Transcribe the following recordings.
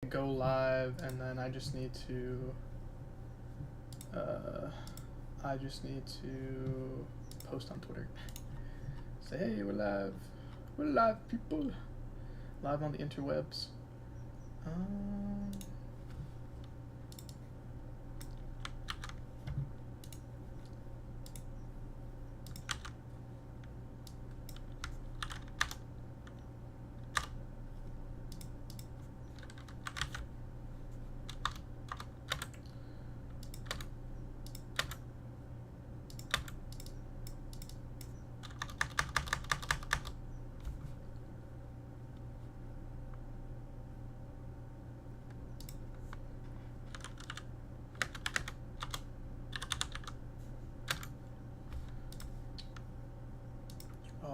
go live, and then I just need to post on Twitter. Say, hey, we're live. We're live, people. Live on the interwebs.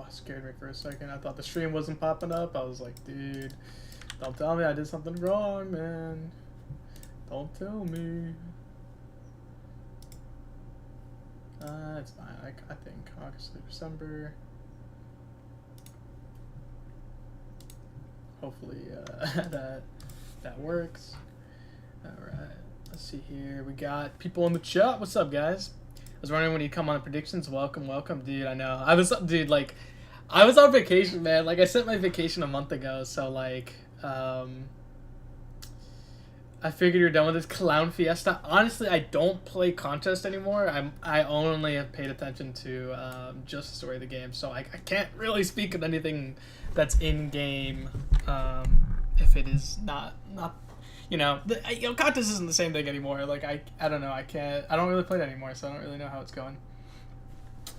Scared me for a second. I thought the stream wasn't popping up. I was like, dude, don't tell me I did something wrong, man. Don't tell me. It's fine. I think August through December. Hopefully that works. All right. Let's see here. We got people in the chat. What's up, guys? I was wondering when you'd come on predictions. Welcome, dude. I know. I was on vacation, man. Like, I set my vacation a month ago, so like, I figured you're done with this clown fiesta. Honestly, I don't play contest anymore. I only have paid attention to just the story of the game, so I can't really speak of anything that's in game. If it is not contest isn't the same thing anymore. Like I don't know. I don't really play it anymore, so I don't really know how it's going.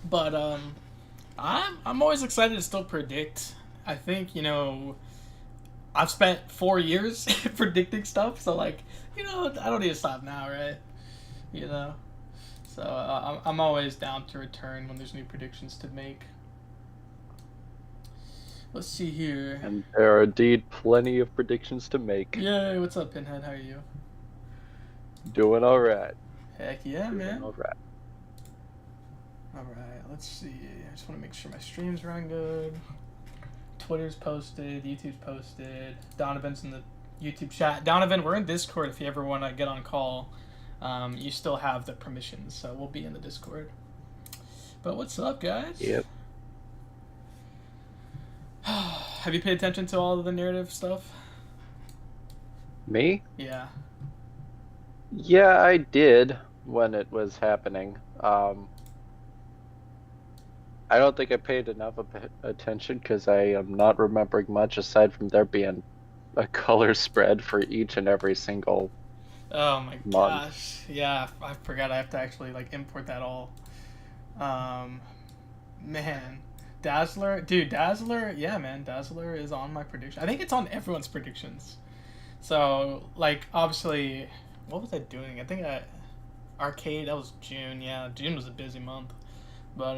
But I'm always excited to still predict. I think, I've spent 4 years predicting stuff, so like, I don't need to stop now, right? So I'm always down to return when there's new predictions to make. Let's see here. And there are indeed plenty of predictions to make. Yay, what's up, Pinhead? How are you? Doing all right. Heck yeah, man. All right. All right, let's see. I just want to make sure my stream's running good. Twitter's posted, YouTube's posted. Donovan's in the YouTube chat. Donovan, we're in Discord if you ever want to get on call. You still have the permissions, so we'll be in the Discord. But what's up, guys? Yep. Have you paid attention to all of the narrative stuff? Me? Yeah. Yeah, I did when it was happening. I don't think I paid enough attention because I am not remembering much aside from there being a color spread for each and every single Oh my month. gosh. Yeah, I forgot I have to actually import that all. Man. Dazzler, dude, yeah, man, Dazzler is on my prediction. I think it's on everyone's predictions. So, obviously, what was I doing? I think Arcade, that was June. Yeah, June was a busy month. But,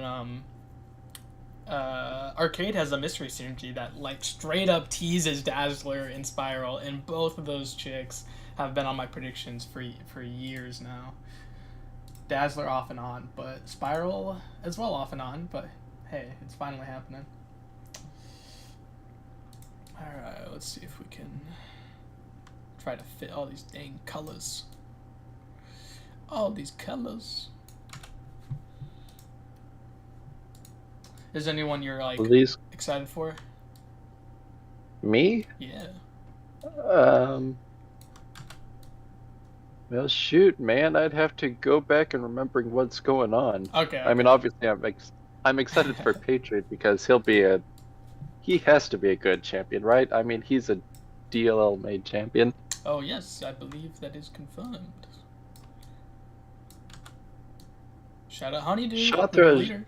Arcade has a mystery synergy that, straight up teases Dazzler and Spiral, and both of those chicks have been on my predictions for years now. Dazzler off and on, but Spiral as well off and on, but hey, it's finally happening. Alright, let's see if we can try to fit all these dang colors. All these colors. Is anyone you're excited for? Me? Yeah. Well, shoot, man, I'd have to go back and remembering what's going on. Okay. I mean, obviously, I'm excited for Patriot because he has to be a good champion, right? I mean, he's a DLL made champion. Oh yes, I believe that is confirmed. Shout out Honeydew, the leader.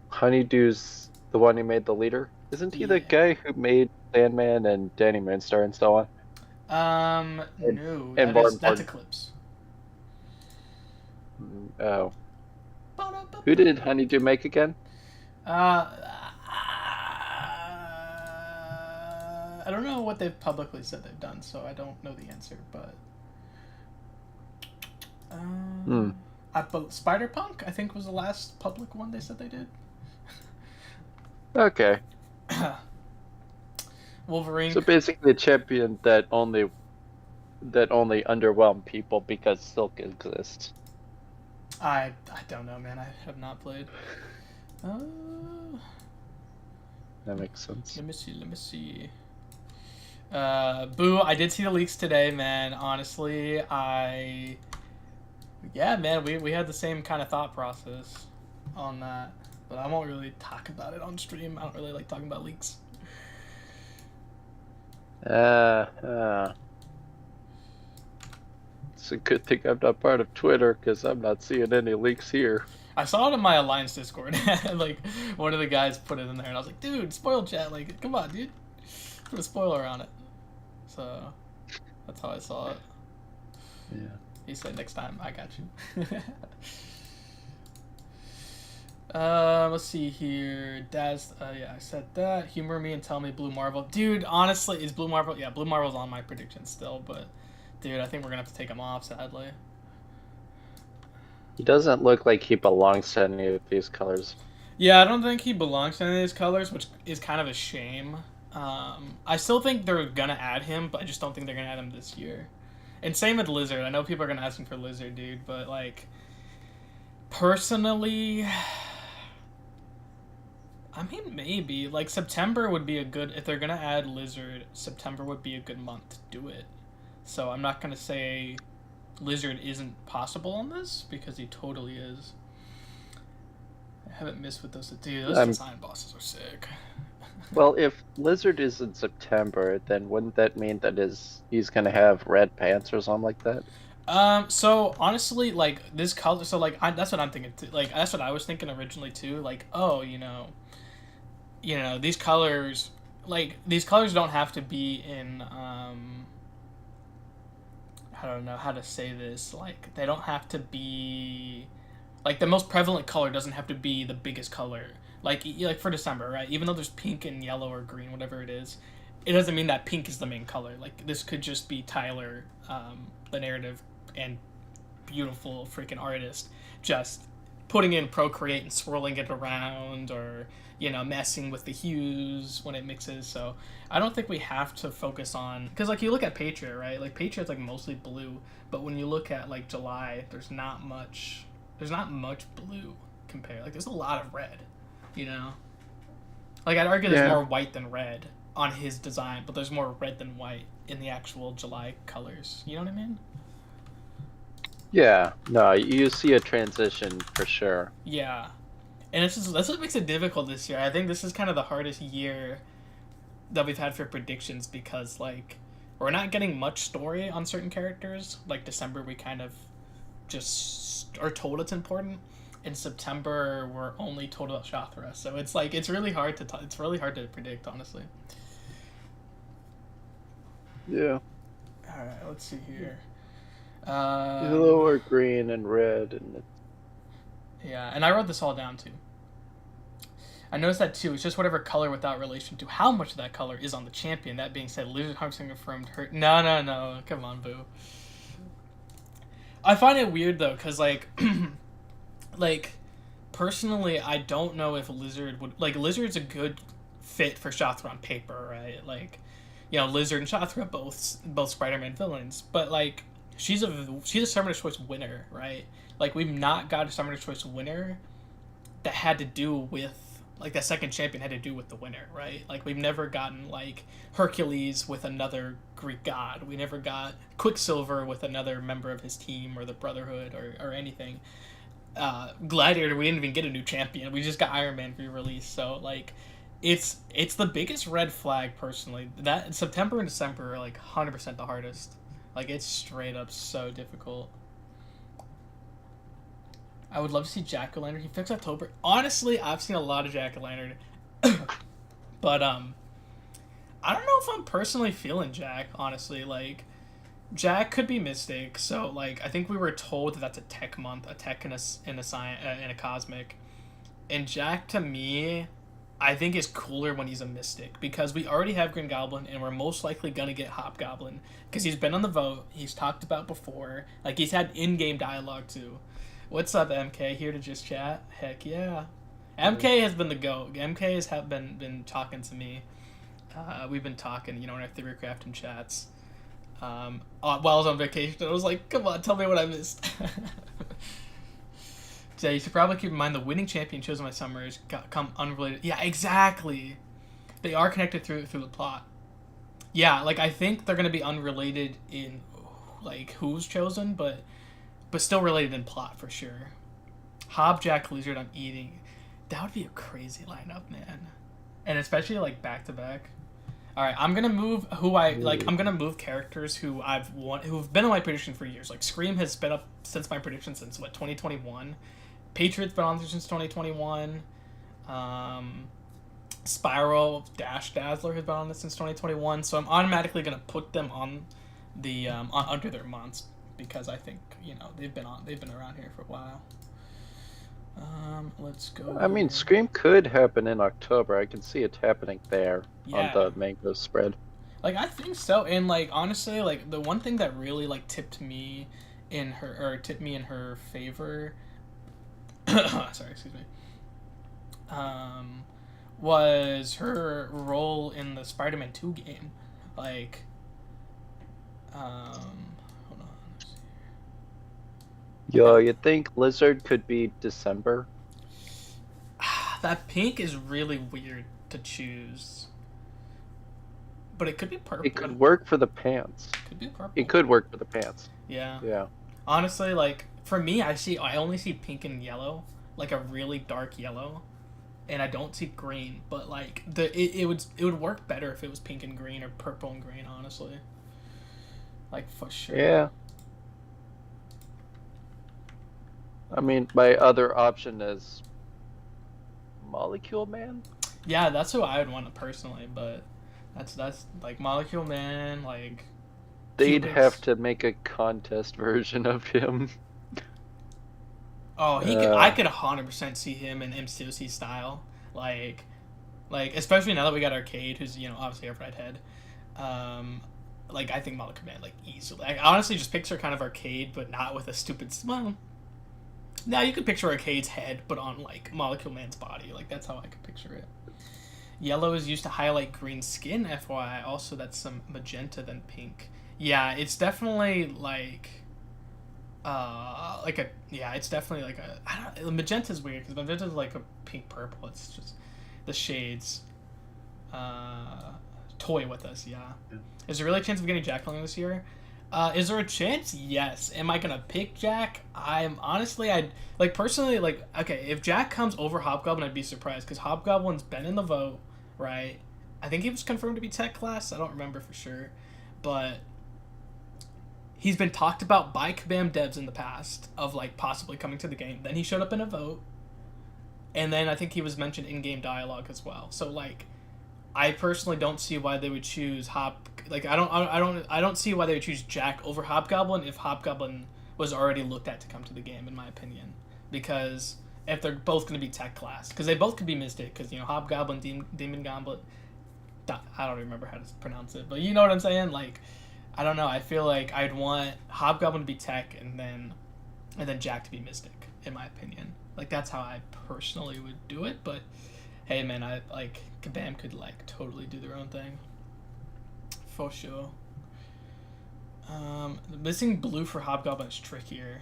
Honeydew's the one who made the leader. Isn't he the guy who made Sandman and Danny Moonstar and so on? No, that's Eclipse. Oh. Who did Honeydew make again? I don't know what they've publicly said they've done, so I don't know the answer, but Spider-Punk, I think, was the last public one they said they did. Okay. Wolverine. So basically, a champion that only underwhelm people because Silk exists. I don't know, man. I have not played. That makes sense. Let me see. Let me see. Boo! I did see the leaks today, man. Honestly, yeah, man. We had the same kind of thought process on that, but I won't really talk about it on stream. I don't really like talking about leaks. It's a good thing I'm not part of Twitter because I'm not seeing any leaks here. I saw it in my Alliance Discord. Like, one of the guys put it in there, and I was like, dude, spoil chat. Like, come on, dude. Put a spoiler on it. So, that's how I saw it. Yeah. He said, next time, I got you. Let's see here. Daz, yeah, I said that. Humor me and tell me Blue Marvel. Dude, honestly, is Blue Marvel... Yeah, Blue Marvel's on my prediction still, but... Dude, I think we're gonna have to take him off, sadly. He doesn't look like he belongs to any of these colors. Yeah, I don't think he belongs to any of these colors, which is kind of a shame. I still think they're gonna add him, but I just don't think they're gonna add him this year. And same with Lizard. I know people are gonna ask him for Lizard, dude, but like, personally, I mean, maybe like September would be a good. If they're gonna add Lizard, September would be a good month to do it. So I'm not gonna say Lizard isn't possible on this because he totally is. I haven't missed with those. Dude, those design bosses are sick. Well, if Lizard is in September, then wouldn't that mean that he's gonna have red pants or something like that? So honestly, like this color, so like that's what I'm thinking too. Like that's what I was thinking originally too. Like, oh, these colors, like these colors don't have to be in. I don't know how to say this. Like they don't have to be. Like the most prevalent color doesn't have to be the biggest color. Like for December, right? Even though there's pink and yellow or green, whatever it doesn't mean that pink is the main color. Like this could just be Tyler, the narrative and beautiful freaking artist, just putting in Procreate and swirling it around, or messing with the hues when it mixes. So I don't think we have to focus on, because like you look at Patriot, right? Like Patriot's like mostly blue, but when you look at like July, there's not much blue compared. Like there's a lot of red. Like I'd argue there's more white than red on his design, but there's more red than white in the actual July colors. You know what I mean? Yeah, no, you see a transition for sure. Yeah, and that's what makes it difficult this year. I think this is kind of the hardest year that we've had for predictions because like we're not getting much story on certain characters. Like December, we kind of just are told it's important. In September, we're only told about Shathra, so it's like it's really hard to predict, honestly. Yeah. All right, let's see here. Yellow or green and red, and yeah, and I wrote this all down too. I noticed that too. It's just whatever color without relation to how much of that color is on the champion. That being said, Lizard Harvesting confirmed hurt. No, come on, boo. I find it weird though, cause like. Like, personally, I don't know if Lizard would... Like, Lizard's a good fit for Shathra on paper, right? Like, Lizard and Shathra both Spider-Man villains. But, like, she's a Summoner's Choice winner, right? Like, we've not got a Summoner's Choice winner that had to do with... Like, that second champion had to do with the winner, right? Like, we've never gotten, like, Hercules with another Greek god. We never got Quicksilver with another member of his team or the Brotherhood or anything. Gladiator, we didn't even get a new champion. We just got Iron Man re-released. So like, it's the biggest red flag personally. That September and December are like 100% the hardest. Like it's straight up so difficult. I would love to see Jack-O-Lantern. He fixed October. Honestly, I've seen a lot of Jack-O-Lantern, but I don't know if I'm personally feeling Jack. Honestly, like. Jack could be Mystic, so like I think we were told that that's a tech month, a tech and a science and a cosmic, and Jack to me, I think is cooler when he's a Mystic because we already have Green Goblin and we're most likely gonna get Hobgoblin because he's been on the vote, he's talked about before, like he's had in-game dialogue too. What's up, MK? Here to just chat? Heck yeah, MK has been the GOAT. MK has been talking to me. We've been talking, in our theory crafting chats. While I was on vacation, I was like, come on, tell me what I missed. So you should probably keep in mind the winning champion chosen by Summers come unrelated. Yeah, exactly. They are connected through the plot. Yeah, like I think they're gonna be unrelated in like who's chosen, but still related in plot for sure. Hob, Jack, Lizard, I'm eating. That would be a crazy lineup, man. And especially like back to back. All right, I'm gonna move I'm gonna move characters who've been on my prediction for years. Like Scream has been up since my prediction since 2021. Patriot's been on there since 2021. Spiral Dazzler has been on this since 2021. So I'm automatically gonna put them on the under their months because I think they've been around here for a while. Let's go. I mean, Scream could happen in October. I can see it happening there on the mango spread. Like I think so, and like honestly, like the one thing that really like tipped me in her favor. Sorry, excuse me. Was her role in the Spider-Man 2 game, like. Hold on. Yo, you think Lizard could be December? That pink is really weird to choose. But it could be purple. It could work for the pants. Could be purple. It could work for the pants. Yeah. Yeah. Honestly, like for me, I only see pink and yellow, like a really dark yellow, and I don't see green. But like it would work better if it was pink and green or purple and green. Honestly. Like for sure. Yeah. I mean, my other option is Molecule Man. Yeah, that's who I would want personally, but that's like Molecule Man, like. They'd have to make a contest version of him. Oh, I could 100% see him in MCOC style, like especially now that we got Arcade, who's obviously our redhead. Like I think Molecule Man like easily. I honestly just picture kind of Arcade, but not with a stupid smile. Now you could picture Arcade's head, but on like Molecule Man's body. Like that's how I could picture it. Yellow is used to highlight green skin, FYI. Also, that's some magenta than pink. Yeah, it's definitely like it's definitely like magenta's weird because magenta's like a pink purple. It's just the shades. Toy with us, yeah. Is there really a chance of getting Jack London this year? Is there a chance? Yes. Am I gonna pick Jack? I'd personally okay, if Jack comes over Hobgoblin, I'd be surprised because Hobgoblin's been in the vote, right? I think he was confirmed to be tech class. I don't remember for sure, but he's been talked about by Kabam devs in the past of like possibly coming to the game. Then he showed up in a vote, and then I think he was mentioned in game dialogue as well. So like, I personally don't see why they would choose I don't see why they would choose Jack over Hobgoblin if Hobgoblin was already looked at to come to the game, in my opinion. Because if they're both going to be tech class, because they both could be Mystic, because Hobgoblin, Demon Goblet, I don't remember how to pronounce it, but you know what I'm saying. Like, I don't know. I feel like I'd want Hobgoblin to be tech and then Jack to be Mystic, in my opinion. Like that's how I personally would do it, but. Hey man, Kabam could totally do their own thing. For sure. Missing blue for Hobgoblin is trickier.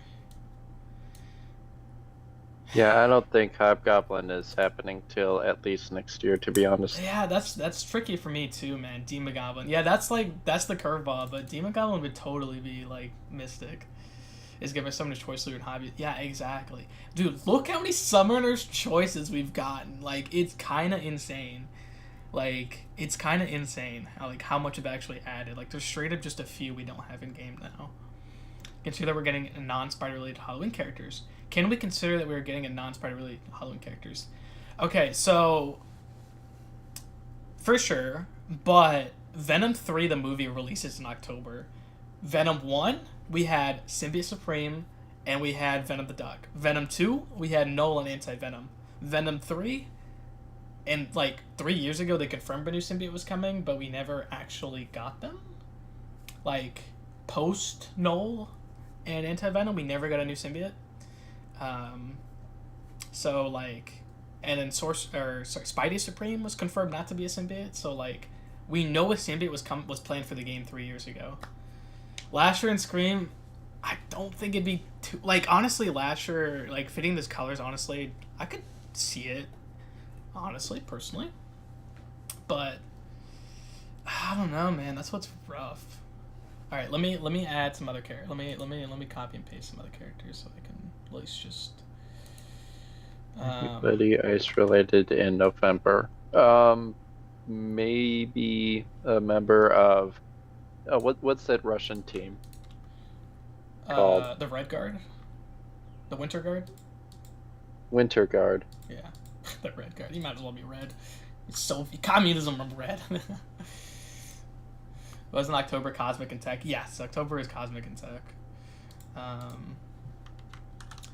Yeah, I don't think Hobgoblin is happening till at least next year, to be honest. Yeah, that's tricky for me too, man. Demon Goblin. Yeah, that's the curveball, but Demon Goblin would totally be Mystic. Is given someone's choice leader and hobby. Yeah, exactly. Dude, look how many summoners choices we've gotten. Like, it's kind of insane. It's kind of insane how much have actually added. Like, there's straight up just a few we don't have in game now. Consider that we're getting non-spider related Halloween characters. Can we consider that we're getting a non-spider related Halloween characters? Okay, so for sure, but Venom 3 the movie releases in October. Venom 1 we had Symbiote Supreme, and we had Venom the Duck. Venom 2, we had Nolan Anti-Venom. Venom 3, and 3 years ago they confirmed a new symbiote was coming, but we never actually got them. Post Null and Anti-Venom, we never got a new symbiote. And then Spidey Supreme was confirmed not to be a symbiote, so We know a Sandbait was planned for the game 3 years ago. Lasher and Scream, I don't think it'd be too... Like, honestly, Lasher, like, fitting those colors, honestly, I could see it. Honestly, personally. But, I don't know, man. That's what's rough. All right, let me add some other characters. Let me copy and paste some other characters so I can at least just... Anybody ice related in November? Maybe a member of what's that Russian team called? The Red Guard, the Winter Guard. Winter Guard. Yeah, the Red Guard. You might as well be red. It's so communism of red. Wasn't October Cosmic and Tech? Yes, October is Cosmic and Tech.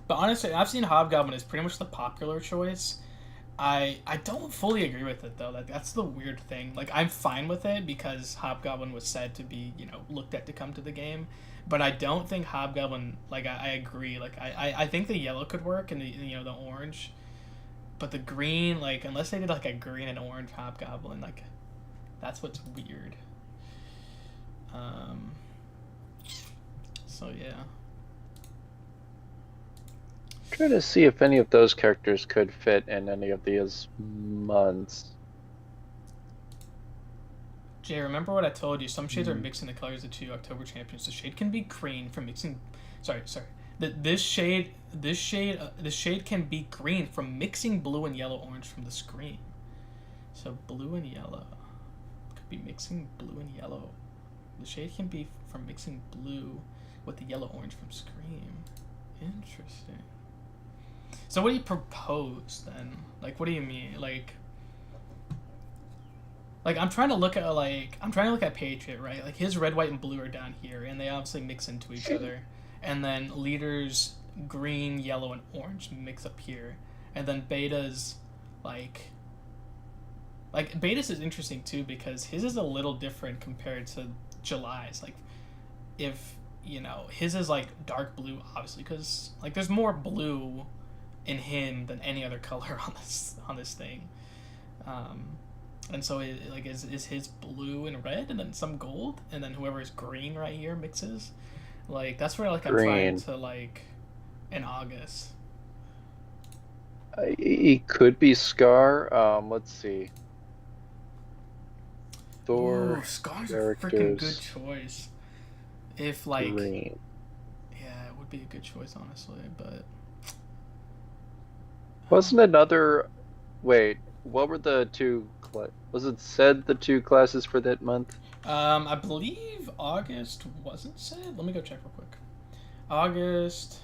But honestly, I've seen Hobgoblin as pretty much the popular choice. I don't fully agree with it though. That's the weird thing. Like, I'm fine with it because Hobgoblin was said to be, looked at to come to the game. But I don't think Hobgoblin, like, I agree. Like, I think the yellow could work and the orange. But the green, like, unless they did like a green and orange Hobgoblin, like, that's what's weird. So yeah. Try to see if any of those characters could fit in any of these months. Jay, remember what I told you? Some shades are mixing the colors of 2 October champions. The shade can be green from mixing. Sorry. This shade can be green from mixing blue and yellow orange from the screen. So blue and yellow could be mixing blue and yellow. The shade can be from mixing blue with the yellow orange from screen. Interesting. So what do you propose then? Like, what do you mean? Like I'm trying to look at Patriot, right? Like, his red, white, and blue are down here, and they obviously mix into each other. And then Leader's green, yellow, and orange mix up here. And then Beta's like Beta's is interesting too because his is a little different compared to July's. Like, if his is like dark blue, obviously, because like there's more blue in him than any other color on this thing. And so is his blue and red and then some gold and then whoever is green right here mixes. Like, that's where like I'm trying to like in August. He could be Scar. Let's see. Thor. Ooh, Scar's a freaking good choice. If like green. Yeah, it would be a good choice honestly, but wasn't another... Wait, what were the two... Was it said the 2 classes for that month? I believe August wasn't said. Let me go check real quick. August...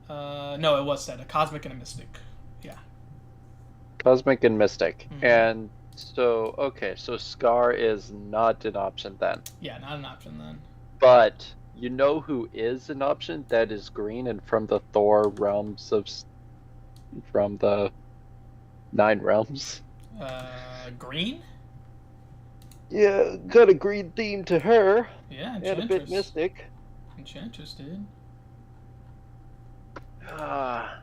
no, it was said. A Cosmic and a Mystic. Yeah. Cosmic and Mystic. Mm-hmm. And so, okay, so Scar is not an option then. Yeah, not an option then. But you know who is an option that is green and from the Thor realms of... From the 9 realms. Green? Yeah, got a green theme to her. Yeah, and a bit mystic. Enchantress, dude. Now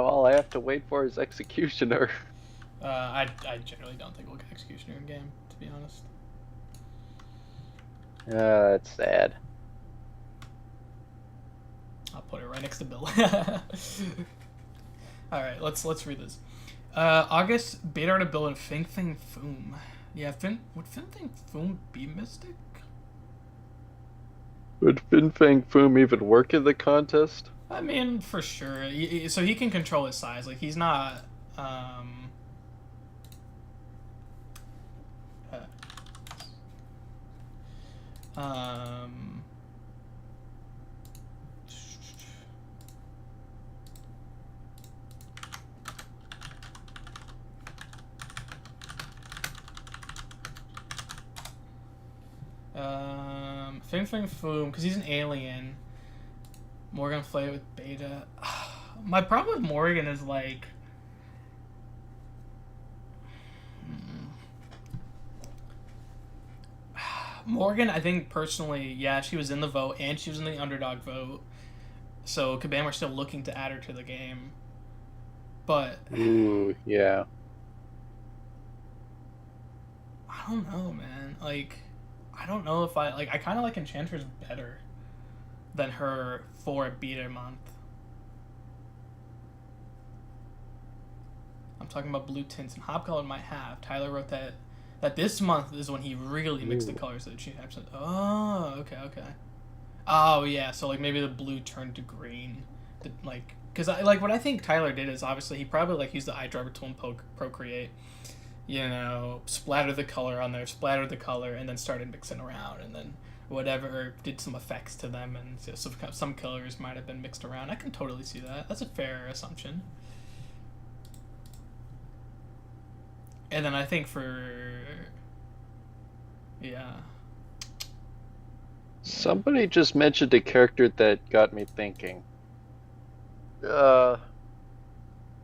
all I have to wait for is Executioner. I generally don't think we'll get Executioner in game, to be honest. That's sad. I'll put it right next to Bill. All right, let's read this. August, Beta Art of Bill and Fing Fang Foom. Yeah, would Fin Fang Foom be Mystic? Would Fin Fang Foom even work in the contest? I mean, for sure. So he can control his size. Like, he's not... Fing Fang Foom, because he's an alien. Morgan Flay with Beta. My problem with Morgan is like... Morgan, I think personally, yeah, she was in the vote and she was in the underdog vote. So Kabam are still looking to add her to the game. But... Ooh, yeah. don't know, man. Like, I don't know if I kind of like Enchantress better than her for a beta month. I'm talking about blue tints and Hobgoblin might have. Tyler wrote that this month is when he really mixed the colors of the Chief Absent. Oh, okay. Oh yeah, so like maybe the blue turned to green, like because I like what I think Tyler did is obviously he probably like used the iDriver tool and Procreate, splatter the color on there, splatter the color, and then started mixing around, and then whatever did some effects to them, and so some colors might have been mixed around. I can totally see that. That's a fair assumption. And then I think yeah. Somebody just mentioned a character that got me thinking.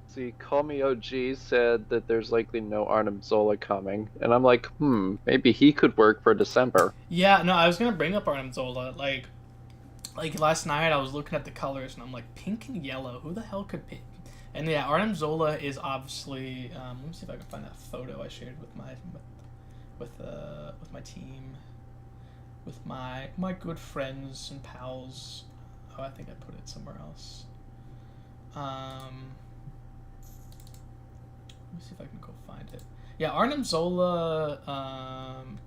See, Call Me OG said that there's likely no Arnim Zola coming, and I'm like, maybe he could work for December. Yeah, no, I was gonna bring up Arnim Zola. Like last night I was looking at the colors and I'm like, pink and yellow. Who the hell could pick? And yeah, Arnim Zola is obviously. Let me see if I can find that photo I shared with my team, with my good friends and pals. Oh, I think I put it somewhere else. Let me see if I can go find it. Yeah, Arnim Zola,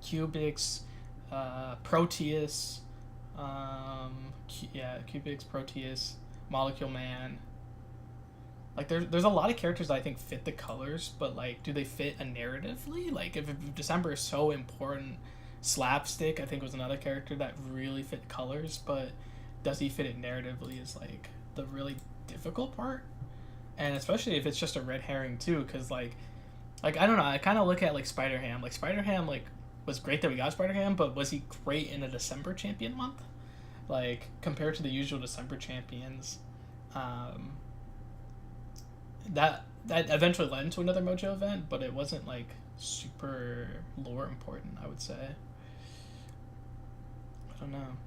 Cubics, Proteus, Cubics, Proteus, Molecule Man. Like there's a lot of characters that I think fit the colors, but like, do they fit a narratively? Like if December is so important, Slapstick I think was another character that really fit colors, but does he fit it narratively is like the really difficult part, and especially if it's just a red herring too, because like I don't know. I kind of look at like Spider-Ham. Like Spider-Ham like was great that we got Spider-Ham, but was he great in a December champion month? Like compared to the usual December champions. That eventually led into another Mojo event, but it wasn't like super lore important, I would say. I don't know.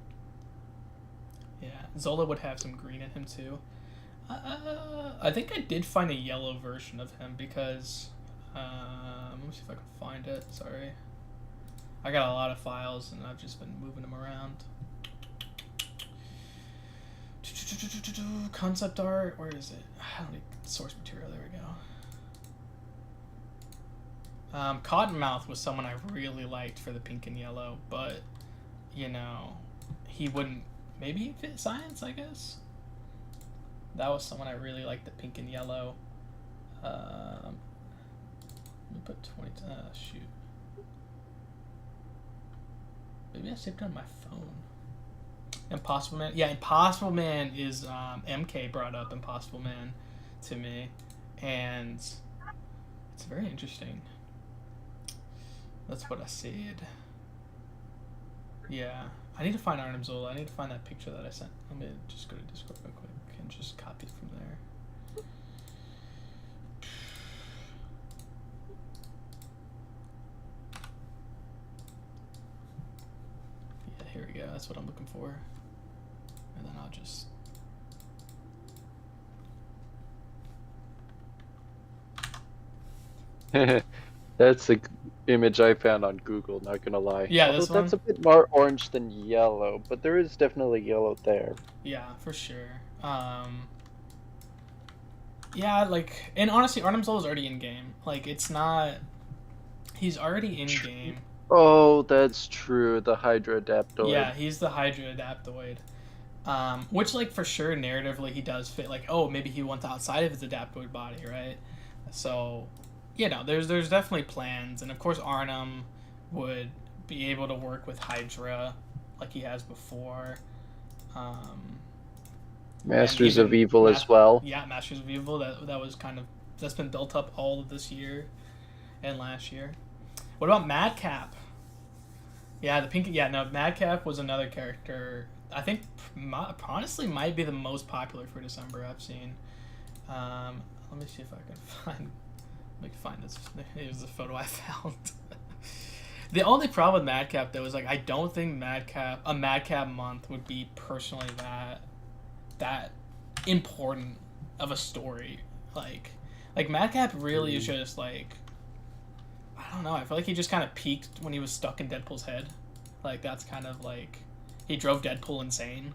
Yeah, Zola would have some green in him too. I think I did find a yellow version of him because let me see if I can find it. Sorry, I got a lot of files and I've just been moving them around. Concept art, where is it? I don't need source material. There we go. Cottonmouth was someone I really liked for the pink and yellow, but he wouldn't. Maybe he fit science, I guess. That was someone I really liked, the pink and yellow. Let me put 20. Shoot. Maybe I saved it on my phone. Impossible Man. Yeah, Impossible Man is MK brought up Impossible Man to me, and it's very interesting. That's what I said. Yeah, I need to find Arnim Zola. I need to find that picture that I sent. Let me just go to Discord real quick and just copy it from there. Yeah, here we go. That's what I'm looking for. And then I'll just... That's the image I found on Google, not gonna lie. Yeah, this one? That's a bit more orange than yellow, but there is definitely yellow there. Yeah, for sure. Yeah, like, and honestly, Arnim Zola is already in game. Like, it's not... He's already in game. Oh, that's true. The Hydra Adaptoid. Yeah, he's the Hydra Adaptoid. Which, like, for sure, narratively, he does fit. Like, oh, maybe he went outside of his Adaptoid body, right? So, there's definitely plans. And, of course, Arnim would be able to work with Hydra like he has before. Masters of Evil as well. Yeah, Masters of Evil. That was that's been built up all of this year and last year. What about Madcap? Yeah, Madcap was another character. I think honestly might be the most popular for December I've seen. Let me see if I can find this. Here's the photo I found. The only problem with Madcap though is like I don't think a Madcap month would be personally that important of a story. Like Madcap really is just like I don't know. I feel like he just kind of peaked when he was stuck in Deadpool's head. Like that's kind of like he drove Deadpool insane.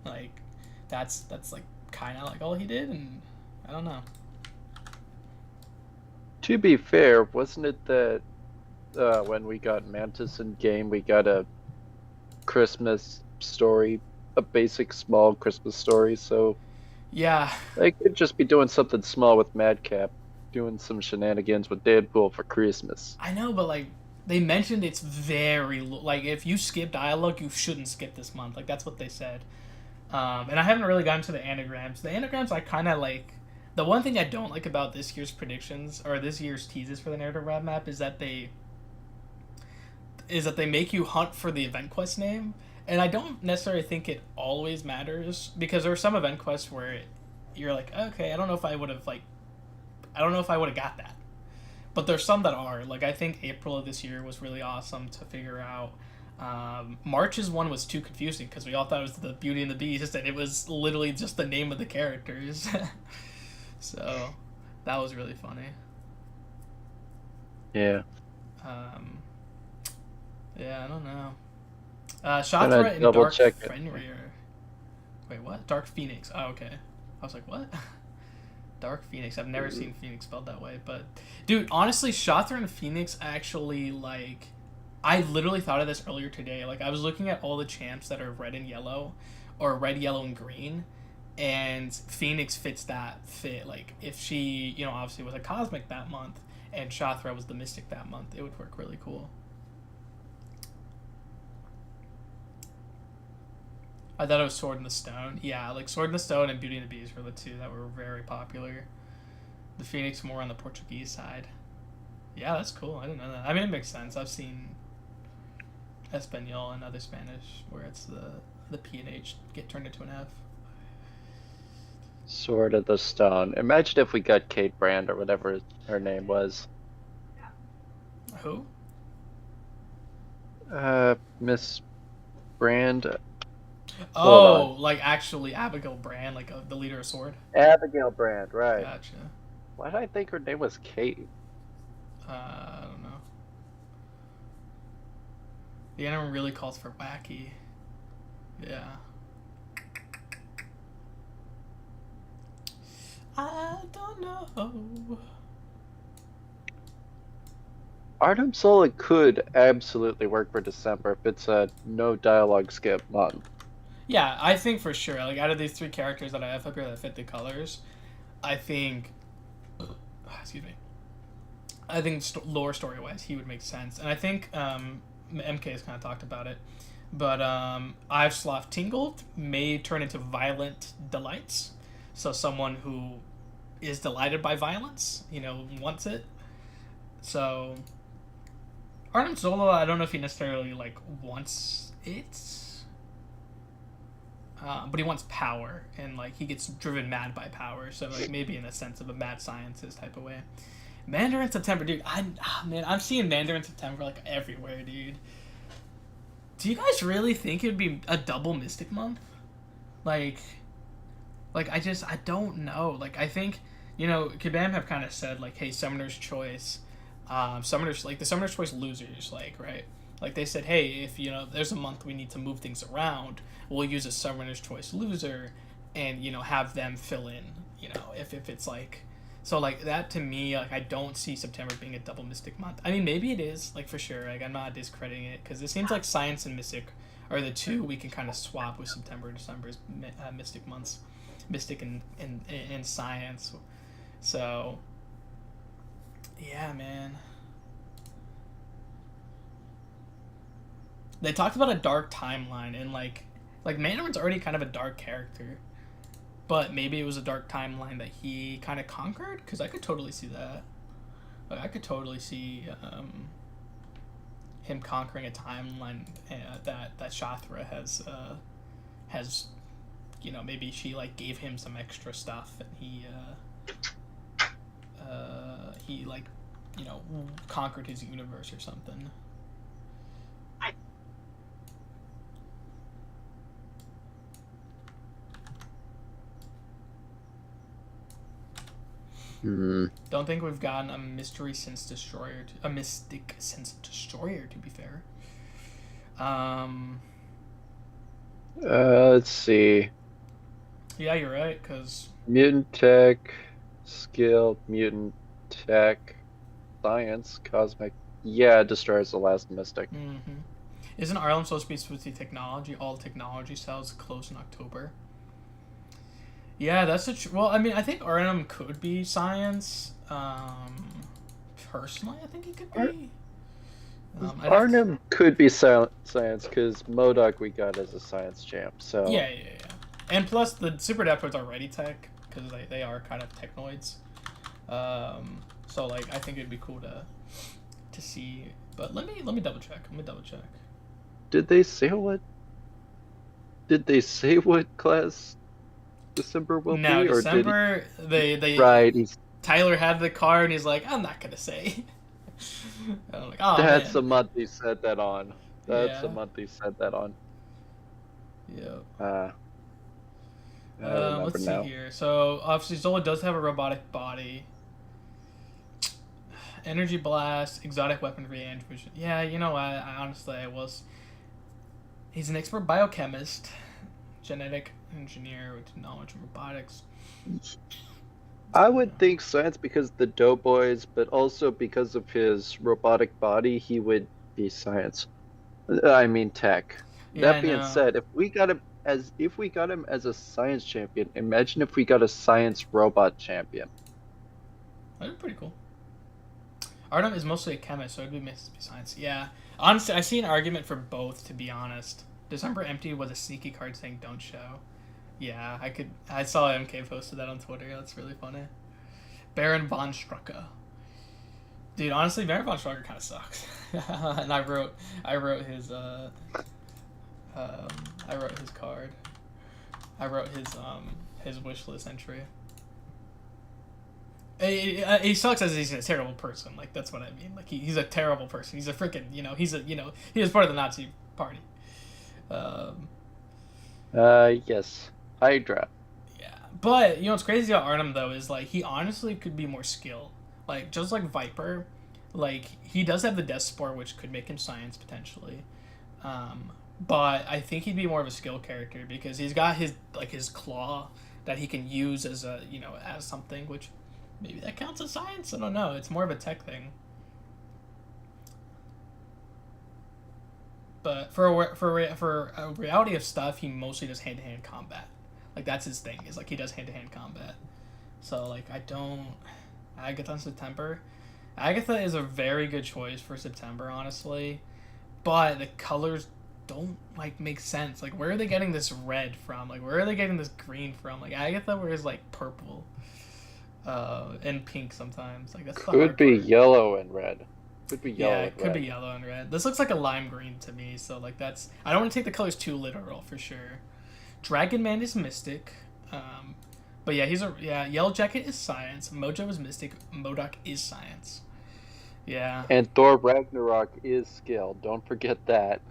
Like that's like kind of like all he did, and I don't know. To be fair, wasn't it that when we got Mantis in game, we got a Christmas story, a basic small Christmas story? So Yeah, they could just be doing something small with Madcap, doing some shenanigans with Deadpool for Christmas. I know, but like they mentioned it's very like if you skip dialogue, you shouldn't skip this month. Like that's what they said. And I haven't really gotten to the anagrams. The anagrams I kind of like. The one thing I don't like about this year's predictions or this year's teases for the narrative roadmap is that they make you hunt for the event quest name, and I don't necessarily think it always matters because there are some event quests where you're like, okay, I don't know if I would have got that, but there's some that are like I think April of this year was really awesome to figure out. March's one was too confusing because we all thought it was the Beauty and the Beast, and it was literally just the name of the characters. So that was really funny. Yeah. Yeah, I don't know. Shathra and Dark Fenrir. Wait, what? Dark Phoenix. Oh, okay. I was like, what? Dark Phoenix. I've never seen Phoenix spelled that way, but dude, honestly, Shathra and Phoenix actually like. I literally thought of this earlier today. Like I was looking at all the champs that are red and yellow, or red, yellow, and green, and Phoenix fits that fit. Like if she, obviously was a cosmic that month, and Shathra was the mystic that month, it would work really cool. I thought it was Sword in the Stone. Yeah, like Sword in the Stone and Beauty and the Beast were the two that were very popular. The Phoenix more on the Portuguese side. Yeah, that's cool. I didn't know that. I mean, it makes sense. I've seen Espanol and other Spanish where it's the P and H get turned into an F. Sword of the Stone. Imagine if we got Kate Brand or whatever her name was. Who? Miss Brand. Oh, like actually Abigail Brand, like the leader of Sword. Abigail Brand, right? Gotcha. Why did I think her name was Kate? I don't know. The anime really calls for wacky. Yeah. I don't know. Artem Solid could absolutely work for December if it's a no dialogue skip month. Yeah, I think for sure. Like out of these three characters that I have up here that fit the colors, I think. Excuse me. I think lore story wise, he would make sense, and I think MK has kind of talked about it, but I've Sloth Tingled may turn into Violent Delights, so someone who is delighted by violence, wants it. So Artem Zola, I don't know if he necessarily like wants it, but he wants power, and like he gets driven mad by power. So like maybe in a sense of a mad scientist type of way. Mandarin September, dude. I'm seeing Mandarin September like everywhere, dude. Do you guys really think it'd be a double Mystic month? Like I don't know. Like I think Kabam have kind of said like, hey, Summoner's Choice, Summoner's like the Summoner's Choice losers, like right. Like they said, hey, if there's a month we need to move things around, we'll use a Summoner's Choice loser, and have them fill in. If it's like. So, like, that to me, like, I don't see September being a double Mystic month. I mean, maybe it is, like, for sure. Like, I'm not discrediting it, because it seems like Science and Mystic are the two we can kind of swap with September and December's Mystic months. Mystic and Science. So, yeah, man. They talked about a dark timeline, and, like Mandarin's already kind of a dark character. But maybe it was a dark timeline that he kind of conquered, because I could totally see that. Like, I could totally see him conquering a timeline that Shathra has maybe she like gave him some extra stuff, and he like conquered his universe or something. Hmm. Don't think we've gotten a mystery sense destroyer. A mystic sense destroyer, to be fair. Let's see. Yeah, you're right. Cause Mutant tech, skill, mutant tech, science, cosmic. Yeah, it destroys the last mystic. isn't Arlem supposed to be technology? All technology sales close in October. Yeah, that's a well. I mean, I think Arnhem could be science. Personally, I think he could Ar- be. Arnhem could be science because Modoc we got as a science champ. So Yeah. And plus, the Super Adaptoids are already tech because they are kind of technoids. So like, I think it'd be cool to see. But let me double check. Let me double check. did they say what? Did they say what class December will No, be, or did December they right? Tyler had the card and he's like, I'm not gonna say. And I'm like, oh That's man. the month he said that on. That's the Yeah. month he said that on. Yeah. I remember Let's see now. here. So obviously Zola does have a robotic body. Energy blast, exotic weaponry, and vision. Yeah, you know, I honestly I was. He's an expert biochemist, genetic engineer with knowledge of robotics. I would think science because the Doughboys, but also because of his robotic body, he would be science. I mean tech. Yeah, I That being know. said, if we got him as a science champion, imagine if we got a science robot champion. That'd be pretty cool. Artem is mostly a chemist, so it'd be science. Yeah. Honestly, I see an argument for both, to be honest. December Empty was a sneaky card saying don't show. Yeah, I saw MK posted that on Twitter. That's really funny. Baron von Strucker. Dude, honestly, Baron von Strucker kind of sucks. And I wrote his I wrote his card. I wrote his wish list entry. He sucks as he's a terrible person. Like that's what I mean. Like he's a terrible person. He's a freaking he was part of the Nazi party. Um, Yes, Hydra. yeah, but you know what's crazy about Arnhem though is like he honestly could be more skilled. Like just like Viper, like he does have the Death Spore, which could make him science potentially. Um, but I think he'd be more of a skill character because he's got his claw that he can use as a as something which maybe that counts as science. I don't know. It's more of a tech thing. But for a reality of stuff, he mostly does hand to hand combat. Like that's his thing. Is like he does hand to hand combat. So like I don't. Agatha in September. Agatha is a very good choice for September, honestly. But the colors don't like make sense. Like where are they getting this red from? Like where are they getting this green from? Like Agatha wears like purple, and pink sometimes. Like that's the Could hard be part. yellow and red. Could be Yeah, yellow it and could be red. yellow and red. This looks like a lime green to me, so like that's I don't want to take the colors too literal for sure. Dragon Man is mystic. But yeah, Yellow Jacket is science. Mojo is mystic. Modoc is science. Yeah. And Thor Ragnarok is skill. Don't forget that.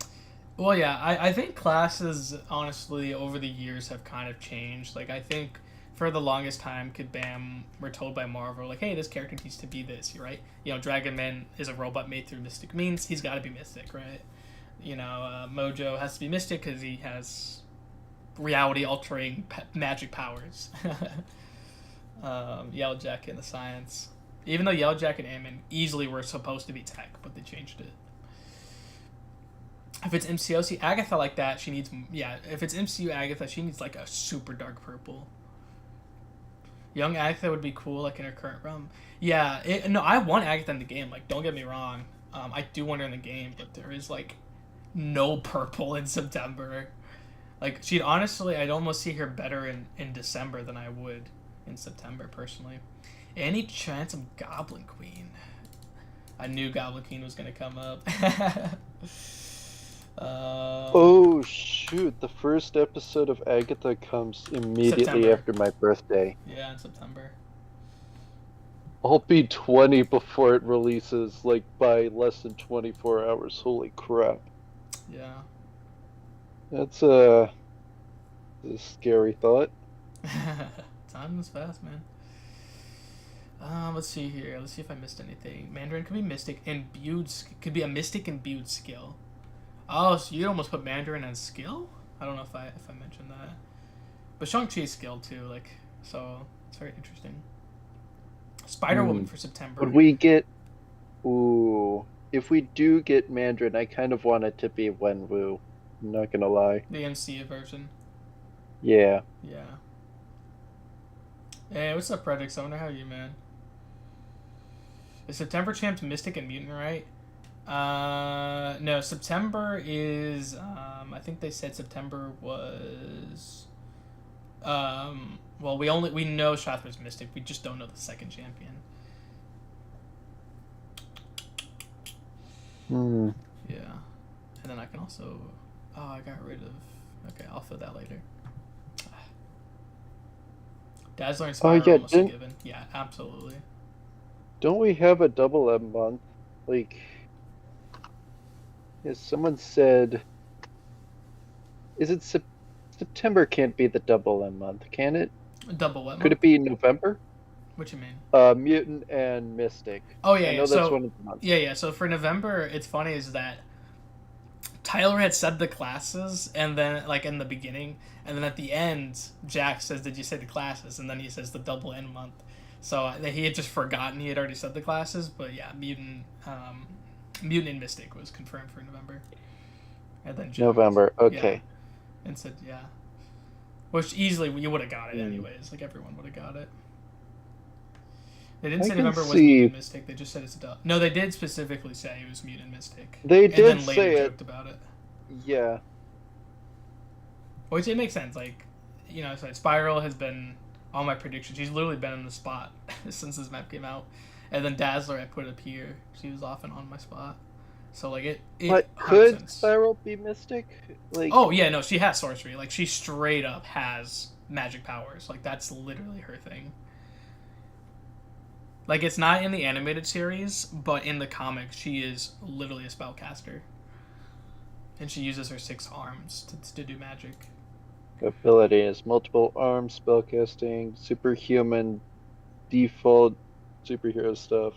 Well, yeah, I think classes, honestly, over the years have kind of changed. Like, I think for the longest time, Kid Bam were told by Marvel, like, hey, this character needs to be this, right? Dragon Man is a robot made through mystic means. He's got to be mystic, right? Mojo has to be mystic because he has reality-altering magic powers. Yellow Jacket and the science. Even though Yellow Jacket and Ant-Man easily were supposed to be tech, but they changed it. If it's MCOC Agatha like that, she needs If it's MCU Agatha, she needs like a super dark purple. Young Agatha would be cool, like in her current realm. Yeah, no, I want Agatha in the game. Like, don't get me wrong, I do want her in the game, but there is like no purple in September. Like, I'd almost see her better in December than I would in September personally. Any chance of Goblin Queen? I knew Goblin Queen was gonna come up. Oh shoot, the first episode of Agatha comes immediately September. after my birthday. Yeah, in September. I'll be 20 before it releases, like by less than 24 hours. Holy crap. Yeah. That's a scary thought. Time moves fast, man. Let's see here. Let's see if I missed anything. Mandarin could be mystic. Imbued could be a mystic imbued skill. Oh, so you'd almost put Mandarin as skill? I don't know if I mentioned that. But Shang-Chi's skill too, like, so it's very interesting. Spider-Woman for September. Would we get... Ooh. If we do get Mandarin, I kind of want it to be Wenwu. I'm not gonna lie. The MCU version. Yeah. Yeah. Hey, what's up, Predix? I wonder how you, man. Is September champs Mystic and Mutant, right? No, September is, I think they said September was, well, we know Strathmore's Mystic, we just don't know the second champion. Yeah. And then I can also, oh, I got rid of, okay, I'll fill that later. Dazzler and Spiral almost a given. Yeah, absolutely. Don't we have a double M month? Like, yeah, someone said, is it September can't be the double M month, can it? Double what month? Could it be November? What you mean? Mutant and Mystic. Oh yeah, I know that's one of the months. Yeah. So for November, it's funny is that Tyler had said the classes, and then like in the beginning, and then at the end, Jack says, "Did you say the classes?" And then he says the double N month. So he had just forgotten he had already said the classes, but yeah, Mutant and Mystic was confirmed for November. And then Jack, November, okay. Yeah, and said yeah, which easily you would have got it anyways. Like everyone would have got it. They didn't say November was Mutant Mystic. They just said it's a No, they did specifically say it was Mutant Mystic. They did and then later say joked about it. Yeah. Which it makes sense. Like, you know, so Spiral has been on my predictions. She's literally been in the spot since this map came out. And then Dazzler I put up here. She was often on my spot. So like it But could Spiral be Mystic? Like, oh yeah, no, she has sorcery. Like she straight up has magic powers. Like that's literally her thing. Like, it's not in the animated series, but in the comics, she is literally a spellcaster. And she uses her 6 arms to do magic. Ability is multiple arms, spellcasting, superhuman, default, superhero stuff.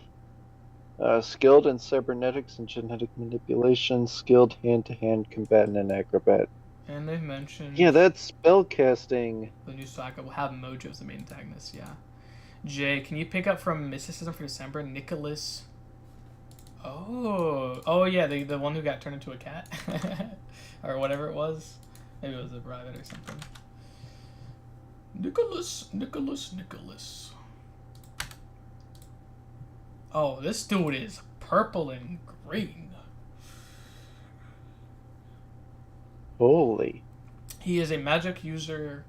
Skilled in cybernetics and genetic manipulation, skilled hand-to-hand combatant and acrobat. And they've mentioned... Yeah, that's spellcasting. The new saga will have Mojo as the main antagonist, yeah. Jay, can you pick up from Mysticism for December? Nicholas. Oh yeah, the one who got turned into a cat, or whatever it was. Maybe it was a rabbit or something. Nicholas. Oh, this dude is purple and green. Holy. He is a magic user.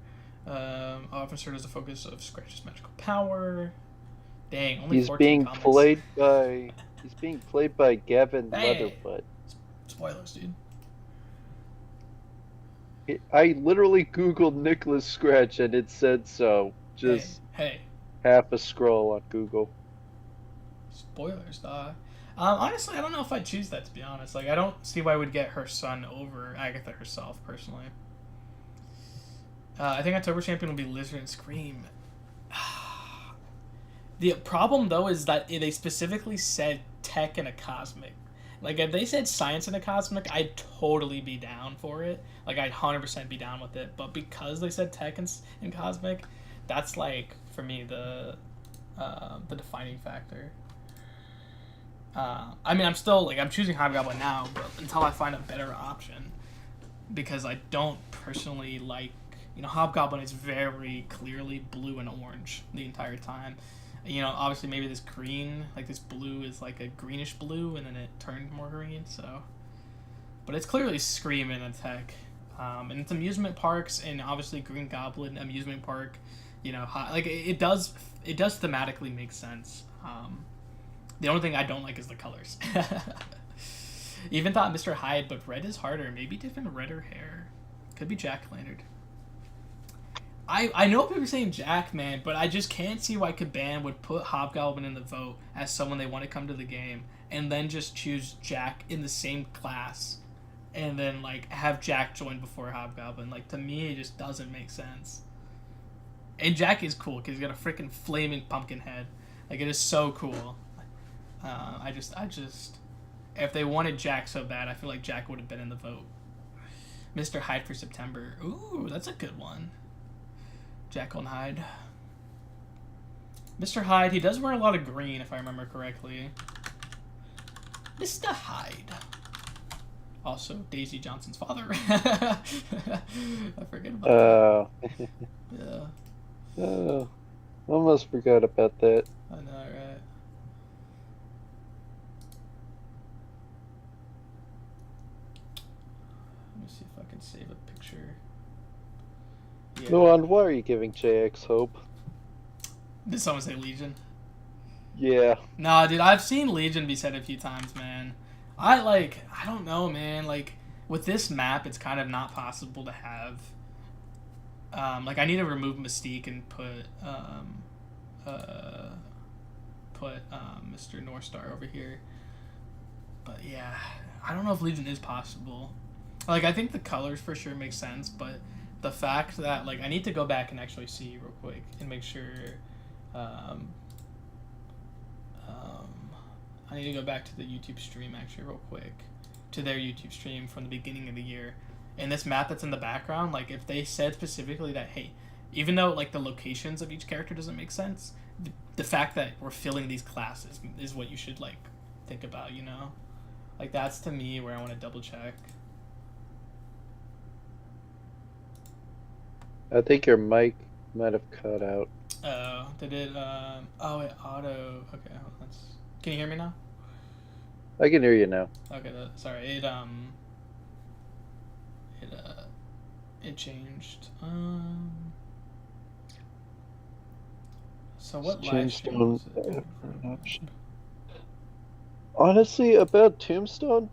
Officer has a focus of Scratch's magical power. Dang, only 14 comments. He's being played by Gavin Hey. Leatherfoot. Spoilers, dude. I literally googled Nicholas Scratch and it said so. Just hey. half a scroll on Google. Spoilers, dog. Honestly, I don't know if I'd choose that, to be honest. Like, I don't see why I would get her son over Agatha herself, personally. I think October champion will be Lizard and Scream. The problem, though, is that they specifically said tech and a cosmic. Like, if they said science and a cosmic, I'd totally be down for it. Like, I'd 100% be down with it. But because they said tech and cosmic, that's, like, for me, the defining factor. I mean, I'm still, like, I'm choosing Hobgoblin now, but until I find a better option. Because I don't personally like... You know, Hobgoblin is very clearly blue and orange the entire time. You know, obviously maybe this green, like this blue is like a greenish blue, and then it turned more green, so... But it's clearly Scream in attack. And it's amusement parks, and obviously Green Goblin amusement park, you know, like, it does thematically make sense. The only thing I don't like is the colors. Even thought Mr. Hyde, but red is harder. Maybe different redder hair. Could be Jack-o'-lantern. I know people are saying Jack, man, but I just can't see why Caban would put Hobgoblin in the vote as someone they want to come to the game, and then just choose Jack in the same class, and then, like, have Jack join before Hobgoblin. Like, to me, it just doesn't make sense. And Jack is cool, because he's got a freaking flaming pumpkin head. Like, it is so cool. If they wanted Jack so bad, I feel like Jack would have been in the vote. Mr. Hyde for September. Ooh, that's a good one. Jekyll and Hyde. Mr. Hyde, he does wear a lot of green, if I remember correctly. Mr. Hyde. Also, Daisy Johnson's father. I forget about that. Yeah. Oh, almost forgot about that. I know, right? Let me see if I can save a picture. Yeah. Luan, why are you giving JX hope? Did someone say Legion? Yeah. Nah, dude, I've seen Legion be said a few times, man. I don't know, man. Like, with this map, it's kind of not possible to have. Like, I need to remove Mystique and put Mr. Northstar over here. But yeah, I don't know if Legion is possible. Like, I think the colors for sure make sense, but the fact that, like, I need to go back and actually see real quick and make sure. I need to go back to the YouTube stream actually real quick, to their YouTube stream from the beginning of the year. And this map that's in the background, like, if they said specifically that, hey, even though, like, the locations of each character doesn't make sense, the fact that we're filling these classes is what you should, like, think about, you know? Like, that's to me where I want to double check. I think your mic might have cut out. Oh, did it, oh, it auto, okay, let's, can you hear me now? I can hear you now. Okay, sorry, it changed, so what live stream was it? Honestly, about Tombstone,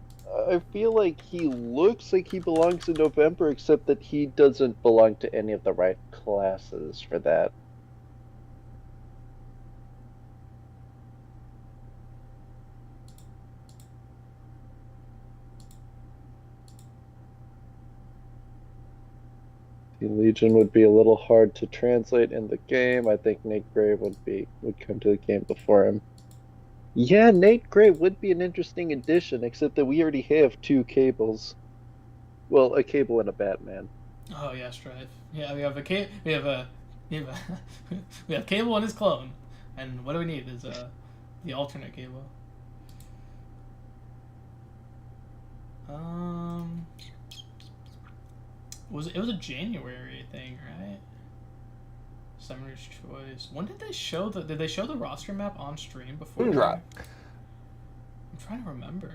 I feel like he looks like he belongs in November, except that he doesn't belong to any of the right classes for that. The Legion would be a little hard to translate in the game. I think Nate Gray would come to the game before him. Yeah, Nate Gray would be an interesting addition, except that we already have 2 cables. Well, a cable and a Batman. Oh yeah, Strife. Yeah, we have Cable and his clone, and what do we need is the alternate Cable. It was a January thing, right? Summer's Choice. When did they show did they show the roster map on stream before? I'm trying to remember.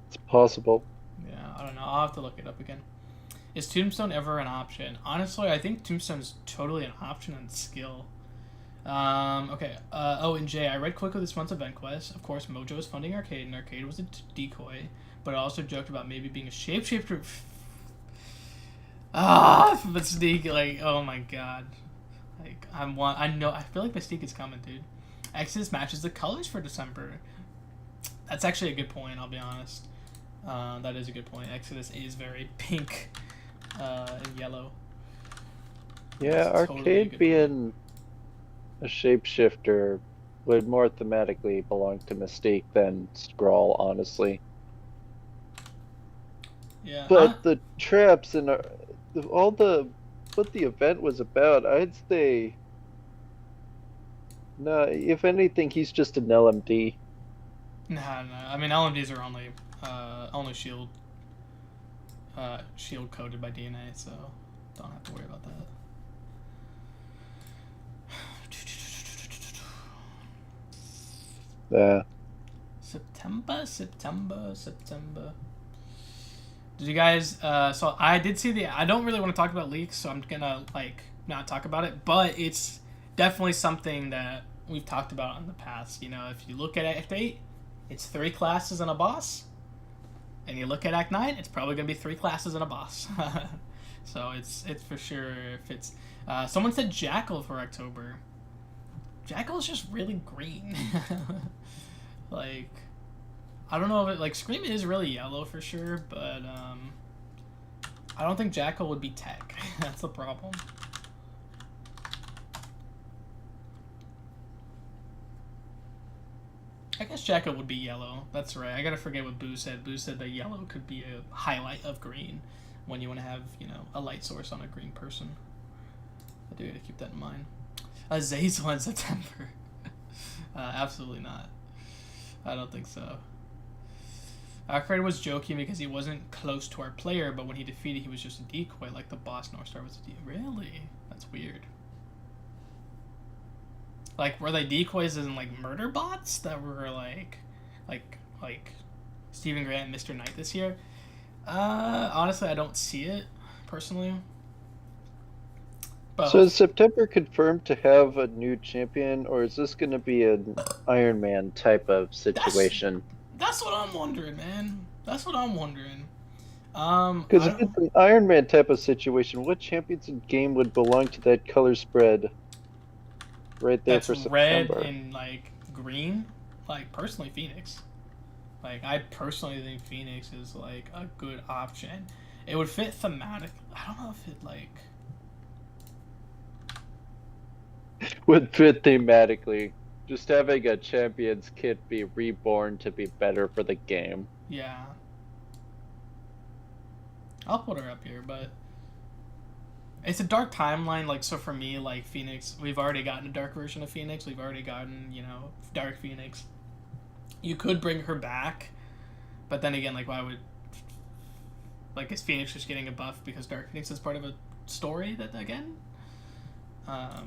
It's possible. Yeah, I don't know. I'll have to look it up again. Is Tombstone ever an option? Honestly, I think Tombstone is totally an option on skill. Okay. Oh, and Jay, I read quickly this month's event quest. Of course, Mojo is funding Arcade, and Arcade was a decoy, but I also joked about maybe being a shapeshifter. Mystique, like, oh my god. Like, I feel like Mystique is coming, dude. Exodus matches the colors for December. That's actually a good point, I'll be honest. That is a good point. Exodus is very pink and yellow. Yeah, That's Arcade totally being a shapeshifter would more thematically belong to Mystique than Skrull, honestly. Yeah. But the traps and what the event was about, I'd say, no, if anything, he's just an LMD. No. I mean, LMDs are only shield coded by DNA, so don't have to worry about that. September. Did you guys? So I did see I don't really want to talk about leaks, so I'm gonna not talk about it. But it's definitely something that we've talked about in the past. You know, if you look at Act 8, it's 3 classes and a boss. And you look at Act 9, it's probably gonna be 3 classes and a boss. So it's for sure fits. Someone said Jackal for October. Jackal's just really green. Like, I don't know if Scream is really yellow for sure, but I don't think Jackal would be tech. That's the problem. I guess Jackal would be yellow. That's right. I gotta forget what Boo said. Boo said that yellow could be a highlight of green when you want to have, you know, a light source on a green person. I do gotta keep that in mind. Azazel in September. Absolutely not. I don't think so. Archetype was joking because he wasn't close to our player, but when he defeated, he was just a decoy, like the boss North Star was a decoy. Really? That's weird. Like, were they decoys in, like, murder bots that were, like Stephen Grant and Mr. Knight this year? Honestly, I don't see it, personally. But So is September confirmed to have a new champion, or is this going to be an Iron Man type of situation? That's what I'm wondering, man. That's what I'm wondering. Because if it's an Iron Man type of situation, what champions in game would belong to that color spread right there for September? Red and, like, green. Like, personally, Phoenix. Like, I personally think Phoenix is, like, a good option. It would fit thematic. I don't know if it, like... Would fit thematically. Just having a champion's kit be reborn to be better for the game. Yeah. I'll put her up here, but... It's a dark timeline, like, so for me, like, Phoenix... We've already gotten a dark version of Phoenix. We've already gotten, you know, Dark Phoenix. You could bring her back, but then again, like, why would... Like, is Phoenix just getting a buff because Dark Phoenix is part of a story that, again...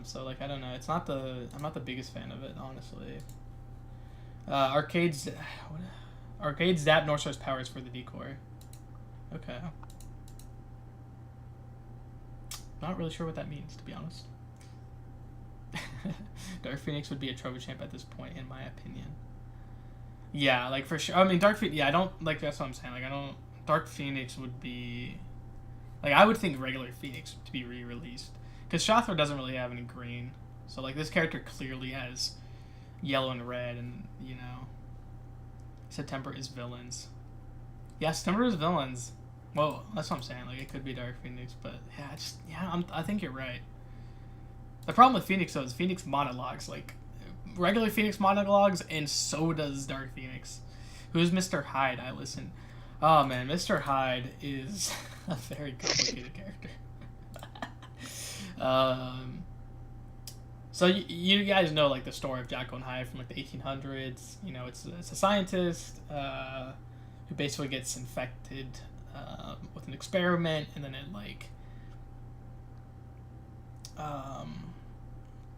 So, like, I don't know. It's not the... I'm not the biggest fan of it, honestly. Arcade's Zap North Star's powers for the decoy. Okay. Not really sure what that means, to be honest. Dark Phoenix would be a trophy champ at this point, in my opinion. Yeah, like, for sure. I mean, Dark Phoenix... Yeah, I don't... Like, that's what I'm saying. Like, I don't... Dark Phoenix would be... Like, I would think regular Phoenix to be re-released. Because Shothra doesn't really have any green. So, like, this character clearly has yellow and red, and, you know... September is villains. Yeah, September is villains. Well, that's what I'm saying. Like, it could be Dark Phoenix, but, yeah, I think you're right. The problem with Phoenix, though, is Phoenix monologues. Like, regular Phoenix monologues, and so does Dark Phoenix. Who's Mr. Hyde? I listen. Oh, man, Mr. Hyde is a very complicated character. So you guys know, like, the story of Jekyll and Hyde from, like, the 1800s. You know, it's a scientist who basically gets infected with an experiment, and then it, like,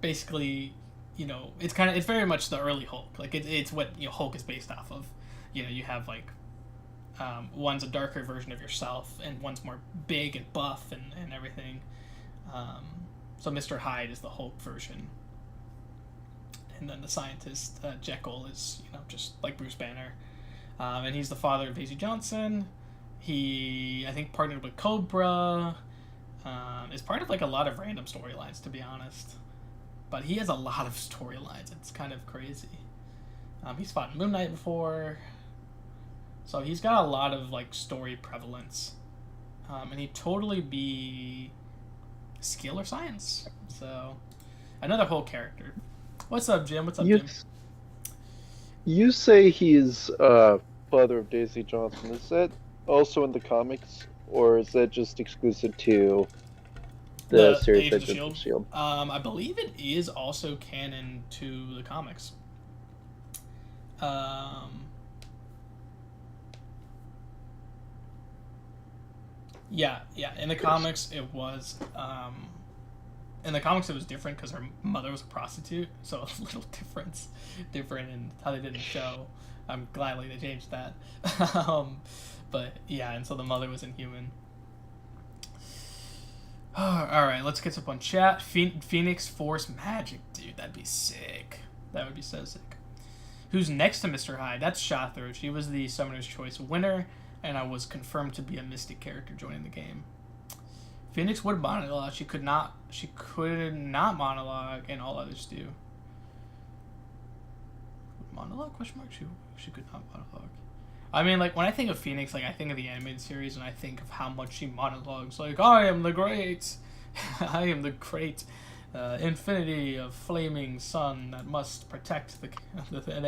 basically, you know, it's very much the early Hulk. Like, it's what, you know, Hulk is based off of. You know, you have, like, one's a darker version of yourself, and one's more big and buff and everything. So Mr. Hyde is the Hulk version. And then the scientist, Jekyll, is, you know, just like Bruce Banner. And he's the father of Daisy Johnson. He, I think, partnered with Cobra. Is part of, like, a lot of random storylines, to be honest. But he has a lot of storylines. It's kind of crazy. He's fought Moon Knight before. So he's got a lot of, like, story prevalence. And he'd totally be... skill or science. So another whole character. What's up, Jim? What's up, Jim? You say he's father of Daisy Johnson. Is that also in the comics, or is that just exclusive to the series Agents of Shield? I believe it is also canon to the comics. Yeah. In the comics, it was. In the comics, it was different because her mother was a prostitute, so a little different in how they did the show. I'm gladly they changed that. But yeah, and so the mother was Inhuman. All right, let's get up on chat. Phoenix Force Magic, dude, that'd be sick. That would be so sick. Who's next to Mr. Hyde? That's Shothra. She was the Summoner's Choice winner, and I was confirmed to be a Mystic character joining the game. Phoenix would monologue. She could not monologue, and all others do. Monologue? Question mark. She could not monologue. I mean, like, when I think of Phoenix, like, I think of the animated series, and I think of how much she monologues, like, I am the great, I am the great infinity of flaming sun that must protect the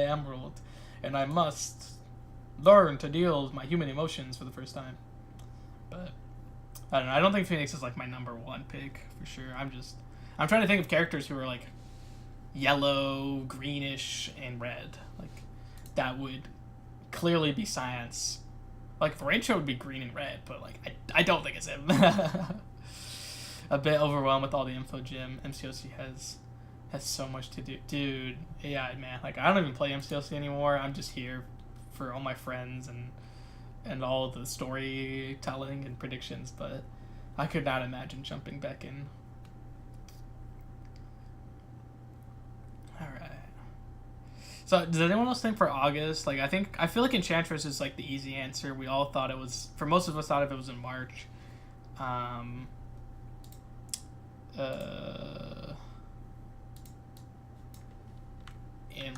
emerald, and I must learn to deal with my human emotions for the first time. But, I don't know, I don't think Phoenix is, like, my number one pick, for sure. I'm trying to think of characters who are, like, yellow, greenish, and red. Like, that would clearly be science. Like, Rancho would be green and red, but like I don't think it's him. A bit overwhelmed with all the info Jim. MCOC has so much to do. Dude, yeah, man. Like, I don't even play MCOC anymore. I'm just here for all my friends and all the storytelling and predictions, but I could not imagine jumping back in. Alright. So, does anyone else think for August? Like, I feel like Enchantress is like the easy answer. We all thought it was, for most of us, thought if it was in March. And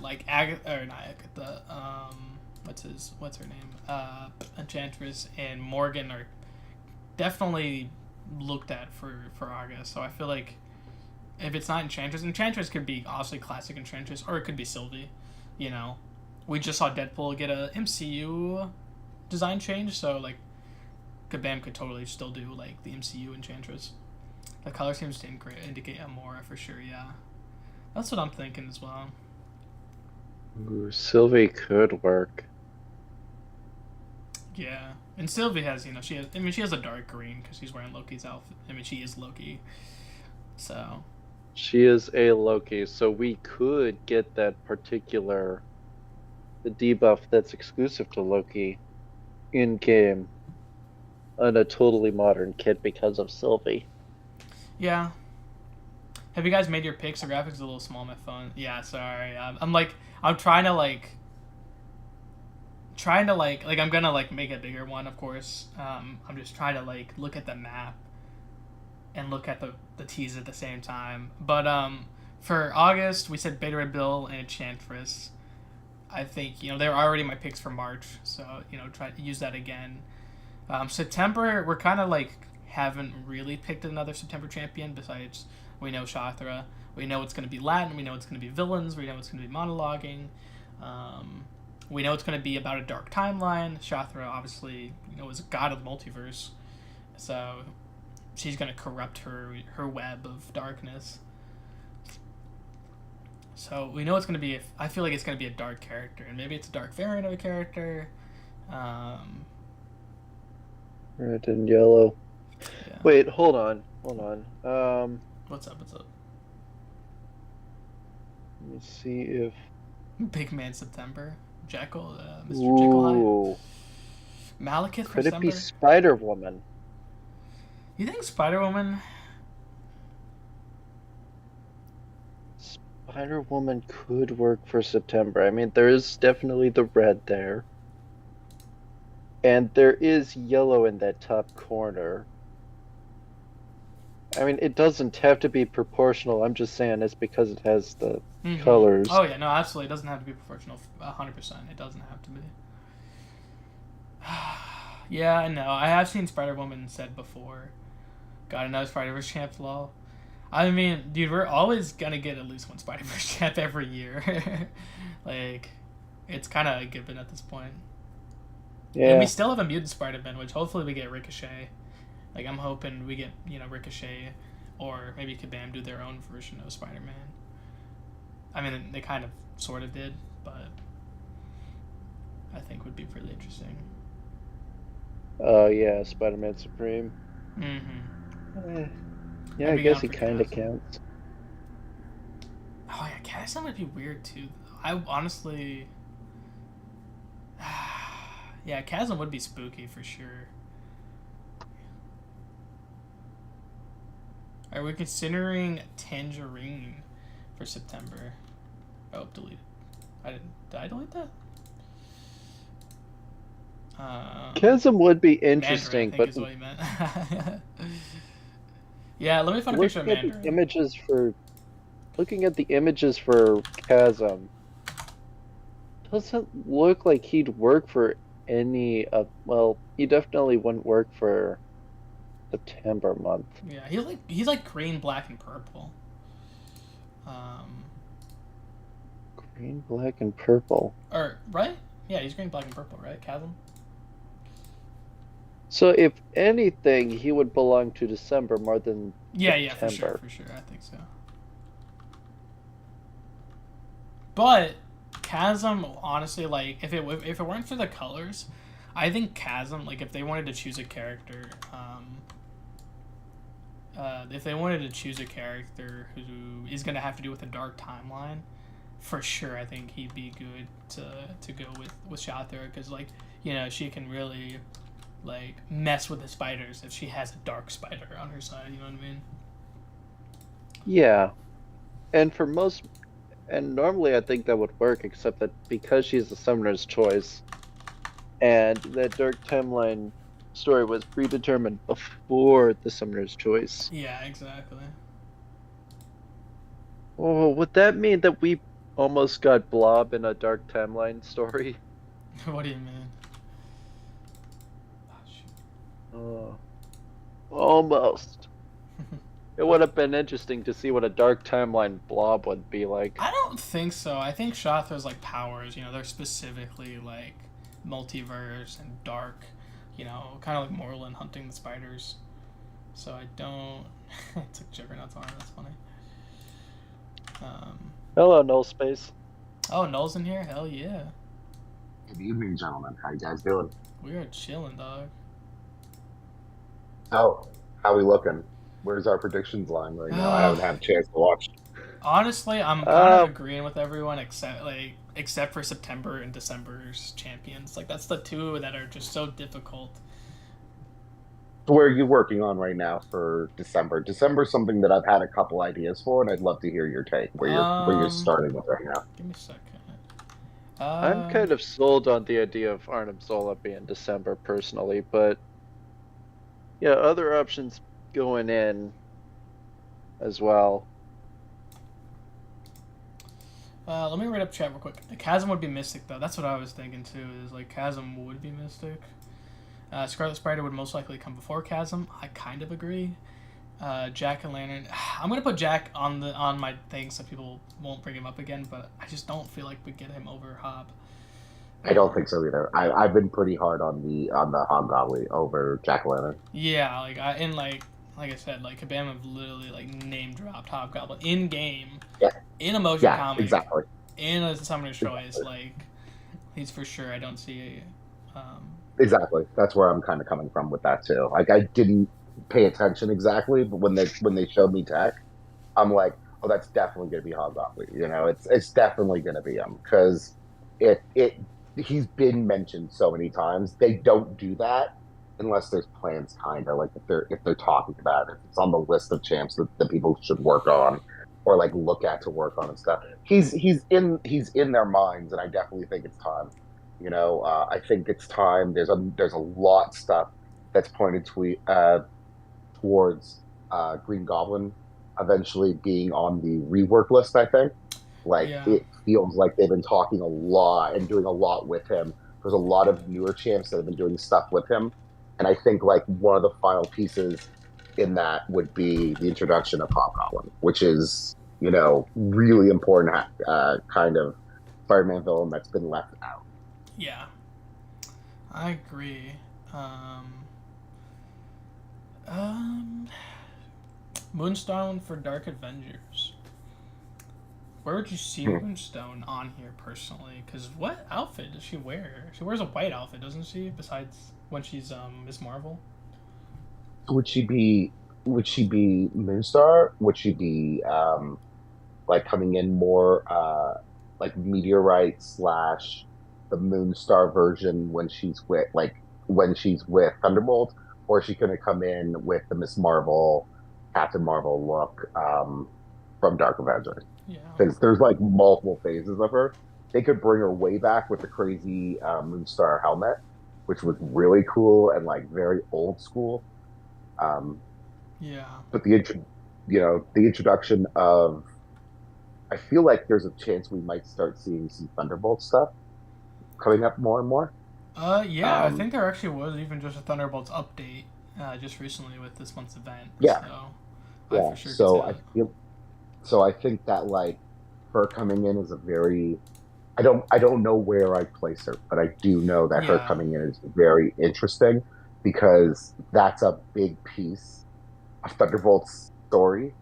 like what's her name? Enchantress and Morgan are definitely looked at for August. So I feel like if it's not Enchantress could be obviously classic Enchantress, or it could be Sylvie. You know, we just saw Deadpool get a MCU design change, so like Kabam could totally still do like the MCU Enchantress. The color seems to indicate Amora for sure. Yeah, that's what I'm thinking as well. Ooh, Sylvie could work. Yeah, and Sylvie has, she has a dark green because she's wearing Loki's outfit. I mean, she is Loki, so. She is a Loki, so we could get the debuff that's exclusive to Loki in game on a totally modern kit because of Sylvie. Yeah. Have you guys made your picks? The graphics is a little small on my phone. Yeah, sorry. I'm trying to I'm gonna make a bigger one, of course. I'm just trying to look at the map and look at the teas at the same time. But for August, we said Beta Red Bill and Enchantress. I think they were already my picks for March, so try to use that again. September, we're kind of haven't really picked another September champion besides we know Shathra. We know it's going to be Latin. We know it's going to be villains. We know it's going to be monologuing. We know it's going to be about a dark timeline. Shathra obviously is a god of the multiverse, so she's going to corrupt her web of darkness. So we know it's going to be. I feel like it's going to be a dark character, and maybe it's a dark variant of a character. Red and yellow. Yeah. Wait, hold on. What's up? Let me see if Big Man September. Jekyll, Mr. Jekyll Hyde. Malekith for could it December? be Spider-Woman? You think Spider-Woman? Spider-Woman could work for September. I mean, there is definitely the red there. And there is yellow in that top corner. I mean, it doesn't have to be proportional. I'm just saying it's because it has the colors. Oh, yeah, no, absolutely. It doesn't have to be proportional 100%. It doesn't have to be. Yeah, I know. I have seen Spider-Woman said before. Got another Spider-Verse champ, lol. I mean, dude, we're always going to get at least one Spider-Verse champ every year. It's kind of a given at this point. Yeah. And we still have a mutant Spider-Man, which hopefully we get Ricochet. I'm hoping we get, Ricochet, or maybe Kabam do their own version of Spider-Man. I mean, they kind of sort of did, but I think would be really interesting. Oh, yeah, Spider-Man Supreme. Mm-hmm. Yeah, I guess he kind of counts. Oh, yeah, Chasm would be weird, too. I honestly... Yeah, Chasm would be spooky, for sure. Are we considering Tangerine for September? Oh, deleted. Did I delete that? Chasm would be interesting, Mandarin, I think is what he meant. Yeah, let me find a picture of Mandarin. Looking at the images for Chasm, doesn't look like he'd work for any of, well, he definitely wouldn't work for September month. Yeah, he's like green, black, and purple. Um, Green, black, and purple. or right? Yeah, he's green, black, and purple, right? Chasm. So if anything, he would belong to December more than Yeah, yeah, for sure, September. for sure. I think so. But Chasm, honestly, like if it weren't for the colors, I think Chasm, like if they wanted to choose a character, if they wanted to choose a character who is gonna have to do with a dark timeline, for sure, I think he'd be good to go with Shathra because she can really like mess with the spiders if she has a dark spider on her side. You know what I mean? Yeah, and for most, and normally I think that would work, except that because she's the summoner's choice, and that Dark Timeline story was predetermined before the summoner's choice. Yeah, exactly. Oh, would that mean that we almost got Blob in a Dark Timeline story? What do you mean? Oh, almost. It would have been interesting to see what a Dark Timeline Blob would be like. I don't think so. I think Shathra's like powers, they're specifically like multiverse and dark, kind of like Morlun hunting the spiders. So I don't. It's like Juggernaut's arm. That's funny. Um, Hello, Null Space. oh, Null's in here. Hell yeah. Good evening, gentlemen. How you guys doing? We are chilling, dog. So, how we looking? Where's our predictions line right now? I haven't had a chance to watch. Honestly, I'm kind Uh, of agreeing with everyone except for September and December's champions. Like that's the two that are just so difficult. Where are you working on right now for December? December's something that I've had a couple ideas for, and I'd love to hear your take. Where you're Um, starting with right now. Give me a second. I'm kind of sold on the idea of Arnim Zola being December personally, but yeah, other options going in as well. Let me read up chat real quick. Chasm would be Mystic though. That's what I was thinking too. Is like Chasm would be Mystic. Scarlet Spider would most likely come before Chasm. I kind of agree. Jack and Lantern. I'm gonna put Jack on my thing so people won't bring him up again. But I just don't feel like we get him over Hob. I don't think so either. I've been pretty hard on the Hobgoblin over Jack Lantern. Yeah, like I said, like Kabam have literally like name dropped Hobgoblin in game, Yeah, in a motion yeah, comic, exactly. in a Summoner's Choice. Exactly. Like he's for sure. I don't see. Exactly. That's where I'm kind of coming from with that too. Like I didn't pay attention exactly, but when they showed me tech, I'm like, oh, that's definitely going to be Hobgoblin. It's definitely going to be him because it he's been mentioned so many times. They don't do that unless there's plans, kind of like if they're talking about it. If it's on the list of champs that people should work on or like look at to work on and stuff. He's in their minds, and I definitely think it's time. I think it's time. There's a lot of stuff that's pointed towards Green Goblin eventually being on the rework list, I think. Like Yeah, it feels like they've been talking a lot and doing a lot with him. There's a lot of newer champs that have been doing stuff with him. And I think like one of the final pieces in that would be the introduction of Hobgoblin, which is, really important kind of Spider-Man villain that's been left out. yeah, I agree. Um, um, Moonstone for Dark Avengers. Where would you see Hmm. Moonstone on here personally? Because what outfit does she wear? She wears a white outfit, doesn't she? Besides when she's Miss Marvel. Would she be Moonstar? Would she be like coming in more like Meteorite slash the Moonstar version when she's with Thunderbolt, or is she gonna come in with the Miss Marvel, Captain Marvel look from Dark Avengers? Yeah. Because there's like multiple phases of her. They could bring her way back with the crazy Moonstar helmet, which was really cool and like very old school. Um, Yeah. but the introduction of, I feel like there's a chance we might start seeing some Thunderbolt stuff coming up more and more. Yeah, I think there actually was even just a Thunderbolts update just recently with this month's event. Yeah, So I yeah. for sure could say that. So I think that like her coming in is a very I don't know where I place her, but I do know that her Yeah. coming in is very interesting because that's a big piece of Thunderbolt's story.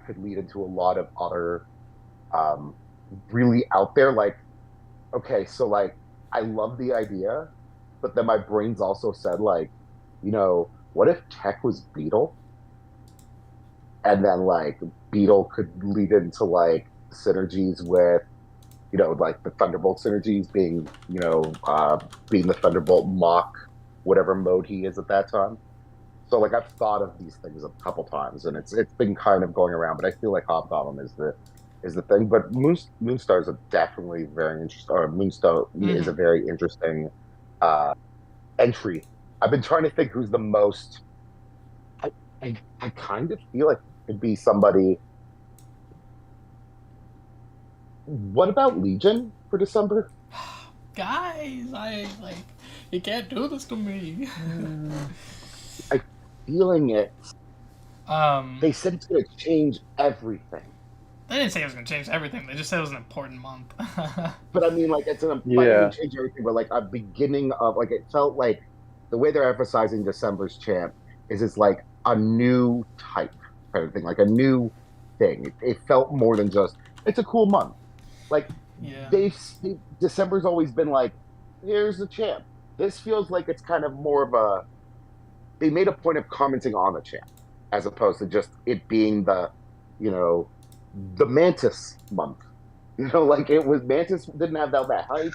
Could lead into a lot of other um, really out there. Like, okay, so like I love the idea, but then my brain's also said like, what if Tech was Beetle, and then like Beetle could lead into like synergies with like the Thunderbolt synergies being the Thunderbolt mock, whatever mode he is at that time. So like I've thought of these things a couple times, and it's been kind of going around. But I feel like Hobgoblin is the thing. But Moonstar is a definitely very interesting. Or Moonstar is a Hmm. very interesting uh, entry. I've been trying to think who's the most. I I kind of feel like it could be somebody. What about Legion for December? Guys, I like you can't do this to me. I feeling it. um, They said it's going to change everything, they didn't say it was gonna change everything. They just said it was an important month. but I mean, like I don't mean Yeah. change everything, but like a beginning of like it felt like the way they're emphasizing December's champ is it's like a new type kind of thing, like a new thing. It felt more than just it's a cool month. Like Yeah. December's always been like here's the champ. This feels like it's kind of more of a they made a point of commenting on the champ as opposed to just it being you know the Mantis month. Like it was Mantis didn't have that hype.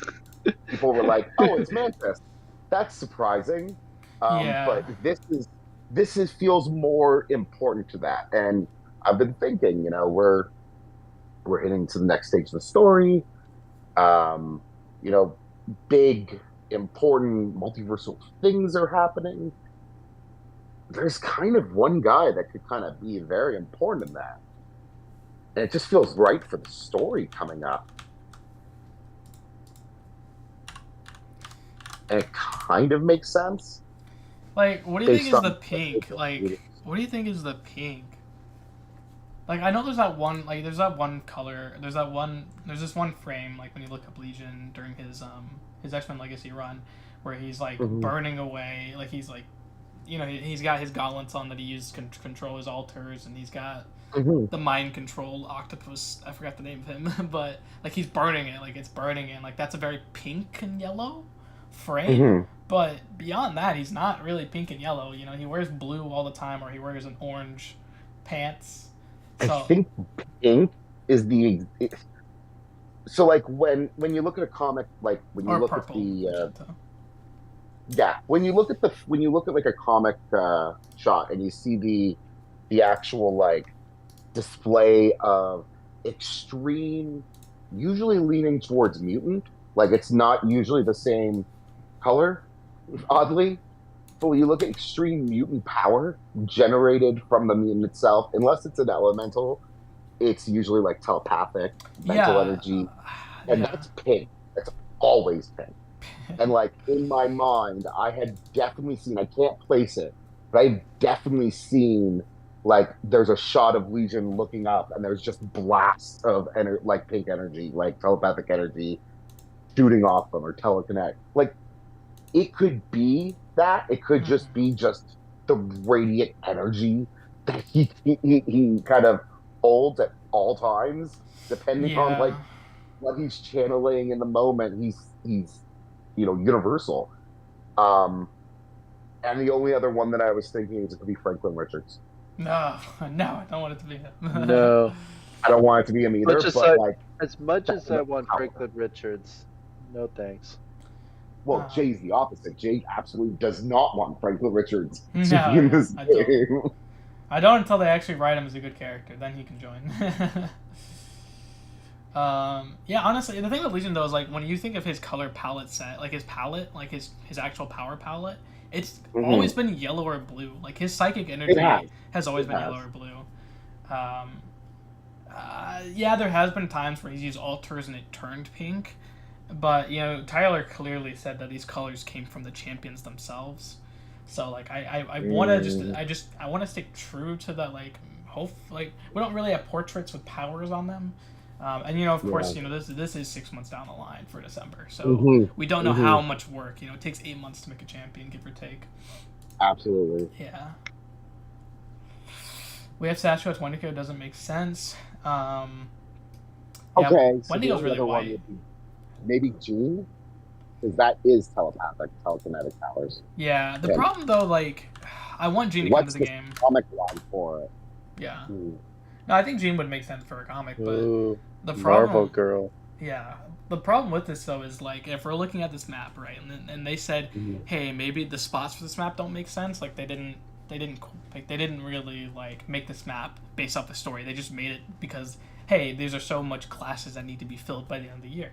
People were like, "Oh, it's Mantis." That's surprising. Yeah. But this is feels more important to that. And I've been thinking, we're hitting to the next stage of the story. Um, you know, big important multiversal things are happening. There's kind of one guy that could kind of be very important in that. And it just feels right for the story coming up. And it kind of makes sense Like, what do you think based is on the pink? Like, what do you think is the pink? Like, I know there's that one. Like, there's that one color. There's that one. There's this one frame. Like when you look up Legion during his X-Men Legacy run, where he's like Mhm, burning away. Like he's like, he's got his gauntlets on that he uses to control his altars, and he's got mhm, the mind control octopus. I forgot the name of him, but like he's burning it. Like it's burning it. Like that's a very pink and yellow frame. mhm. But beyond that, he's not really pink and yellow. He wears blue all the time, or he wears an orange pants. I So think pink is so like when you look at a comic, like when you or look at purple, the magenta. yeah, when you look at like a comic shot and you see the actual like display of extreme, usually leaning towards mutant, like it's not usually the same color, oddly. But when you look at extreme mutant power generated from the mutant itself, unless it's an elemental, it's usually like telepathic, mental Yeah, energy, and yeah, that's pink. That's always pink. And like in my mind, I had definitely seen, I can't place it, but I've definitely seen like there's a shot of Legion looking up and there's just blasts of like pink energy, like telepathic energy shooting off them or teleconnect. Like it could be that. It could just hmm be just the radiant energy that he kind of holds at all times, depending on like yeah. what he's channeling in the moment. He's universal. Um, and the only other one that I was thinking is it could be Franklin Richards. No, no, I don't want it to be him. No. I don't want it to be him Much either, as but I, like as much that's as I enough want power. Franklin Richards, no thanks. Well, um, Jay's the opposite. Jay absolutely does not want Franklin Richards no, to be in no, this I don't. game. I don't until they actually write him as a good character. Then he can join. Yeah, honestly, the thing with Legion though is like when you think of his color palette set, like his palette, like his actual power palette, it's Mhm. always been yellow or blue. Like his psychic It energy has. has always It been yellow has. or blue. Yeah, there has been times where he's used altars and it turned pink, But Tyler clearly said that these colors came from the champions themselves. So like I want to I want to stick true to that, like hope, like we don't really have portraits with powers on them. And of course, this is 6 months down the line for December, so we don't know how much work. It takes 8 months to make a champion, give or take. Absolutely. Yeah. We have Sasquatch Wendigo. Doesn't make sense. Yeah, Okay, so Wendigo's the really other one white. would be maybe Jean, because that is telepathic, telekinetic powers. Yeah. The Okay. problem though, like, I want Jean to come to What's the the game. comic line for it? Yeah. Hmm. No, I think Jean would make sense for a comic, but Ooh, the Marvel problem, girl. yeah, the problem with this though is like if we're looking at this map, right, and they said, Mhm. hey, maybe the spots for this map don't make sense. Like they didn't really like make this map based off the story. They just made it because hey, these are so much classes that need to be filled by the end of the year.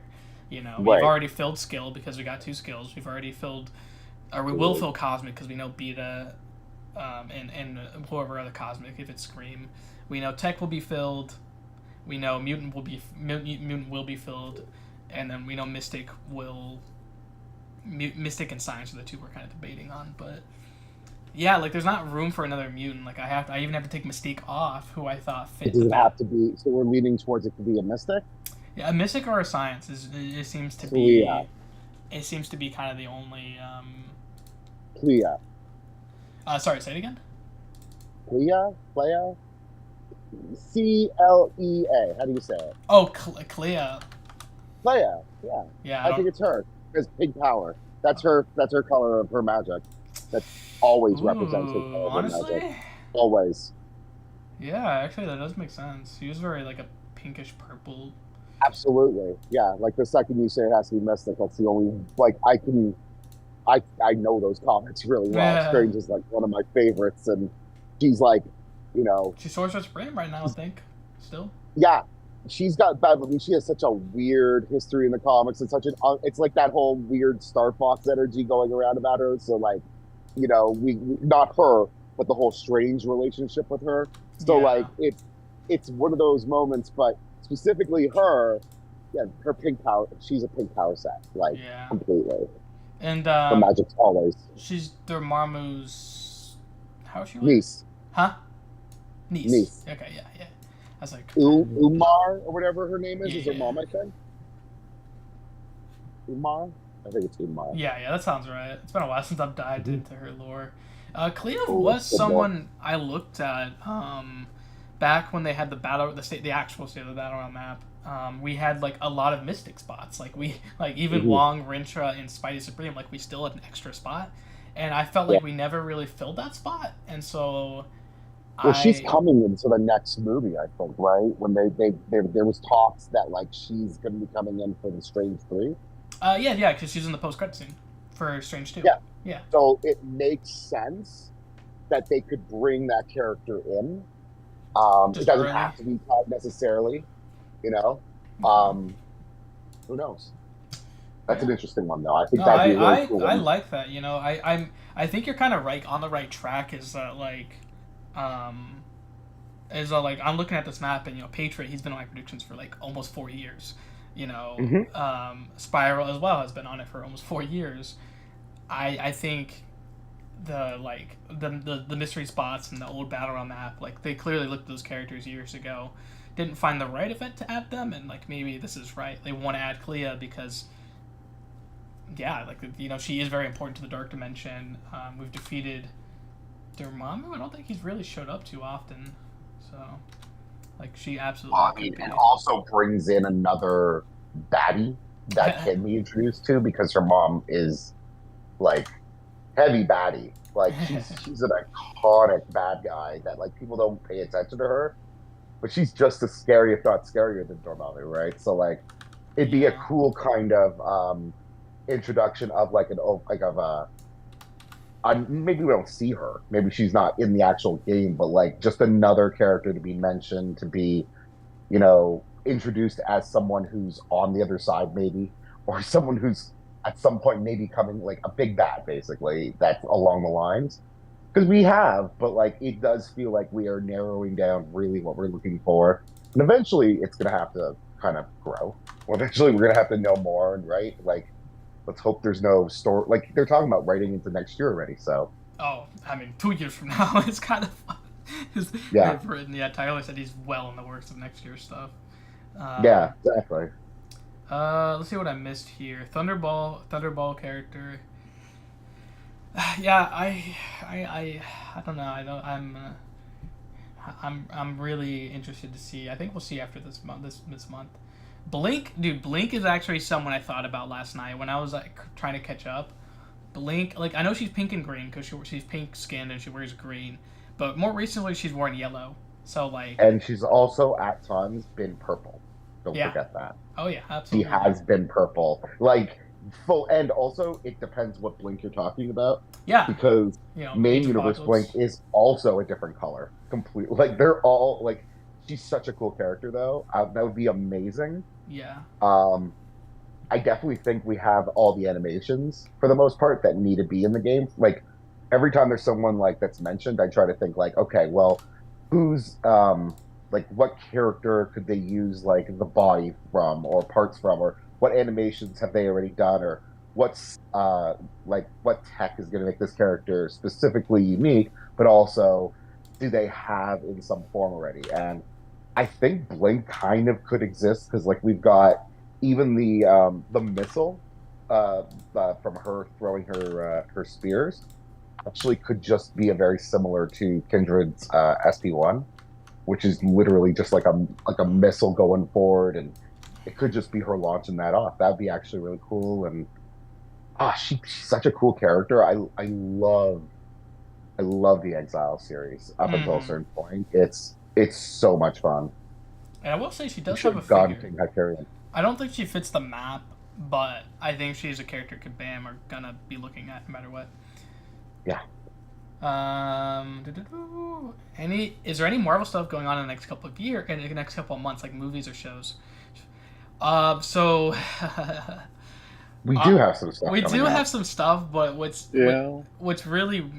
We've Right. already filled skill because we got 2 skills. We've already filled, or we will fill cosmic because we know beta, and whoever other cosmic if it's Scream. We know tech will be filled. We know mutant will be filled, and then we know mystic will. Mystic and science are the two we're kind of debating on, but yeah, like there's not room for another mutant. Like I even have to take Mystique off, who I thought fit Does the it have to be? So we're leaning towards it to be a mystic. Yeah, a mystic or a science it seems to Clea. be. It seems to be kind of the only. Clea. Sorry, say it again. Clea. Clea. Clea. How do you say it? Oh, Clea. Clea. Yeah. Yeah, I think it's her. Because pink power. That's her. That's her color of her magic. That always represents her color of her honestly, magic. Always. yeah, actually that does make sense. She was very like a pinkish purple. Absolutely. Yeah. Like the second you say it has to be mystic, that's the only like I can. I know those comics really well. Yeah. Strange is like one of my favorites, and she's like, She's Sorcerer Supreme right now, I think. Still. yeah, she's got bad. I mean, she has such a weird history in the comics, and such an. It's like that whole weird Star Fox energy going around about her. So like, we not her, but the whole strange relationship with her. So Yeah. like, it's one of those moments, but specifically her, yeah, her pink power. She's a pink power set, like Yeah. completely. And The magic's always she's Dormammu's. How is she? niece. Huh? Niece. Niece. Okay, yeah. I was like. Umar or whatever her name is. Yeah, Is her yeah. mom? I think. Umar. I think it's Umar. Yeah, that sounds right. It's been a while since I've dived into her lore. Clea Oh, was good someone I looked at back when they had the actual state of the battle round map. We had like a lot of mystic spots. Like even Wong, Rintra, and Spidey Supreme. Like we still had an extra spot, and I felt like we never really filled that spot. And so, Well, she's coming into the next movie, I think, right? When there was talks that like she's going to be coming in for the Strange 3. Yeah, because she's in the post credit scene for Strange 2. Yeah. So it makes sense that they could bring that character in. It doesn't early. have to be tied necessarily, Who knows? That's an interesting one, though. I think that'd be a really cool one. I like that. I think you're kind of right on the right track. Is that like, I'm looking at this map and Patriot. He's been on my predictions for like almost 4 years. Spiral as well has been on it for almost 4 years. I think the mystery spots and the old battle round map, like they clearly looked at those characters years ago, didn't find the right event to add them, and like maybe this is right. They want to add Clea because she is very important to the Dark Dimension. We've defeated Dormammu. I don't think he's really showed up too often, so like she absolutely. I mean, it also brings in another baddie that can be introduced to, because her mom is like heavy baddie. Like she's an iconic bad guy that like people don't pay attention to her, but she's just as scary, if not scarier, than Dormammu, right? So like it'd be a cool kind of introduction of like maybe we don't see her, maybe she's not in the actual game, but like just another character to be mentioned, to be introduced as someone who's on the other side, maybe, or someone who's at some point maybe coming like a big bad, basically, that's along the lines. Because we have, but like it does feel like we are narrowing down really what we're looking for, and eventually it's gonna have to kind of grow. Well, eventually we're gonna have to know more, right? Like, let's hope there's no story. Like they're talking about writing into next year already. So Oh, I mean, 2 years from now, it's kind of. yeah, They've written, yeah, Tyler said he's well in the works of next year's stuff. yeah, exactly. Let's see what I missed here. Thunderball character. Yeah, I don't know. I'm really interested to see. I think we'll see after this month. This month. Blink, dude. Blink is actually someone I thought about last night when I was like trying to catch up. Blink, like I know she's pink and green because she's pink skinned and she wears green, but more recently she's worn yellow. So like, And she's also at times been purple. Don't Yeah. forget that. oh yeah, She absolutely. has been purple. Like full, and also it depends what Blink you're talking about Yeah, because main Age of universe Apocalypse. Blink is also a different color. Completely, like they're all like. She's such a cool character, though. That would be amazing. Yeah, I definitely think we have all the animations for the most part that need to be in the game. Like every time there's someone like that's mentioned, I try to think like, okay, well, who's like what character could they use like the body from or parts from, or what animations have they already done, or what's like what tech is going to make this character specifically unique, but also do they have in some form already? And I think Blink kind of could exist because like we've got even the missile from her throwing her spears actually could just be a very similar to Kindred's SP1, which is literally just like a missile going forward, and it could just be her launching that off. That'd be actually really cool. And she's such a cool character. I love the Exile series up until a Mhm. certain point. It's so much fun. and I will say she You does should have a have gone figure. King Hyperion. I don't think she fits the map, but I think she's a character Kabam are gonna be looking at no matter what. Yeah. Is there any Marvel stuff going on in the next couple of in the next couple of months, like movies or shows? So We do have some stuff. we coming do up. have some stuff, but Yeah. what's really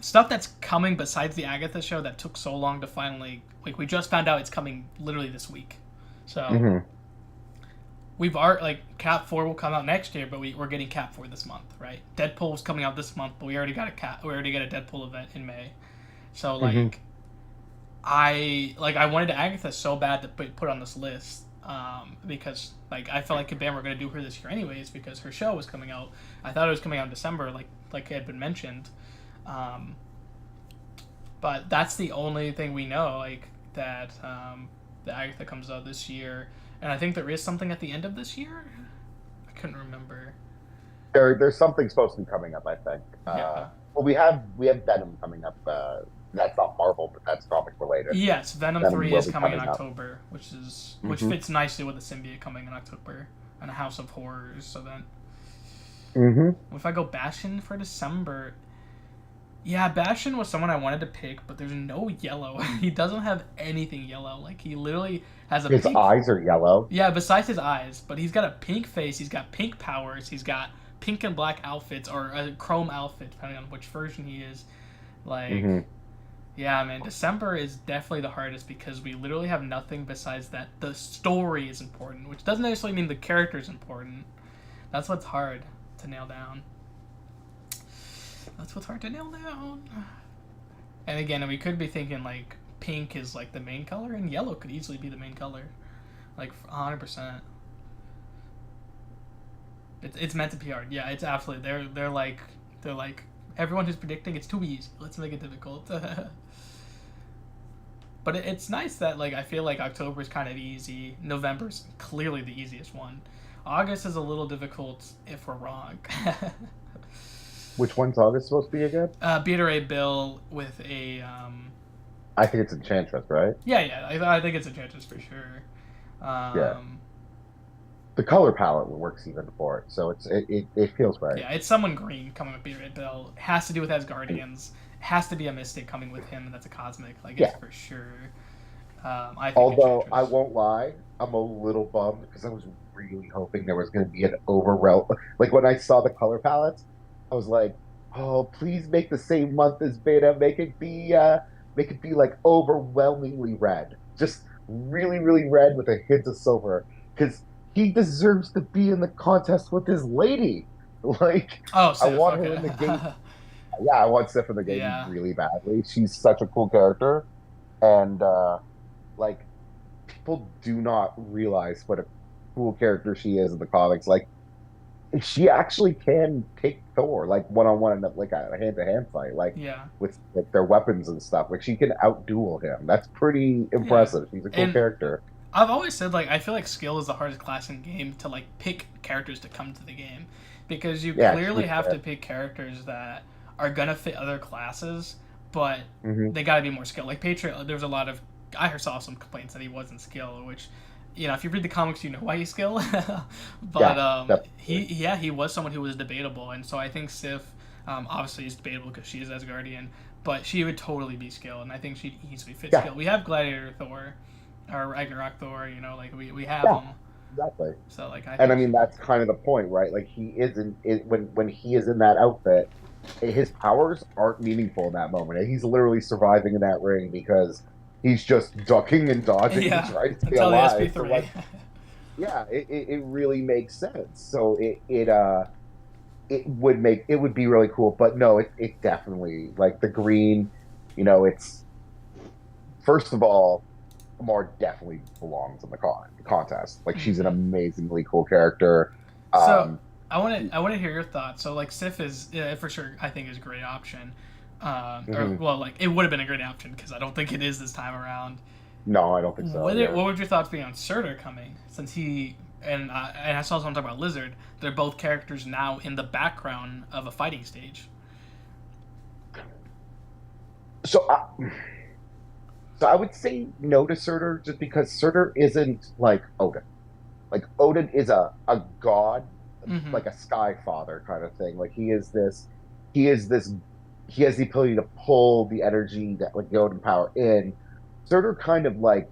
stuff that's coming besides the Agatha show that took so long to finally we just found out it's coming literally this week. So Mhm. we've already Cap 4 will come out next year, but we're getting Cap 4 this month, right? Deadpool was coming out this month, but we already got a Deadpool event in May. So Mhm. I wanted Agatha so bad to put on this list because I felt like Kabam were going to do her this year anyways because her show was coming out. I thought it was coming out in December, like it had been mentioned. But that's the only thing we know, that Agatha comes out this year, and I think there is something at the end of this year. I couldn't remember. There's something supposed to be coming up, I think. Yeah. Well, we have Venom coming up. That's not Marvel, but that's comic related. Yes, Venom Venom 3 will is be coming in coming up. October, which Mhm. fits nicely with the symbiote coming in October and a House of Horrors event. Mm-hmm. If I go Bastion for December, yeah, Bastion was someone I wanted to pick, but there's no yellow. He doesn't have anything yellow. Like he literally has a His pink. eyes are yellow. Yeah, besides his eyes, but he's got a pink face. He's got pink powers. He's got pink and black outfits or a chrome outfit, depending on which version he is. Mhm. Yeah, man, December is definitely the hardest because we literally have nothing besides that. The story is important, which doesn't necessarily mean the character is important. That's what's hard to nail down. And again, we could be thinking pink is the main color, and yellow could easily be the main color, 100%. It's meant to be hard. Yeah, it's absolutely. They're like everyone who's predicting it's too easy. Let's make it difficult. But it's nice that I feel like October is kind of easy. November's clearly the easiest one. August is a little difficult if we're wrong. Which one's August supposed to be again? Beta Ray Bill with a I think it's Enchantress, right? yeah. I think it's Enchantress for sure. Yeah. The color palette works even for it, so it feels right. Yeah, it's someone green coming with Beta Ray Bill. It has to do with Asgardians. It has to be a Mystic coming with him, and that's a Cosmic. It's for sure. I think Although Enchantress. I won't lie, I'm a little bummed because I was really hoping there was going to be an overwhelm. Like when I saw the color palettes, I was like, "Oh, please make the same month as Beta. Make it be like overwhelmingly red. Just really, really red with a hint of silver because he deserves to be in the contest with his lady. Like, Oh, I Sif. want her Okay. in the game. Yeah, I want Sif in the game Yeah. really badly. She's such a cool character, and like people do not realize what a cool character she is in the comics. Like, she actually can take Thor like one on one, like a hand to hand fight, like Yeah. with like their weapons and stuff. Like she can outduel him. That's pretty Yeah. impressive. She's a cool And character. I've always said like I feel like skill is the hardest class in game to like pick characters to come to the game, because you Yeah, clearly she's have to pick characters that are gonna fit other classes, but hmm they gotta be more skilled. Like Patriot, there was a lot of I saw some complaints that he wasn't skilled, which if you read the comics, you know why he's skilled. But Yeah, definitely. he was someone who was debatable, and so I think Sif obviously is debatable because she is Asgardian, but she would totally be skilled, and I think she'd easily fit Yeah, skill. We have Gladiator Thor or Ragnarok Thor, like we have yeah, them. exactly. So like I And I think mean that's kind of the point, right? Like he isn't when he is in that outfit, his powers aren't meaningful in that moment. And he's literally surviving in that ring because he's just ducking and dodging to yeah, try to stay until the SP alive. So three. like, yeah, it really makes sense. So it would be really cool. But no, it definitely like the green, it's first of all, Amar definitely belongs in the contest. Like she's an hmm amazingly cool character. So Um, I want to hear your thoughts. So like Sif is for sure I think is a great option. Or mhm. well, like it would have been a great option because I don't think it is this time around. No, I don't think so. Yeah. What would your thoughts be on Surtur coming, since he and I saw someone talk about Lizard? They're both characters now in the background of a fighting stage. So, so I would say no to Surtur just because Surtur isn't like Odin. Like Odin is a god, Mm-hmm. like a sky father kind of thing. Like he is this, he has the ability to pull the energy that like the Odin power in. Surtur kind of like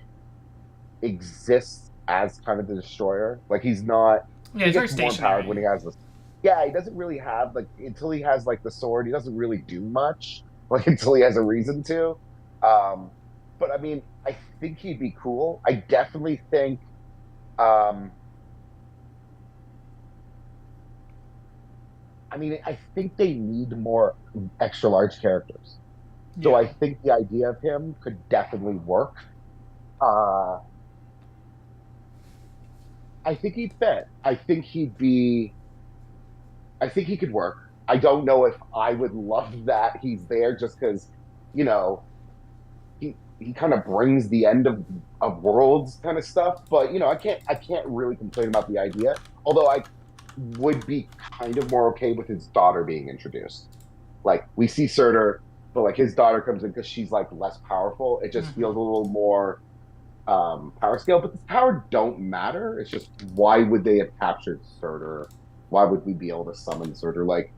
exists as kind of the destroyer. Like he's not. Yeah, He he's very gets more empowered when stationary. he has this. Yeah, he doesn't really have like until he has like the sword. He doesn't really do much. Like until he has a reason to. Um, but I mean, I think he'd be cool. I definitely think. Um, I mean, I think they need more extra large characters. So I Yeah. think the idea of him could definitely work. Uh, I think he'd fit. I think he could work. I don't know if I would love that he's there just because, you know, he kind of brings the end of worlds kind of stuff. But I can't really complain about the idea. Although I would be kind of more okay with his daughter being introduced. Like we see Surtur, but like his daughter comes in because she's like less powerful. It just Mm-hmm. feels a little more power scale, but the power don't matter. It's just why would they have captured Surtur? Why would we be able to summon Surtur? Like,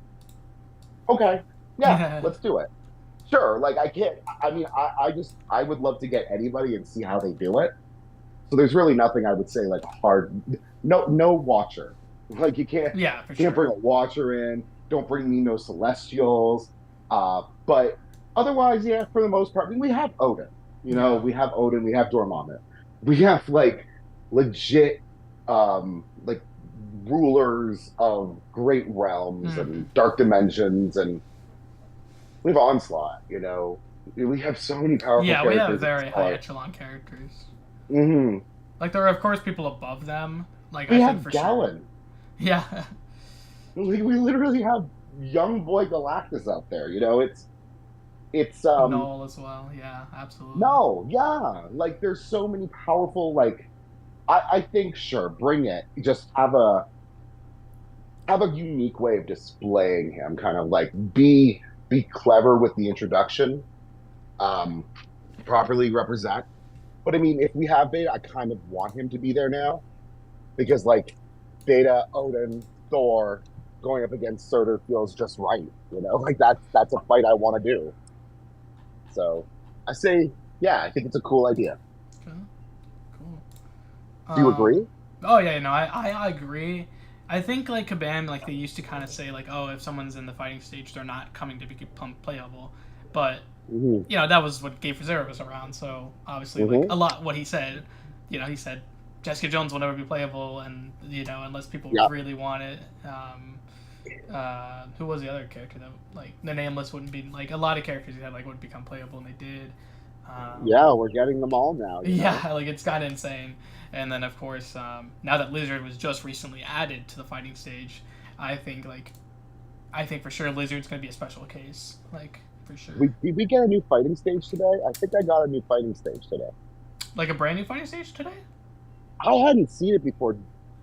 okay, yeah, Yeah. let's do it. Sure, like I can't. I mean, I would love to get anybody and see how they do it. So there's really nothing I would say like hard. No watcher. Like Yeah, for you can't bring sure. a watcher in. Don't bring me no celestials. But otherwise, yeah, for the most part, I mean, we have Odin. Yeah. We have Odin. We have Dormammu. We have like legit, like rulers of great realms Mm-hmm. and dark dimensions, and we have Onslaught. We have so many powerful Yeah, we have characters at this very high point. echelon characters. Hmm Like there are of course people above them. Like We I think have for sure. Galen. Yeah. We literally have young boy Galactus out there. It's Null as well. Yeah, absolutely. no, yeah. Like there's so many powerful like I think sure, bring it. Just have a unique way of displaying him, kind of like be clever with the introduction, um, properly represent. But I mean, if we have Beta, I kind of want him to be there now because like Beta, Odin, Thor going up against Surtur feels just right. Like that's a fight I want to do. So I say, yeah, I think it's a cool idea. Okay, cool. Do you agree? Oh yeah, no, I agree. I think like Kabam, like they used to kind of say like, oh, if someone's in the fighting stage, they're not coming to become playable. But Mhm. you know, that was what Gave for Zero was around. So obviously, like a lot what he said, you know, he said Jessica Jones will never be playable, and you know, unless people Yeah. really want it. Who was the other character that like the nameless wouldn't be like a lot of characters he had like would become playable, and they did. Yeah, we're getting them all now. You know? Yeah, like it's kind of insane. And then of course, now that Lizard was just recently added to the fighting stage, I think for sure Lizard's gonna be a special case, like for sure. Did we get a new fighting stage today? I think I got a new fighting stage today. Like a brand new fighting stage today. I hadn't seen it before.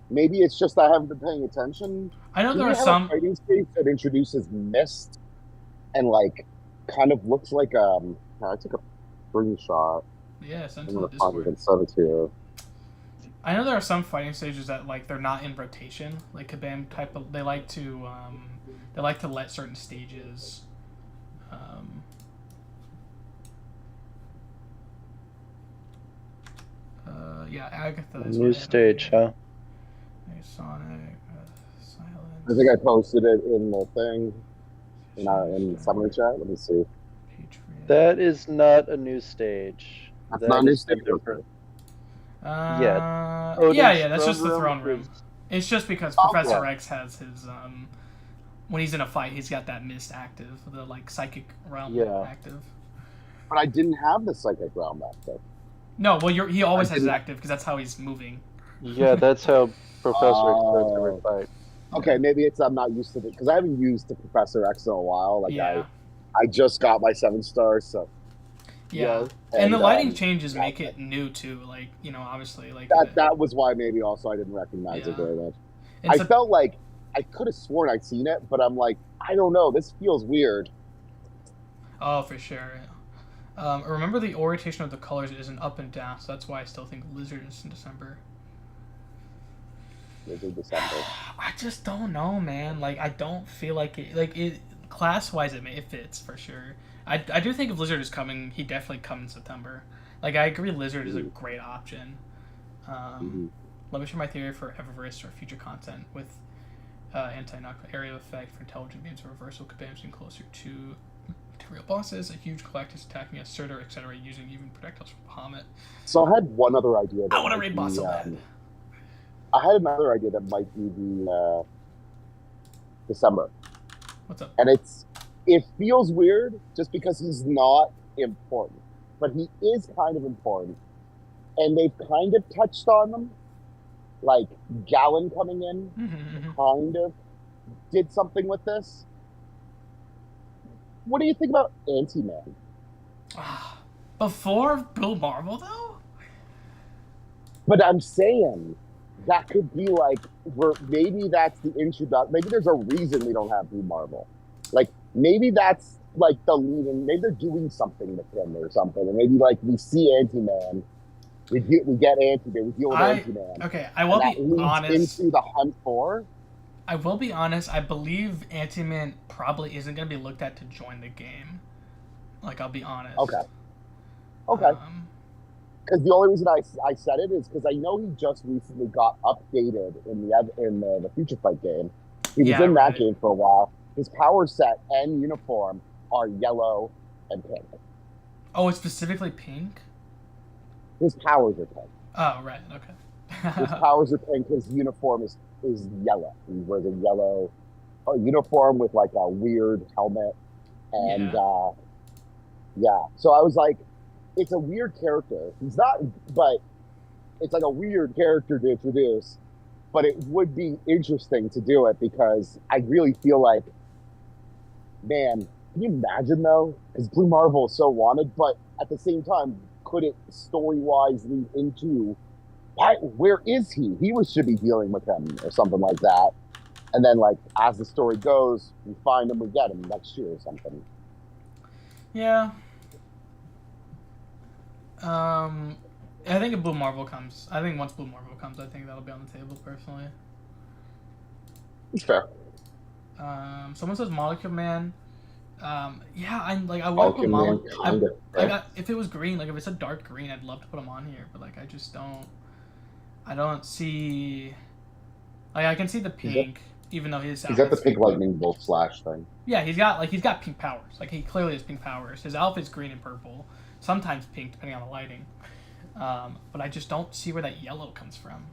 Maybe it's just I haven't been paying attention. I know Do there we are have some a fighting stage that introduces mist and like kind of looks like I took a screenshot. Yeah, sent I'm to the gonna find it Discord. and send it to you. I know there are some fighting stages that like they're not in rotation, like Kabam type of. They like to let certain stages. Yeah, Agatha. Is New what I have stage, here. huh? Sonic, Silence. I think I posted it in the thing in the summary chat. Let me see. Patriot. That is not a new stage. That's That not a new is stage. different. Yeah. Odin's Yeah, that's just the throne throne room. is- It's just because Oh, Professor yeah. X has his when he's in a fight, he's got that mist active, the like psychic realm Yeah. active. But I didn't have the psychic realm back there. No, well, he always I has it didn't- active because that's how he's moving. Yeah, that's how Professor X starts every Oh. fight. Okay, maybe it's I'm not used to it because I haven't used the Professor X in a while. Like Yeah. I just got my 7 stars, so Yeah, yeah, and the lighting um, changes make it new too. Like you know, obviously, like that was why maybe also I didn't recognize Yeah. it very much. and I so- felt like I could have sworn I'd seen it, but I'm like, I don't know. This feels weird. Oh, for sure. Remember the orientation of the colors isn't up and down, so that's why I still think Lizard is in December. Maybe December. I just don't know, man. Like I don't feel like it class wise it fits for sure. I do think if Lizard is coming, he definitely comes in September. Like I agree, Lizard is a great option. Let me share my theory for Eververse or future content with anti-knock area effect for intelligent games or reversal Kabams getting closer to real bosses, a huge Galactus attacking a Surtur, etc., using even projectiles from Bahamut. So I had one other idea. I want to raid boss so bad. I had another idea that might be the December, What's up? and it feels weird just because he's not important, but he is kind of important, and they've kind of touched on them, like Gallon coming in, kind of did something with this. What do you think about Anti-Man? Before Blue Marvel, though? But I'm saying that could be like, maybe that's the introduction. Maybe there's a reason we don't have Blue Marvel. Like, maybe that's like the leading. Maybe they're doing something with him or something. And maybe like we see Anti-Man, we get Anti-Man, we deal with Anti-Man. Okay, I will that be leads honest. into the hunt for. I will be honest. I believe Anti-Man probably isn't going to be looked at to join the game. Like, I'll be honest. Okay. Because the only reason I said it is because I know he just recently got updated in the Future Fight game. He was in that game for a while. His power set and uniform are yellow and pink. Oh, it's specifically pink? His powers are pink. Oh, right. Okay. His powers are pink. His uniform is yellow. He wears a yellow uniform with like a weird helmet. And yeah. So I was like, it's a weird character. He's not, but it's like a weird character to introduce. But it would be interesting to do it because I really feel like, man, can you imagine though? Because Blue Marvel is so wanted, but at the same time, could it story-wise lead into where is he? He should be dealing with him or something like that. And then, like, as the story goes, we find him, we get him next year or something. Yeah. I think if Blue Marvel comes, I think once Blue Marvel comes, I think that'll be on the table personally. It's fair. Someone says Molecule Man. Yeah, I want to put Molecule. If it was green, like if it's a dark green, I'd love to put him on here, but like I just don't. I don't see. Like I can see the pink. even though his He's got the outfit's pink lightning bolt slash thing. yeah, he's got pink powers. Like he clearly has pink powers. His outfit's green and purple, sometimes pink depending on the lighting. But I just don't see where that yellow comes from.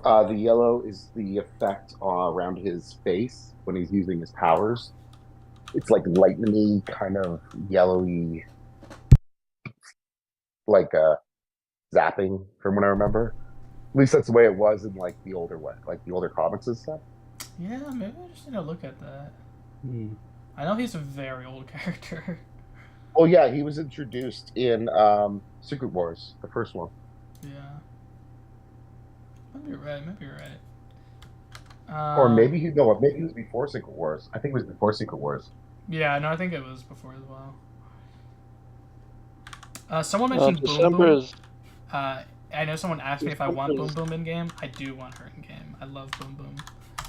The yellow is the effect around his face when he's using his powers. It's like lightning kind of yellowy, like zapping from what I remember. At least that's the way it was in like the older way, like the older comics and stuff. Yeah, maybe I just need to look at that. I know he's a very old character. Oh yeah, he was introduced in Secret Wars, the first one. Yeah. Maybe you're right. Maybe you're right. Or maybe he was before Secret Wars. I think it was before Secret Wars. Yeah, no, I think it was before as well. Someone mentioned Boom December Boom. is I know someone asked me if I want Boom Boom in game. I do want her in game. I love Boom Boom.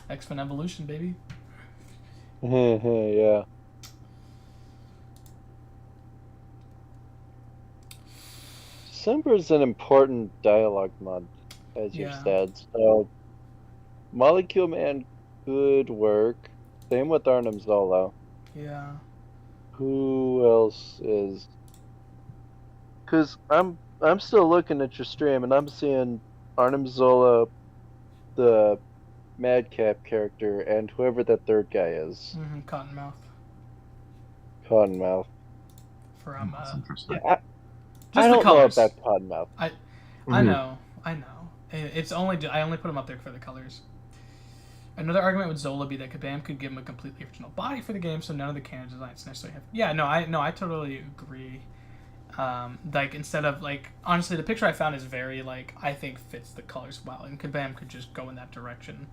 X-Men Evolution, baby. yeah. December is an important dialogue month, as you've Yeah. said. So, Molecule Man could work. Same with Arnim Zola. Yeah. Who else is? Because I'm still looking at your stream and I'm seeing Arnim Zola, the Madcap character, and whoever that third guy is, Cottonmouth. Cottonmouth. From That's interesting. Yeah, just I the don't know colors. about Cottonmouth. I know. It's only I only put him up there for the colors. Another argument would Zola be that Kabam could give him a completely original body for the game, so none of the canon designs necessarily have. Yeah, I totally agree. Like instead of like honestly, the picture I found is very like I think fits the colors well, and Kabam could just go in that direction,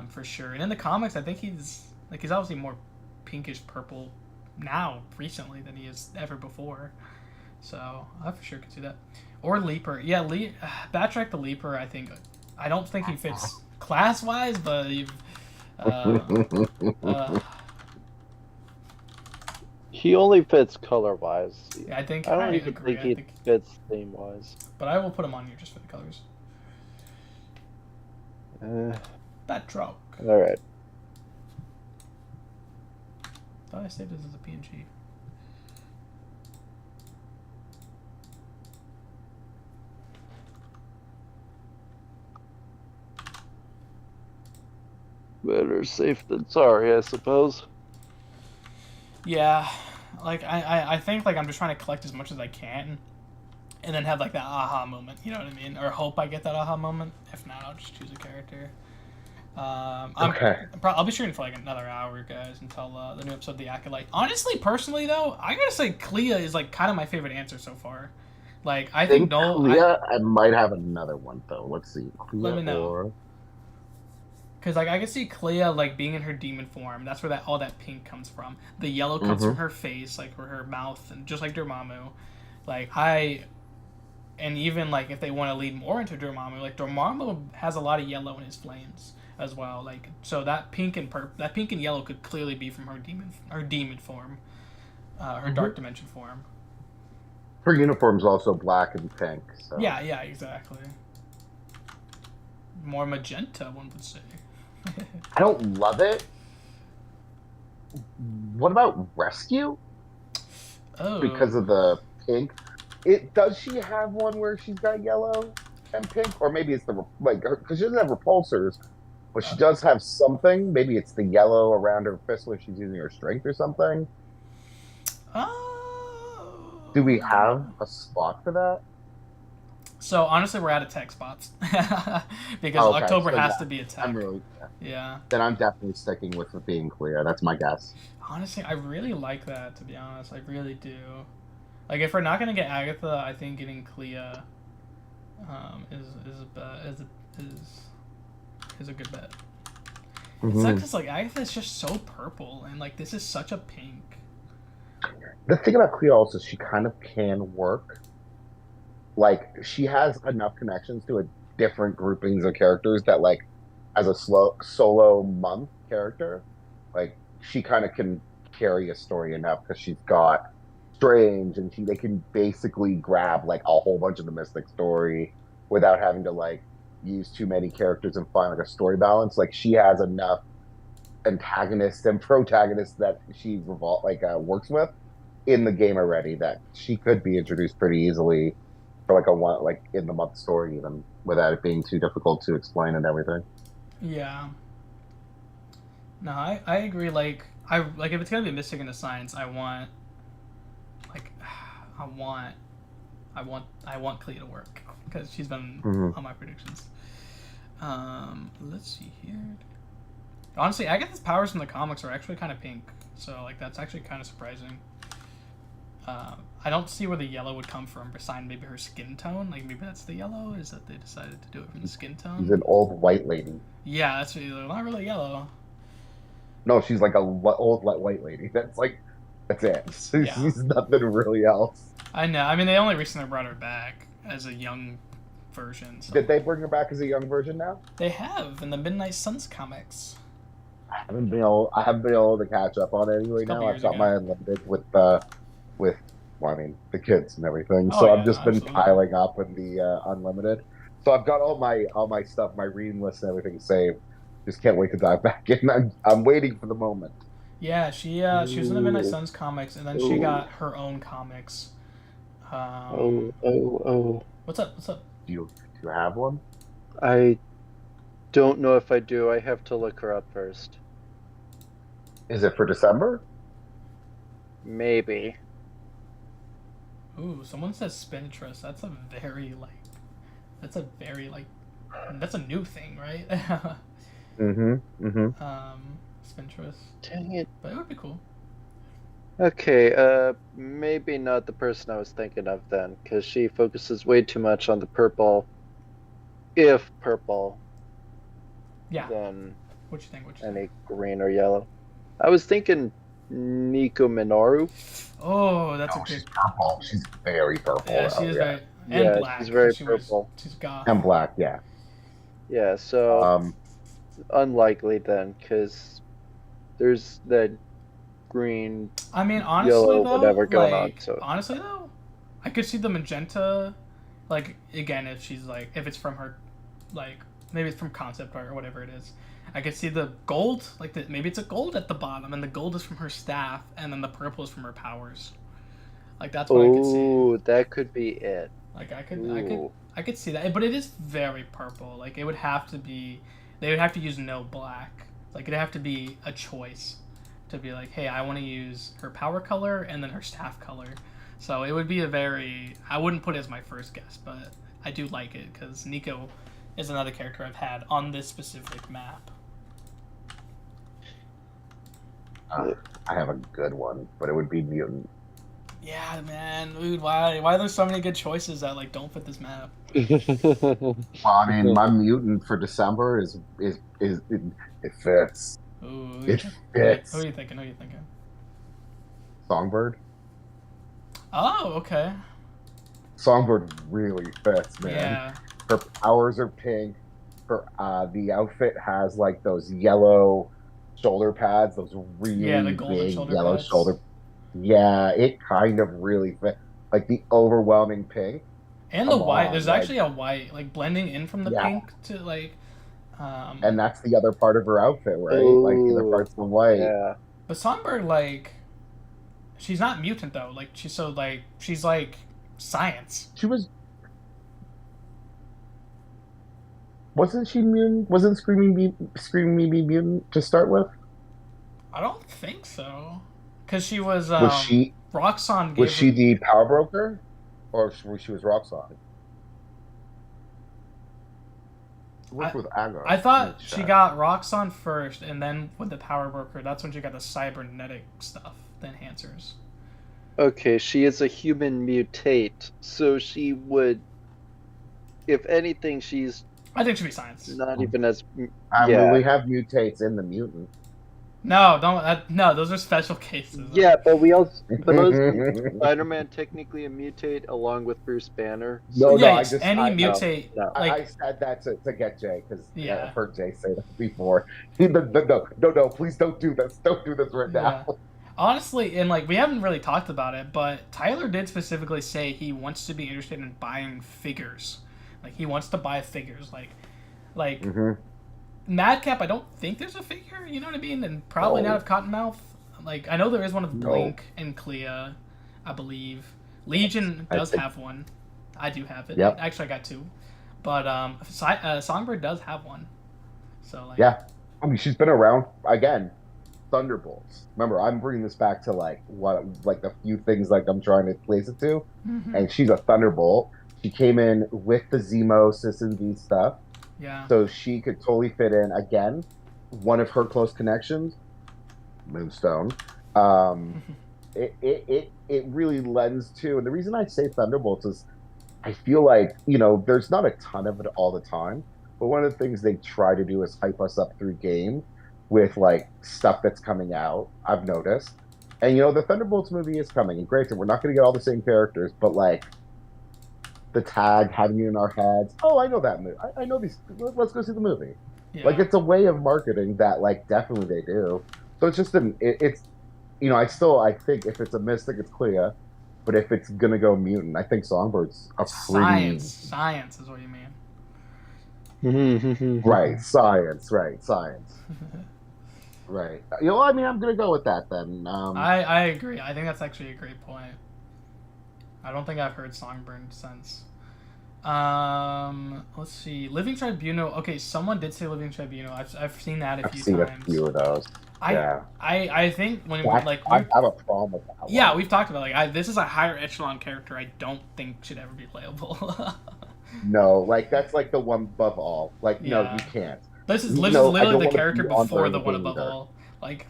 for sure. And in the comics, I think he's obviously more pinkish purple now recently than he is ever before. So I for sure could see that. Or Leaper, yeah, Batrack the Leaper. I don't think he fits class wise, but He only fits color wise. yeah, I think I don't even agree. think he fits theme wise. But I will put him on here just for the colors. Batroc. All right. Thought I saved this as a PNG. Better safe than sorry, I suppose. Yeah, like I think like I'm just trying to collect as much as I can, and then have like that aha moment. You know what I mean? Or hope I get that aha moment. If not, I'll just choose a character. Okay. I'll be streaming for like another hour, guys, until the new episode of The Acolyte. Honestly, personally though, I gotta say Clea is like kind of my favorite answer so far. Like I think Noel. Clea, I might have another one though. Let's see. Clea Let me know. or Because like I can see Clea like being in her demon form. That's where all that pink comes from. The yellow comes from her face, like her mouth, and just like Dormammu. And even like if they want to lead more into Dormammu, like Dormammu has a lot of yellow in his flames as well. Like so that pink and yellow could clearly be from her demon form, her dark dimension form. her uniform's also black and pink. So. Yeah, exactly. More magenta, one would say. I don't love it. What about Rescue? Oh. Because of the pink. Does she have one where she's got yellow and pink, or maybe it's because she doesn't have repulsors, but she does have something. Maybe it's the yellow around her fist where she's using her strength or something. Do we have a spot for that? So honestly, we're out of tech spots because October has to be a tech. Yeah. Then I'm definitely sticking with it being Clea. That's my guess. Honestly, I really like that. To be honest, I really do. Like, if we're not gonna get Agatha, I think getting Clea is a good bet. It sucks. It's like Agatha is just so purple, and like this is such a pink. The thing about Clea also, she kind of can work. Like, she has enough connections to a different groupings of characters that, like, as a solo month character, like, she kind of can carry a story enough because she's got Strange, and they can basically grab, like, a whole bunch of the Mystic story without having to, like, use too many characters and find like a story balance. Like she has enough antagonists and protagonists that she works with in the game already that she could be introduced pretty easily for like a one like in the month story even without it being too difficult to explain and everything. Yeah. No, I agree. Like if it's gonna be Mystic into Science, I want like I want Clea to work because she's been on my predictions. Let's see here. Honestly, Agatha's powers in the comics are actually kind of pink, so like that's actually kind of surprising. I don't see where the yellow would come from, besides maybe her skin tone. Like maybe that's the yellow. Is that they decided to do it from the skin tone? She's an old white lady. Yeah, that's not really yellow. No, she's like old white lady. That's it. Yeah. She's nothing really else. I know. I mean, they only recently brought her back as a young version. So. Did they bring her back as a young version now? They have in the Midnight Suns comics. I haven't been able to catch up on it anyway now. I've got my unlimited with well, I mean the kids and everything. Oh, so yeah, I've just been absolutely. piling up in the unlimited. So I've got all my stuff, my reading list and everything saved. Just can't wait to dive back in. I'm waiting for the moment. Yeah, she was in the Midnight Suns comics, and then she Ooh. got her own comics. Oh. What's up? What's up? Do you have one? I don't know if I do. I have to look her up first. Is it for December? Maybe. Ooh, someone says Spintress. That's a very that's a new thing, right? Spintress. Dang it. But it would be cool. Okay, maybe not the person I was thinking of then, because she focuses way too much on the purple. If purple, Yeah. then What you think? any green or yellow. I was thinking Nico Minoru. Oh, that's No, a she's good. purple. She's very purple. Yeah, she is very and Yeah, black. she's very She's purple. goth. And black, yeah. Yeah, so unlikely then, because there's that green. I mean, honestly Yellow, though, whatever going on, like so- honestly though, I could see the magenta, like again if she's like if it's from her, like maybe it's from concept art or whatever it is. I could see the gold, like maybe it's a gold at the bottom, and the gold is from her staff, and then the purple is from her powers. Like that's what I could see. Oh, that could be it. Like I Ooh. could see that, but it is very purple. Like it would have to be, they would have to use no black. Like it'd have to be a choice to be like, hey, I want to use her power color and then her staff color. So it would be I wouldn't put it as my first guess, but I do like it because Nico is another character I've had on this specific map. I have a good one, but it would be mutant. Yeah, man, dude, why are there so many good choices that like don't fit this map? Well, I mean, my mutant for December is it fits. Ooh, It fits. Who are you thinking? Songbird. Oh, okay. Songbird really fits, man. Yeah. Her powers are pink. Her the outfit has like those yellow shoulder pads, those really the golden big shoulder yellow pads. shoulder. Yeah, it kind of really fit. Like the overwhelming pink. And the Come white. on, There's like- actually a white, like blending in from the Yeah. pink to like. And that's the other part of her outfit, right? Like the other Ooh. part's the white. Yeah. But Songbird, like, she's not mutant though. Like she's like science. She was. Wasn't she mutant? Wasn't Screaming Me mutant to start with? I don't think so. Because she was. Was she? Roxxon gave Was she her- the power broker, or she was Roxxon? Worked with Agra. I thought she got Roxxon first, and then with the Power Broker, that's when she got the cybernetic stuff, the enhancers. Okay, she is a human mutate, so she would. If anything, she's I think she'd be science. not even as. I yeah. mean, we have mutates in the mutant. No, don't. No, those are special cases. Yeah, but we also. But wasn't Spider-Man technically a mutate along with Bruce Banner? No, yeah, I just any I, mutate. no. Like, I said that to get Jay because Yeah. I've heard Jay say that before. No, please don't do this. Don't do this right now. Yeah. Honestly, and like we haven't really talked about it, but Tyler did specifically say he wants to be interested in buying figures. Like he wants to buy figures. Like Like Hmm. Madcap, I don't think there's a figure. You know what I mean? And probably No. not of Cottonmouth. Like I know there is one of No. Blink and Clea, I believe. Legion I does think- have one. I do have it. Yep. Actually, I got two. But Songbird does have one. So like. Yeah. I mean, she's been around again. Thunderbolts. Remember, I'm bringing this back to like the few things like I'm trying to place it to, Mhm. and she's a Thunderbolt. She came in with the Zemo Sisson V stuff, Yeah. so she could totally fit in. Again, one of her close connections, Moonstone. It really lends to, and the reason I say Thunderbolts is, I feel like there's not a ton of it all the time, but one of the things they try to do is hype us up through game with like stuff that's coming out. I've noticed, and the Thunderbolts movie is coming. And granted, we're not going to get all the same characters, but like the tag having it in our heads. Oh, I know that movie. I know these. Let's go see the movie. Yeah. Like it's a way of marketing that like definitely they do. So it's just it's I think if it's a Mystic, it's Clea. But if it's gonna go mutant, I think Songbird's a pretty Science is what you mean. right. Science, right? Science, right. I mean, I'm gonna go with that then. I agree. I think that's actually a great point. I don't think I've heard Songbird since. Let's see. Living Tribunal. Okay, someone did say Living Tribunal. I've seen that a I've few seen times. a few of those. I think when we I have a problem with that. yeah, one. we've talked about this is a higher echelon character. I don't think should ever be playable. No, like that's like the one above all. Like no, Yeah. you can't. This is No, I literally don't the wanna character be on before the the one game above either. all. Like,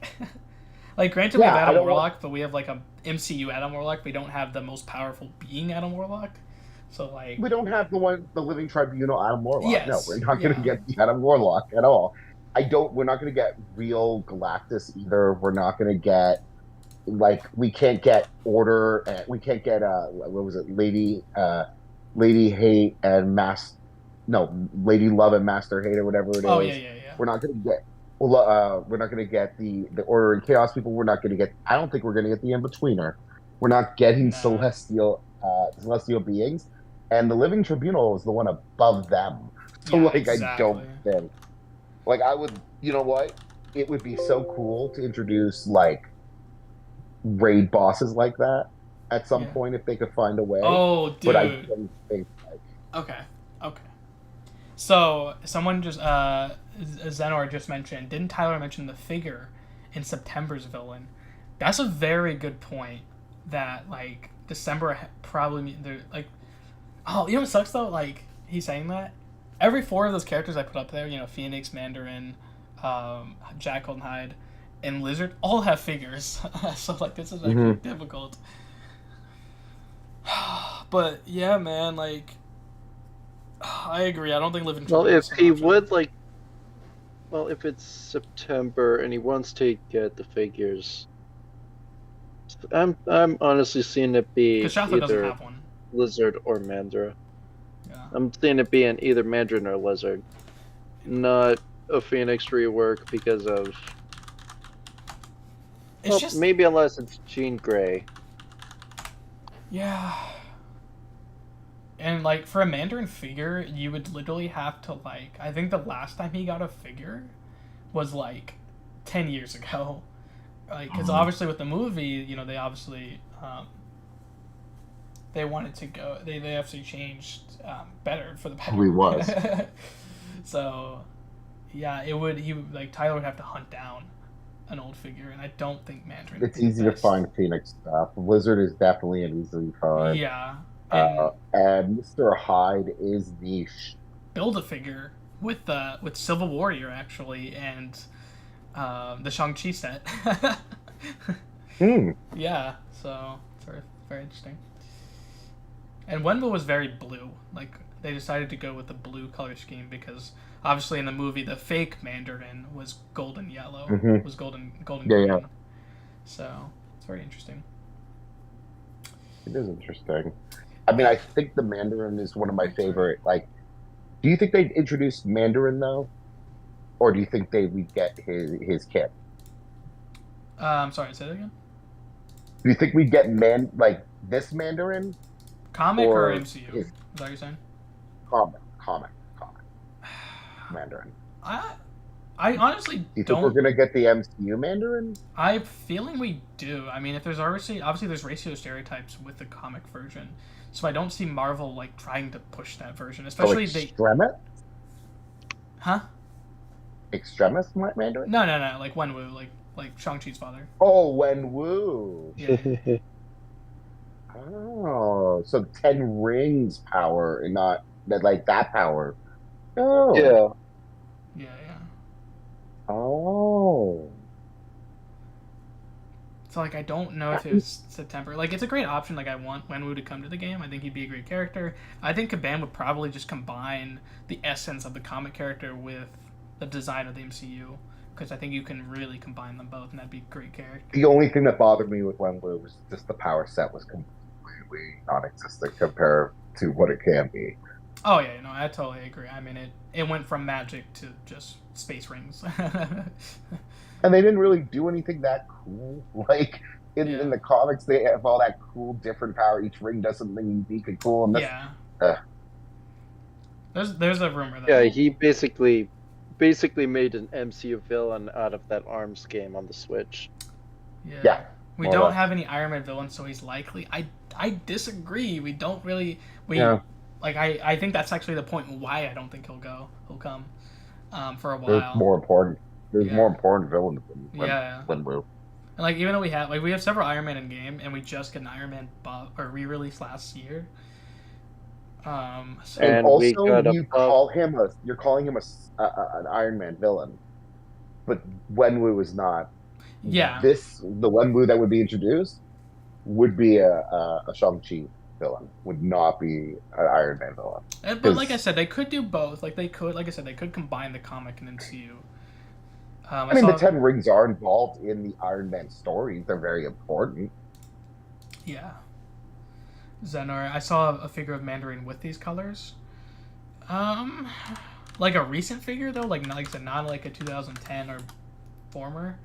like granted we Yeah, have I Adam don't Warlock, but we have like a MCU Adam Warlock. We don't have the most powerful being Adam Warlock. So like, We don't have the Living Tribunal Adam Warlock. Yes, No, we're not going to yeah. get the Adam Warlock at all. We're not going to get real Galactus either. We're not going to get, we can't get Order, and we can't get, what was it, Lady Hate and Lady Love and Master Hate or whatever it is. oh yeah. We're not going to get, we're not going to get the Order and Chaos people. We're not going to get, I don't think we're going to get the In-Betweener. We're not getting No. celestial beings. And the Living Tribunal is the one above them. So, Yeah, I exactly. don't think. I would, you know what? It would be so cool to introduce, raid bosses like that at some Yeah. point if they could find a way. Oh, dude. But I don't think, Okay. So someone just Zenor just mentioned. Didn't Tyler mention the figure in September's villain? That's a very good point. That December probably they're oh, you know what sucks though? He's saying that every four of those characters I put up there, Phoenix, Mandarin, Jackal, and Hyde, and Lizard all have figures. So this is actually difficult. But yeah, man, I agree. I don't think Living Well, Tribunal if is an he option. would if it's September and he wants to get the figures, I'm honestly seeing it be Because Shotha doesn't either have one. Lizard or Mandra. Yeah. I'm seeing it being either Mandarin or Lizard, not a Phoenix rework because of. It's just maybe unless it's Jean Grey. yeah. And for a Mandarin figure, you would literally have to I think the last time he got a figure was 10 years ago. Because obviously with the movie, they obviously they wanted to go. They actually changed better for the better. Who he was. So yeah, Tyler would have to hunt down an old figure, and I don't think Mandarin. it's is the easy to best. find Phoenix stuff. Lizard is definitely an easily find. Yeah. And Mr. Hyde is niche. Build a figure with Civil Warrior actually, and the Shang-Chi set. Yeah, so it's very, very interesting. And Wenbo was very blue. They decided to go with the blue color scheme because obviously in the movie the fake Mandarin was golden yellow, was golden Yeah, green. yeah. So it's very interesting. It is interesting. I mean, I think the Mandarin is one of my favorite. Do you think they'd introduce Mandarin though, or do you think would get his kit? I'm sorry, say that again. Do you think we'd get this Mandarin? Comic or Or MCU? his- Is that what you're saying? Comic. Mandarin? I honestly Do you think don't. we're gonna get the MCU Mandarin? I'm feeling we do. I mean, if there's obviously there's racial stereotypes with the comic version, so I don't see Marvel like trying to push that version, So especially they. Extremis? Huh? Extremis Mandarin? No, no, no. Like Wenwu, like Shang-Chi's father. Oh, Wenwu. Yeah, yeah. Oh, so 10 rings power and not that like that power. Oh. Yeah. Yeah, yeah. Oh. So like I don't know if it's September. Like it's a great option. Like I want Wenwu to come to the game. I think he'd be a great character. I think Kaban would probably just combine the essence of the comic character with the design of the MCU, because I think you can really combine them both, and that'd be a great character. The only thing that bothered me with Wenwu was just the power set was completely non-existent compared to what it can be. Oh yeah, no, I totally agree. I mean, it went from magic to just space rings. And they didn't really do anything that cool. Like in the comics, they have all that cool different power. Each ring does something unique and cool. And this, yeah. There's a rumor that. Yeah, he basically made an MCU villain out of that ARMS game on the Switch. Yeah. We don't have any Iron Man villains, so he's likely. I disagree. We don't really. Like I think that's actually the point why I don't think he'll come for a while. There's more important. There's more important villains than Wenwu. And like even though we have several Iron Man in game, and we just get an Iron Man buff or re-release last year. So And also you're calling him an Iron Man villain, but Wenwu is not. Yeah. The Wenwu that would be introduced would be a Shang-Chi villain, would not be an Iron Man villain. But like I said, they could do both. Like they could combine the comic and MCU. I mean, the 10 rings are involved in the Iron Man stories. They're very important. Yeah. Zenor, I saw a figure of Mandarin with these colors. Like a recent figure though, like I said, not like a 2010 or former.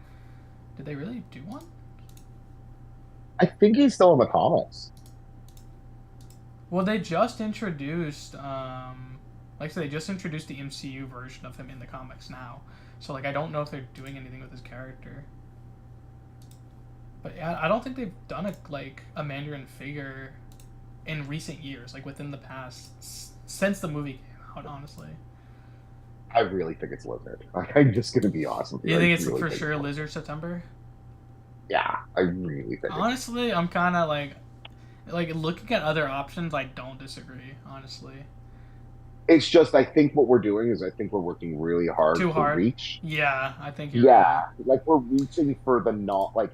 Did they really do one? I think he's still in the comics. Well, they just introduced, like I said, they just introduced the MCU version of him in the comics now. So, like, I don't know if they're doing anything with his character. But I don't think they've done a Mandarin figure in recent years, like within the past, since the movie came out, honestly. I really think it's Lizard. I'm just going to be honest with you. You think it's really for sure Lizard September? Yeah, I really think. Honestly, I'm kind of like looking at other options, I don't disagree, honestly. It's just, I think what we're doing is we're working really hard to reach. Yeah, I think you're right. Like we're reaching for the not, like,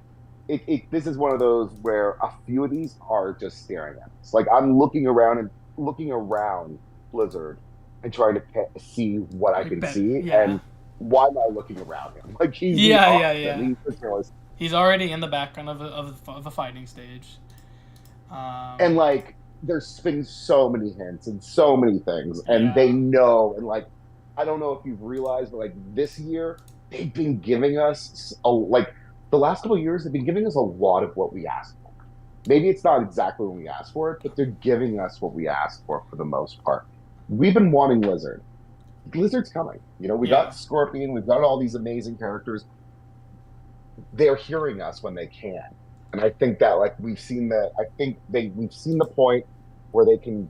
this is one of those where a few of these are just staring at us. Like, I'm looking around Blizzard and trying to see what I can see, and why am I looking around him? Like, he's He's already in the background of a fighting stage. And like there's been so many hints and so many things, and they know, and like I don't know if you've realized, but like this year they've been giving us the last couple of years they've been giving us a lot of what we asked for. Maybe it's not exactly when we asked for it, but they're giving us what we asked for the most part. We've been wanting Lizard. Lizard's coming. You know, we got Scorpion, we've got all these amazing characters. They're hearing us when they can. And I think that, like, we've seen the point where they can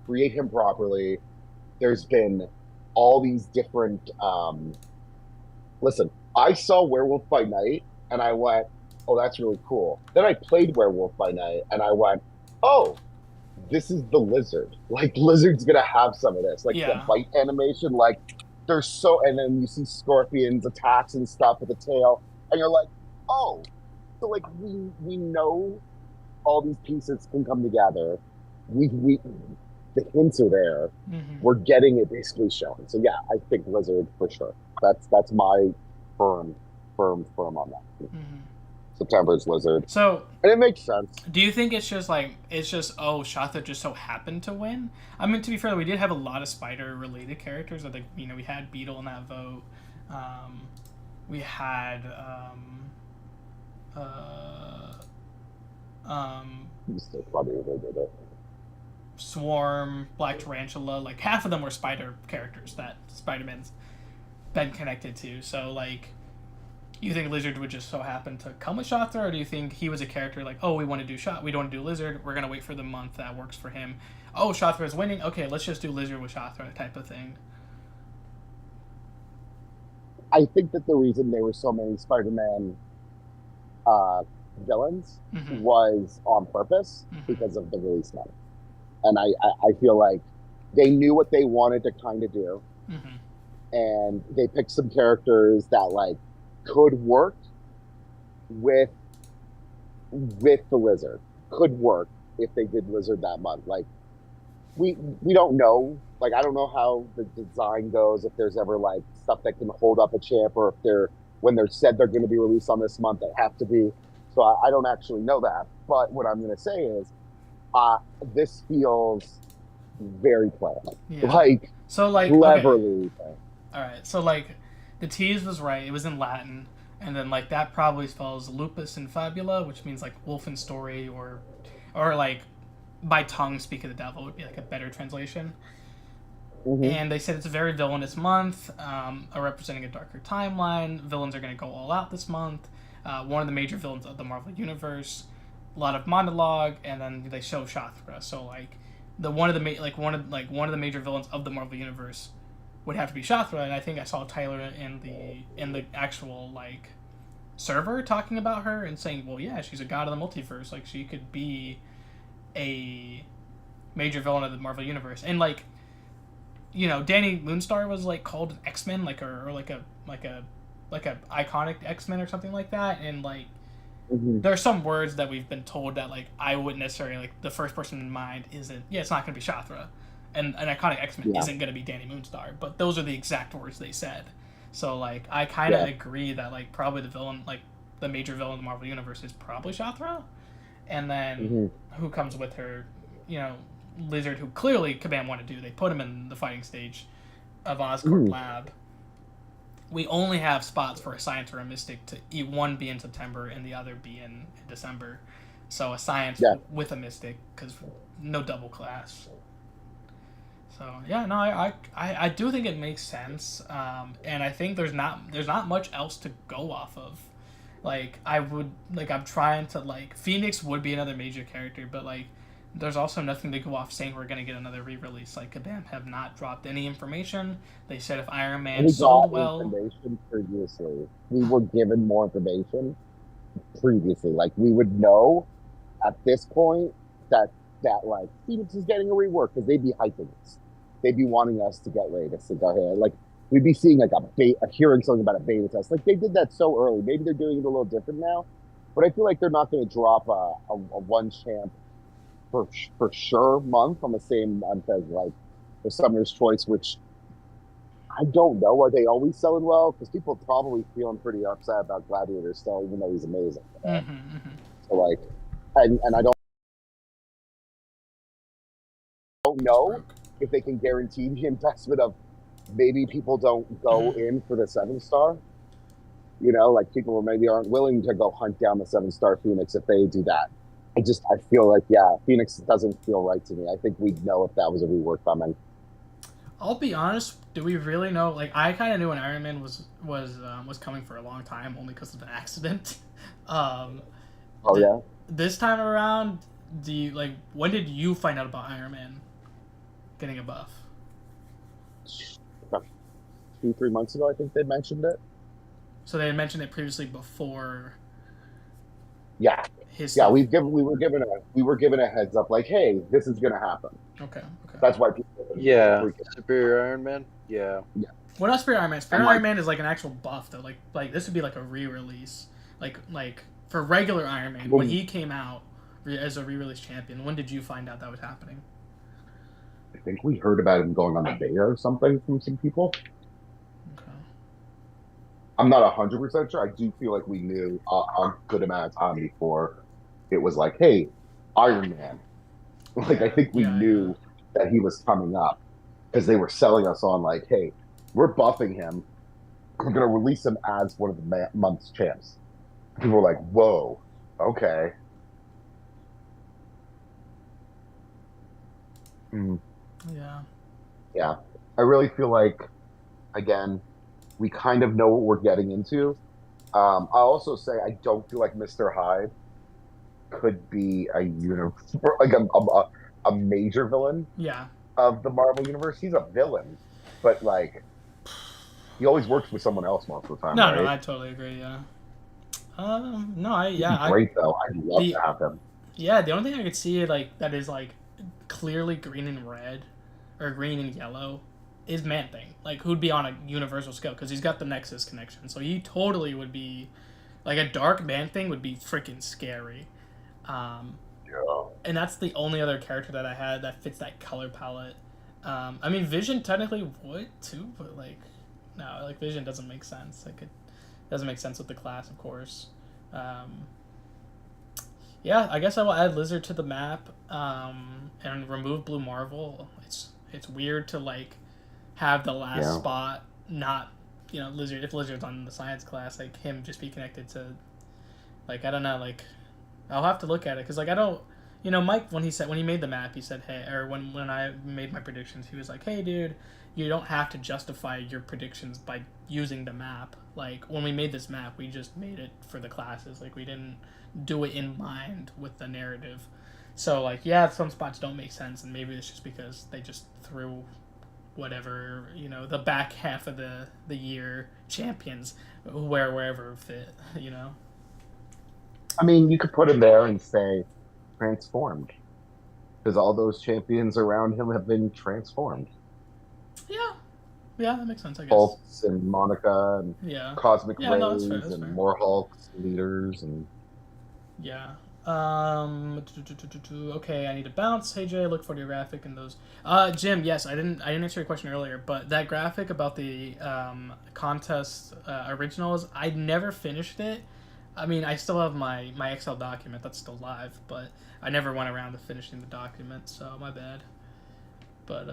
create him properly. There's been all these different. Listen, I saw Werewolf by Night, and I went, "Oh, that's really cool." Then I played Werewolf by Night, and I went, "Oh, this is the Lizard. Like, Lizard's gonna have some of this, like the bite animation. Like, there's so." And then you see Scorpion's attacks and stuff with the tail, and you're like, "Oh." So like we know all these pieces can come together. We the hints are there. Mm-hmm. We're getting it basically shown. So yeah, I think Lizard for sure. That's my firm on that. Mm-hmm. September's Lizard. So and it makes sense. Do you think it's just Shatha just so happened to win? I mean, to be fair, we did have a lot of spider related characters. I think we had Beetle in that vote. We had He's still funny when they did it. Swarm, Black Tarantula, like half of them were Spider characters that Spider-Man's been connected to. So like, you think Lizard would just so happen to come with Shothra, or do you think he was a character like, oh, we want to do we don't want to do Lizard, we're gonna wait for the month that works for him. Oh, Shothra is winning. Okay, let's just do Lizard with Shothra type of thing. I think that the reason there were so many Spider-Man uh, villains was on purpose because of the release month. And I feel like they knew what they wanted to kind of do. And they picked some characters that like could work with the Lizard. Could work if they did Lizard that month. Like we don't know. Like I don't know how the design goes, if there's ever like stuff that can hold up a champ, or if when they're said they're going to be released on this month, they have to be. So I don't actually know that. But what I'm going to say is this feels very planned. Yeah. Like so like cleverly. Okay. All right. So like the tease was right. It was in Latin, and then like that probably spells lupus in fabula, which means like wolf in story, or like by tongue speak of the devil would be like a better translation. And they said it's a very villainous month, representing a darker timeline. Villains are going to go all out this month. One of the major villains of the Marvel Universe. A lot of monologue, and then they show Shothra. So like one of the major villains of the Marvel Universe would have to be Shothra. And I think I saw Tyler in the actual like server talking about her and saying, well, yeah, she's a god of the multiverse. Like she could be a major villain of the Marvel Universe, and like. You know, Danny Moonstar was like called an X-Men, like a iconic X-Men or something like that, and like there are some words that we've been told that like I wouldn't necessarily like the first person in mind isn't. Yeah, it's not going to be Shothra, and an iconic X-Men isn't going to be Danny Moonstar, but those are the exact words they said. So like I kind of agree that like probably the villain, like the major villain of the Marvel Universe is probably Shothra, and then who comes with her, you know. Lizard, who clearly Kabam wanted to do. They put him in the fighting stage of Oscorp Lab. We only have spots for a Science or a Mystic to one be in September and the other be in December. So a Science with a Mystic, because no double class. So yeah, no, I do think it makes sense, and I think there's not much else to go off of. Like I'm trying to like Phoenix would be another major character, but like. There's also nothing to go off saying we're going to get another re-release. Like, Kabam have not dropped any information. They said if Iron Man sold well... information previously. We were given more information previously. Like, we would know at this point that like, Phoenix is getting a rework, because they'd be hyping us. They'd be wanting us to get ready to go ahead. Like, we'd be seeing, like, hearing something about a beta test. Like, they did that so early. Maybe they're doing it a little different now. But I feel like they're not going to drop a one-champ for sure month on the same month as like the Summer's Choice, which I don't know. Are they always selling well? Because people are probably feeling pretty upset about Gladiator still, even though he's amazing. You know? So like, and I don't know if they can guarantee the investment of maybe people don't go in for the 7-star. You know, like people maybe aren't willing to go hunt down the 7-star Phoenix if they do that. I feel like, Phoenix doesn't feel right to me. I think we'd know if that was a rework coming. I'll be honest. Do we really know? Like, I kind of knew when Iron Man was coming for a long time, only because of an accident. This time around, when did you find out about Iron Man getting a buff? About 2-3 months ago, I think they mentioned it. So they had mentioned it previously before. Yeah. We were given a heads up, like, hey, this is gonna happen. Okay. That's why people. Superior Iron Man. Yeah. Well, not Superior Iron Man. Superior Iron Man is like an actual buff, though. Like this would be like a re-release. Like for regular Iron Man, when he came out as a re-release champion. When did you find out that was happening? I think we heard about him going on the beta or something from some people. I'm not 100% sure. I do feel like we knew a good amount of time before it was like, hey, Iron Man. Like, I think we knew that he was coming up, because they were selling us on like, hey, we're buffing him. We're going to release him as one of the month's champs. People were like, whoa, okay. Mm, Yeah. yeah. I really feel like, again, we kind of know what we're getting into. I also say I don't feel like Mr. Hyde could be a like a major villain Yeah. of the Marvel universe. He's a villain, but like he always works with someone else most of the time, No, no, right? I totally agree. Yeah. No, He'd be great though. I'd love to the have him. yeah, the only thing I could see like that is like clearly green and red, or green and yellow, is Man Thing. Like who'd be on a universal scale because he's got the Nexus connection, so he totally would be like a dark Man Thing would be freaking scary. Um, Yeah. and that's the only other character that I had that fits that color palette. I mean, Vision technically would too, but like, no, like Vision doesn't make sense. Like it doesn't make sense with the class, of course. Um, yeah, I guess I will add Lizard to the map and remove Blue Marvel. It's weird to like have the last Yeah. spot not Lizard if Lizard's on the science class like him just be connected to like I don't know like I'll have to look at it because like I don't Mike when he made the map he said hey or when I made my predictions he was like hey dude you don't have to justify your predictions by using the map like when we made this map we just made it for the classes like we didn't do it in mind with the narrative so like yeah some spots don't make sense and maybe it's just because they just threw whatever the back half of the year champions wherever fit I mean, you could put him there and say transformed because all those champions around him have been transformed. yeah yeah that makes sense I guess Hulks and Monica and yeah Cosmic yeah no Rays that's and fair more Hulks leaders and yeah okay I need to bounce hey Jay look for your graphic and those Jim yes I didn't answer your question earlier but that graphic about the contest originals I never finished it I mean I still have my Excel document that's still live but I never went around to finishing the document so my bad but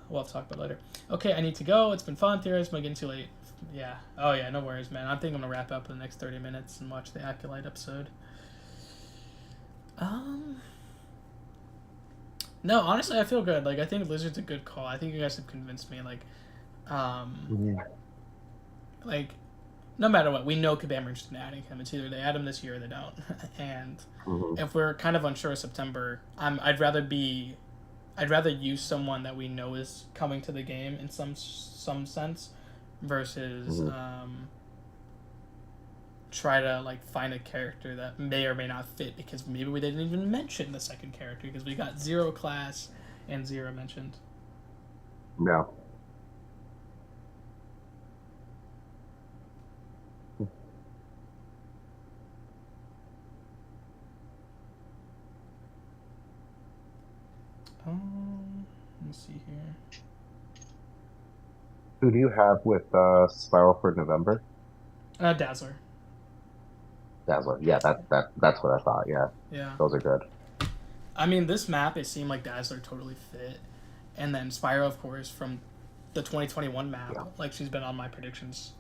we'll have to talk about it later okay I need to go it's been fun theorizing am I getting too late yeah oh yeah no worries man I think I'm gonna wrap up in the next 30 minutes and watch the Acolyte episode. No, honestly, I feel good. Like, I think Lizard's a good call. I think you guys have convinced me. Um, like, no matter what, we know Kabam are interested in adding him. It's either they add him this year or they don't. And if we're kind of unsure of September, I'd rather use someone that we know is coming to the game in some sense, versus try to like find a character that may or may not fit because maybe we didn't even mention the second character because we got 0 class and 0 mentioned. no. Let me see here. Who do you have with Spiral for November? Dazzler. Dazzler. Yeah, that's what I thought. Yeah, Yeah. those are good. I mean, this map, it seemed like Dazzler totally fit. And then Spyro, of course, from the 2021 map. Yeah. Like, she's been on my predictions.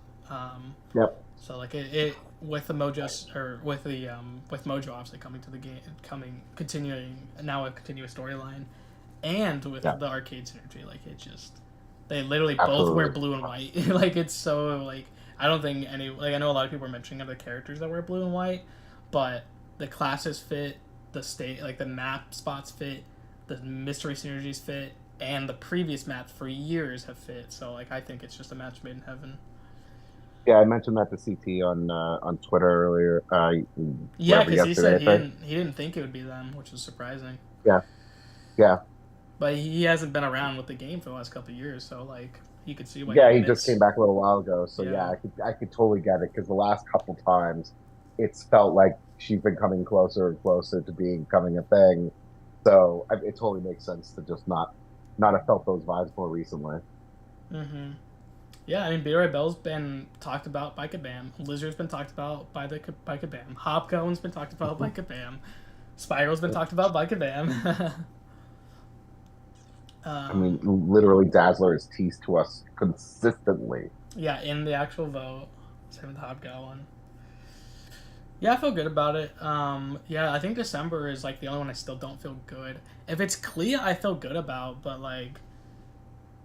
Yep. So, like, it with the Mojo, or with the, with Mojo obviously coming to the game, continuing, now a continuous storyline, and with the arcade synergy, like, it just, they literally both wear blue and white. Like, it's so, like, I don't think any, like, I know a lot of people are mentioning other characters that wear blue and white, but the classes fit, the state, like, the map spots fit, the mystery synergies fit, and the previous maps for years have fit. So, like, I think it's just a match made in heaven. Yeah, I mentioned that to CT on Twitter earlier. Yeah, because he said he didn't think it would be them, which was surprising. Yeah, yeah. But he hasn't been around with the game for the last couple of years, so like you could see why. Yeah, he just came back a little while ago, so Yeah. I could totally get it because the last couple times, it's felt like she's been coming closer and closer to becoming a thing. So it totally makes sense to just not have felt those vibes more recently. Mm-hmm. Yeah, I mean, Beery Bell's been talked about by Kabam. Lizard's been talked about by Kabam. Hopcone's been talked about by Kabam. Spiral's been talked about by Kabam. I mean, literally, Dazzler is teased to us consistently. Yeah, in the actual vote. Same with Hopco one. Yeah, I feel good about it. Yeah, I think December is like the only one I still don't feel good. If it's Clea, I feel good about, but like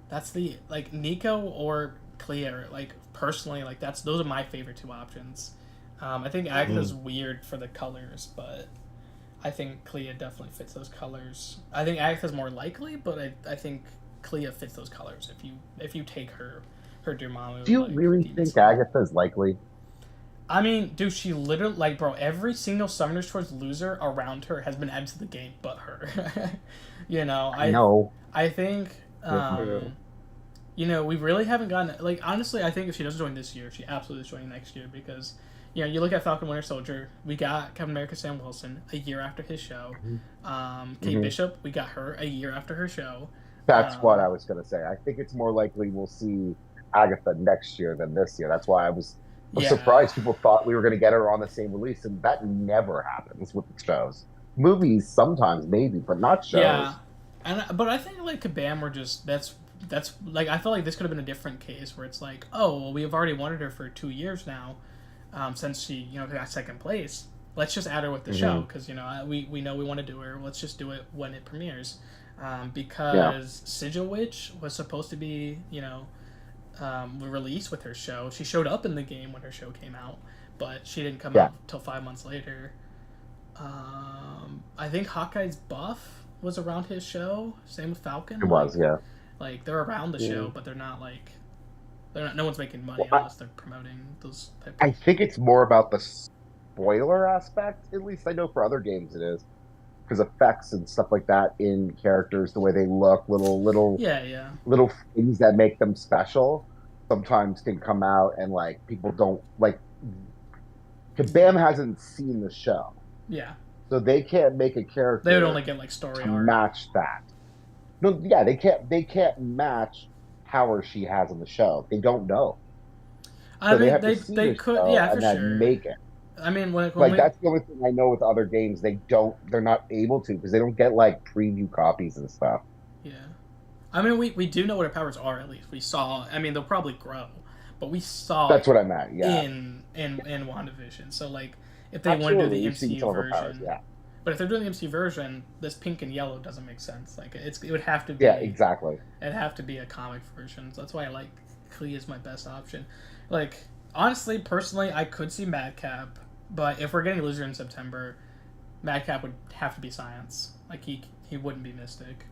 that's the like Nico or Clea. Like personally, like those are my favorite two options. I think Agatha's weird for the colors, but I think Clea definitely fits those colors. I think Agatha's more likely, but I think Clea fits those colors if you take her Dormammu Do you like really Demon think Slayer. Agatha's likely? I mean, dude, she literally like, bro. Every single Summoner's Choice loser around her has been added to the game, but her. you know, I know. I think, True. you know, we really haven't gotten like honestly. I think if she doesn't join this year, she absolutely is joining next year because, you know, you look at Falcon Winter Soldier. We got Captain America Sam Wilson a year after his show. Kate Mhm. Bishop, we got her a year after her show. That's what Um, I was going to say. I think it's more likely we'll see Agatha next year than this year. That's why I was yeah, surprised people thought we were going to get her on the same release, and that never happens with the shows. Movies sometimes maybe, but not yeah, shows. but I think like Kabam were just that's like I feel like this could have been a different case where it's like, oh well, we have already wanted her for 2 years now, since she got second place. Let's just add her with the show Hmm. because we know we want to do her. Let's just do it when it premieres, Yeah, because Sigil Witch was supposed to be released with her show. She showed up in the game when her show came out, but she didn't come yeah, out till 5 months later. I think Hawkeye's buff was around his show. Same with Falcon. it was. Yeah. Like they're around the Yeah. show, but they're not like they're not. No one's making money Well, unless they're promoting those type I of. think it's more about the spoiler aspect. At least I know for other games it is because effects and stuff like that in characters, the way they look, Yeah, yeah, little things that make them special, sometimes can come out and like people don't like. Kabam hasn't seen the show, yeah. so they can't make a They would character only get like story to arc. match that. No, yeah, they can't match power she has in the show. They don't know, I so they mean, have to they see they the could, show yeah, for and then sure. make it. I mean, when Like we that's the only thing I know with other games. They're not able to because they don't get like preview copies and stuff. yeah. I mean, we do know what her powers are at least. We saw. I mean, they'll probably grow, but we saw That's it what I meant. Yeah, in WandaVision. So like, if they want to do absolutely. the You've seen MCU some of her powers. version, Yeah, but if they're doing the MCU version, this pink and yellow doesn't make sense. Like it would have to yeah, be exactly. it'd have to be a comic version. So that's why I like Clea is my best option. Like honestly, personally, I could see Madcap, but if we're getting Loser in September, Madcap would have to be Science. Like he wouldn't be Mystic.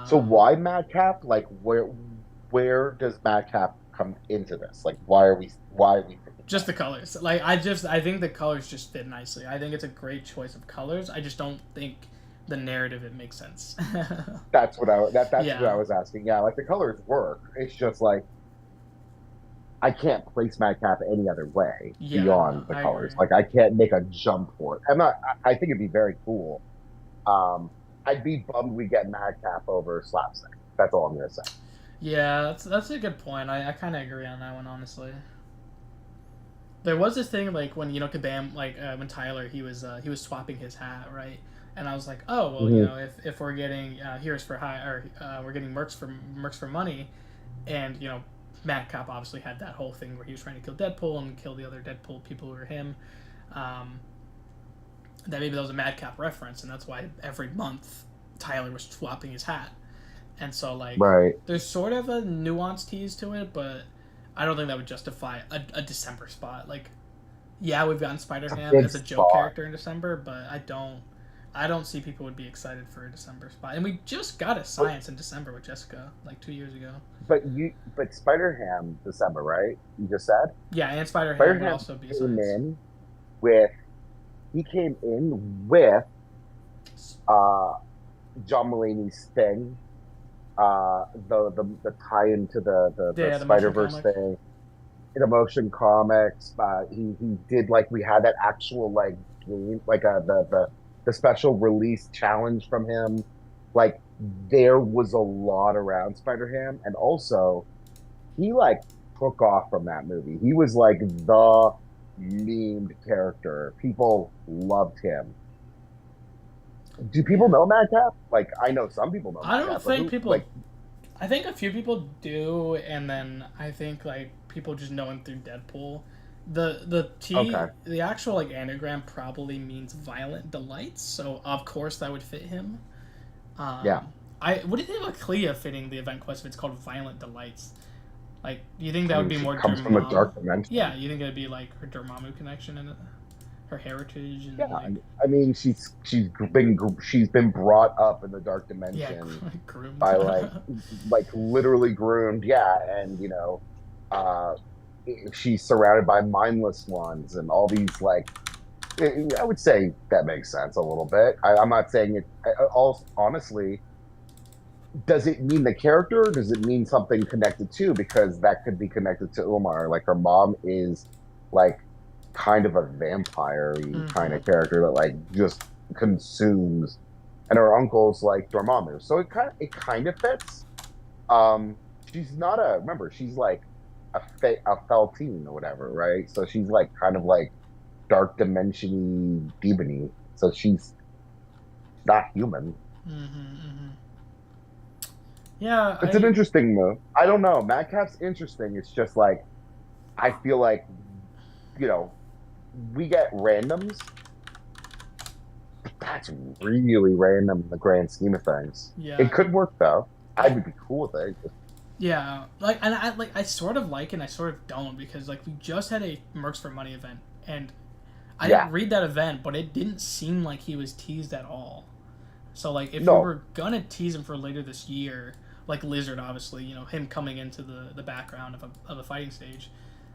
So Um, why Madcap? Like where does Madcap come into this? Like why are we thinking just the colors. Like I think the colors just fit nicely. I think it's a great choice of colors. I just don't think the narrative it makes sense. that's what I yeah. was asking. Yeah, like the colors work. It's just like I can't place Madcap any other way Yeah, no, beyond the I colors. agree. Like I can't make a jump for it. I think it'd be very cool. Um, I'd be bummed we get Madcap over Slapstick. That's all I'm gonna say. Yeah, that's a good point. I kind of agree on that one, honestly. There was this thing like when Kabam like when Tyler he was swapping his hat, right? And I was like, oh well, Hmm. if we're getting heroes for high or we're getting mercs for money, and Matt Cop obviously had that whole thing where he was trying to kill Deadpool and kill the other Deadpool people who were him. Um, that maybe that was a Madcap reference, and that's why every month Tyler was swapping his hat. And so like Right. there's sort of a nuanced tease to it, but I don't think that would justify a December spot. Like, yeah, we've gotten Spider It's a Ham big as a joke spot. character in December, but I don't see people would be excited for a December spot. And we just got a But Science in December with Jessica like 2 years ago. but Spider Ham December, right? You just said Yeah, and Spider Spider Ham would Ham also be a came Science. in with he came in with uh John Mulaney's thing, the tie into the Yeah, the Spider motion Verse comic. thing in Emotion Comics. He did like we had that actual like game like the special release challenge from him. Like there was a lot around Spider Ham, and also he like took off from that movie. He was like the memed character. People loved him. Do people Yeah. know Madcap? Like I know some people know I don't Madcap, but think who people. like I think a few people do, and then I think like people just know him through Deadpool. Okay. The actual like anagram probably means violent delights, so of course that would fit him. Yeah. What do you think about Clea fitting the event quest if it's called Violent Delights? Like, do you think that I would mean, be she more comes from a Dormammu? dark dimension. Yeah, you think it'd be like her Dormammu connection and her heritage Yeah, and like I mean, she's been brought up in the dark yeah, dimension groomed. by like literally groomed. Yeah, and uh, she's surrounded by mindless ones and all these like. I would say that makes sense a little bit. I'm not saying it. All honestly, does it mean the character? Or does it mean something connected to? Because that could be connected to Umar. Like her mom is like kind of a vampire kind Mm-hmm. of character that like just consumes, and her uncle's like Dormammu. So it kind of fits. Um, she's not a remember. She's like a Felteen or whatever, right? So she's like kind of like dark dimensiony demony. So she's not human. Mm-hmm. Mm-hmm. Yeah, It's an I interesting move. I don't know. Madcap's interesting. It's just like I feel like you know we get randoms, but that's really random in the grand scheme of things. yeah. It could work though. I would be cool with it. Yeah, like, and I sort of like it and I sort of don't because like we just had a Mercs for Money event and I Yeah. didn't read that event, but it didn't seem like he was teased at all. So like if we No. were gonna tease him for later this year, like Lizard obviously, you know, him coming into the background of a fighting stage,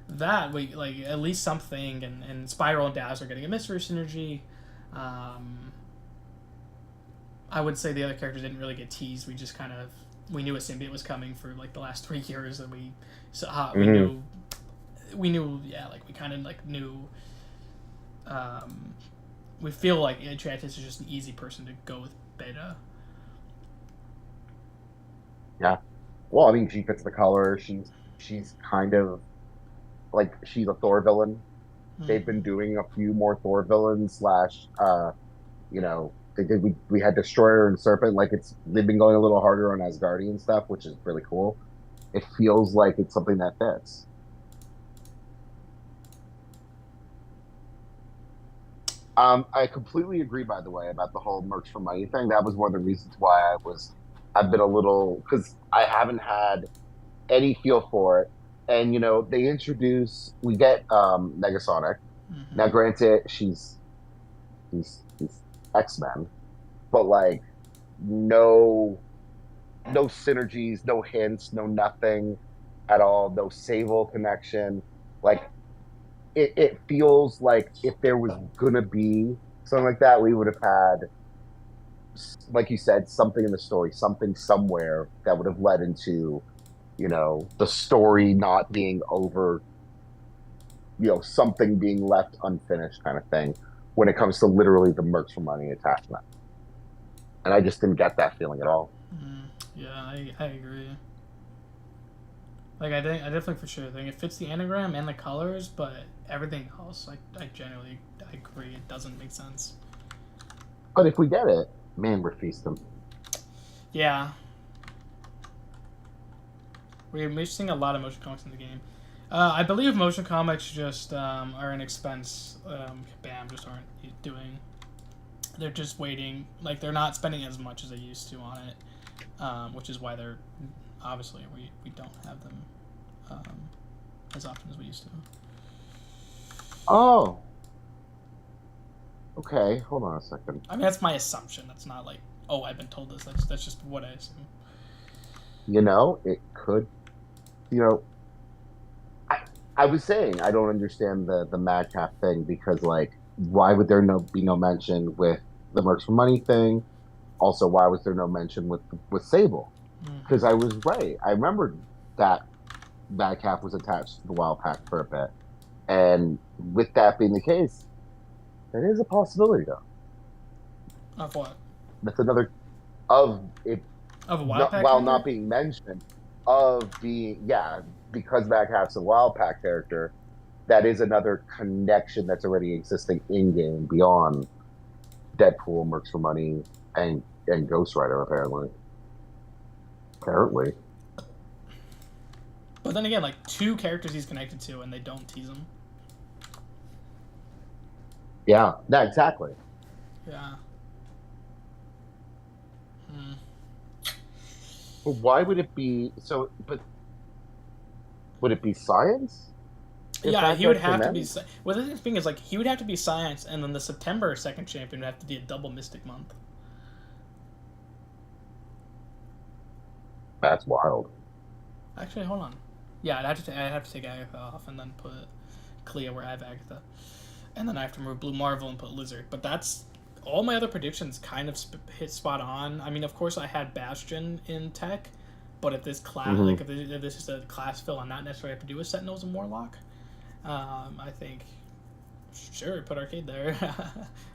that we like at least something and Spiral and Daz are getting a mystery synergy. Um, I would say the other characters didn't really get teased. We just kind of we knew a symbiote was coming for like the last 3 years, and Mhm. we knew yeah like we kind of like knew. Um, we feel like Enchantress is just an easy person to go with Beta. Yeah. Well, I mean, she fits the color. She's kind of like she's a Thor villain. They've Mm-hmm. been doing a few more Thor villains slash we had Destroyer and Serpent. Like they've been going a little harder on Asgardian stuff, which is really cool. It feels like it's something that fits. I completely agree, by the way, about the whole merch for money thing. That was one of the reasons why I've been a little, because I haven't had any feel for it. And, we get Negasonic. Mm-hmm. Now, granted, he's X-Men, but like, no, no synergies, no hints, no nothing at all, no Sable connection. Like, it feels like if there was gonna be something like that, we would have had, like you said, something in the story, something somewhere that would have led into, the story not being over, something being left unfinished kind of thing when it comes to literally the mercs for money attachment. And I just didn't get that feeling at all. Mm-hmm. Yeah, I agree. Like I definitely for sure think it fits the anagram and the colors, but everything else, I generally I agree it doesn't make sense. But if we get it, man, we're feasting. Yeah, we're seeing a lot of motion comics in the game. I believe motion comics just are an expense. BAM just aren't doing. They're just waiting. Like they're not spending as much as they used to on it, which is why they're obviously we don't have them as often as we used to. Oh, okay. Hold on a second. I mean, that's my assumption. That's not like, oh, I've been told this. That's just what I assume. It could, you know, I, I was saying I don't understand the madcap thing because like why would there be no mention with the mercs for money thing? Also, why was there no mention with Sable? Mm-hmm. Because I was right. I remembered that madcap was attached to the wild pack for a bit, and with that being the case, that is a possibility though. Of what? That's another of it Of a wild not, pack while character? not being mentioned of being because madcap's a wild pack character. That is another connection that's already existing in game beyond Deadpool, Mercs for Money, and Ghost Rider. Apparently, But then again, like two characters he's connected to, and they don't tease him. Yeah, no, exactly. Yeah. Hmm. But why would it be so? But would it be science if Yeah, that he would guy came have to be. in? Well, the thing is, like, he would have to be science, and then the September second champion would have to be a double Mystic month. That's wild. Actually, hold on. Yeah, I'd have to take Agatha off and then put Clea where I have Agatha, and then I have to remove Blue Marvel and put Lizard. But that's all my other predictions kind of hit spot on. I mean, of course, I had Bastion in tech, but if this class, Hmm. like, if this is a class fill and not necessarily have to do with Sentinels and Warlock, I think sure, put Arcade there.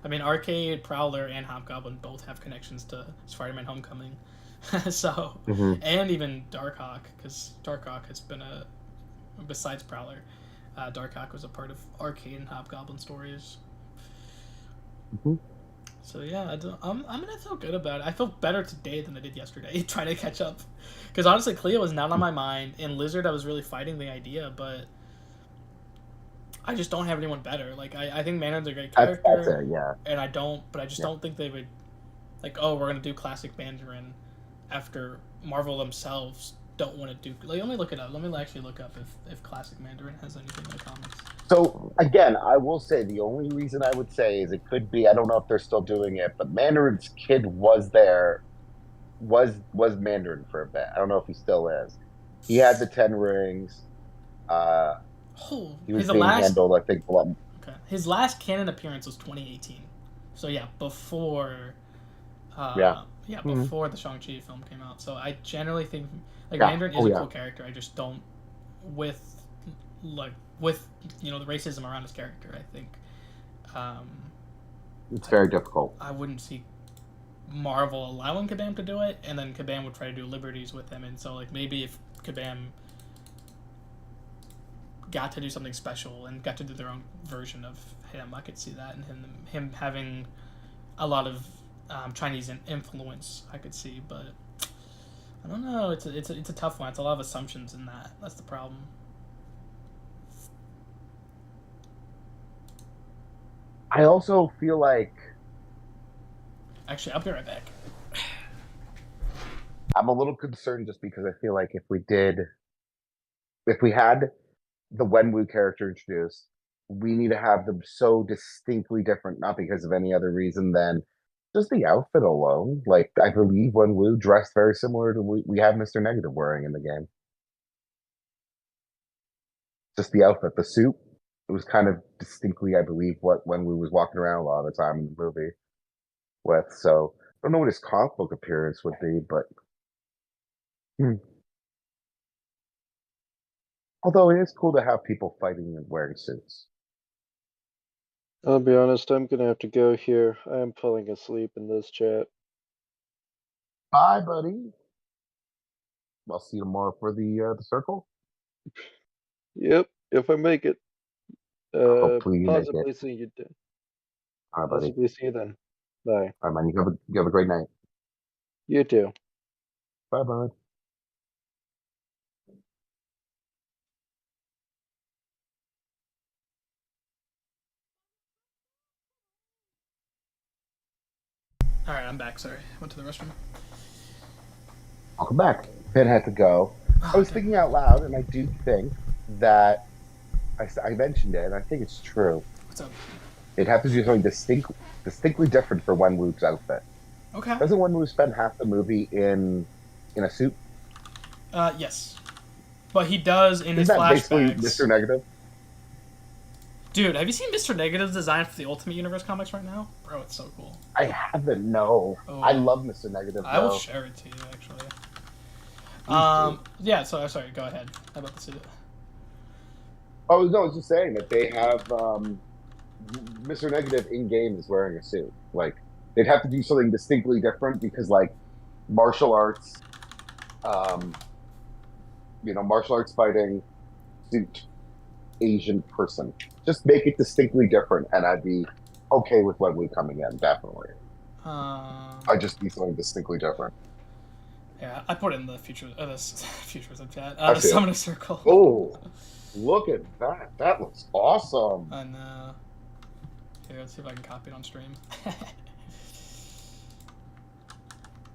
I mean, Arcade, Prowler, and Hobgoblin both have connections to Spider-Man: Homecoming, so Hmm. and even Darkhawk, because Darkhawk has been a besides Prowler, Darkhawk was a part of Arcade and Hobgoblin stories. Hmm. So yeah, I'm gonna feel good about it. I feel better today than I did yesterday trying to catch up, because honestly, Clea was not on my mind, and Lizard I was really fighting the idea, but I just don't have anyone better. Like I think Manon's a great That's character, it. Yeah. and but I just Yeah. don't think they would like. Oh, we're gonna do classic Mandarin after Marvel themselves don't want to do. Like, let me look it up. Let me actually look up if classic Mandarin has anything in the comics. So again, I will say the only reason I would say is it could be, I don't know if they're still doing it, but Mandarin's kid was there, was Mandarin for a bit. I don't know if he still is. He had the 10 rings. Uh Oh, he was being handled, I think, a lot. okay. His last canon appearance was 2018. So yeah, before Yeah. Hmm. before the Shang-Chi film came out. So I generally think like Yeah. Mandarin is Oh a yeah. cool character. I just don't with like with the racism around his character. I think um, It's very difficult. I wouldn't see Marvel allowing Kabam to do it, and then Kabam would try to do liberties with him. And so like maybe if Kabam got to do something special and got to do their own version of him, I could see that, and him having a lot of Chinese influence. I could see, but I don't know. It's a tough one. It's a lot of assumptions in that. That's the problem. I also feel like Actually, I'll be right back. I'm a little concerned just because I feel like if we had the Wenwu character introduced, we need to have them so distinctly different, not because of any other reason than just the outfit alone. Like, I believe Wenwu dressed very similar to we have Mr. Negative wearing in the game. Just the outfit, the suit, it was kind of distinctly, I believe, what Wenwu was walking around a lot of the time in the movie with. So I don't know what his comic book appearance would be, but hmm. Although it is cool to have people fighting and wearing suits. I'll be honest, I'm gonna have to go here. I am falling asleep in this chat. Bye, buddy. I'll see you tomorrow for the circle. Yep, if I make it. Hopefully you make it. Possibly see you then. All right, buddy. Possibly see you then. Bye. All right, man. You have a great night. You too. Bye, bye. All right, I'm back. Sorry, went to the restroom. Welcome back. Ben had to go. I was Okay. thinking out loud, and I do think that I mentioned it, and I think it's true. What's up? It'd have to do something distinctly different for Wenwu's outfit. Okay. Doesn't Wenwu spend half the movie in a suit? Yes, but he does in his Isn't that basically flashbacks. Mr. Negative? Dude, have you seen Mr. Negative's design for the Ultimate Universe comics right now? Bro, it's so cool. I haven't. No, Oh. I love Mr. Negative. I will though. share it to you, actually. Please Yeah, so sorry, go ahead. How about the suit? Oh no, I was just saying that they have Mr. Negative in game is wearing a suit. Like, they'd have to do something distinctly different because, like, martial arts, martial arts fighting, suit, Asian person. Just make it distinctly different, and I'd be okay with Wenwu coming in. Definitely, I'd just need something distinctly different. Yeah, I put it in the futures of chat. I The see it. Summoner Circle. Oh, look at that! That looks awesome. I know. Here, Let's see if I can copy it on stream.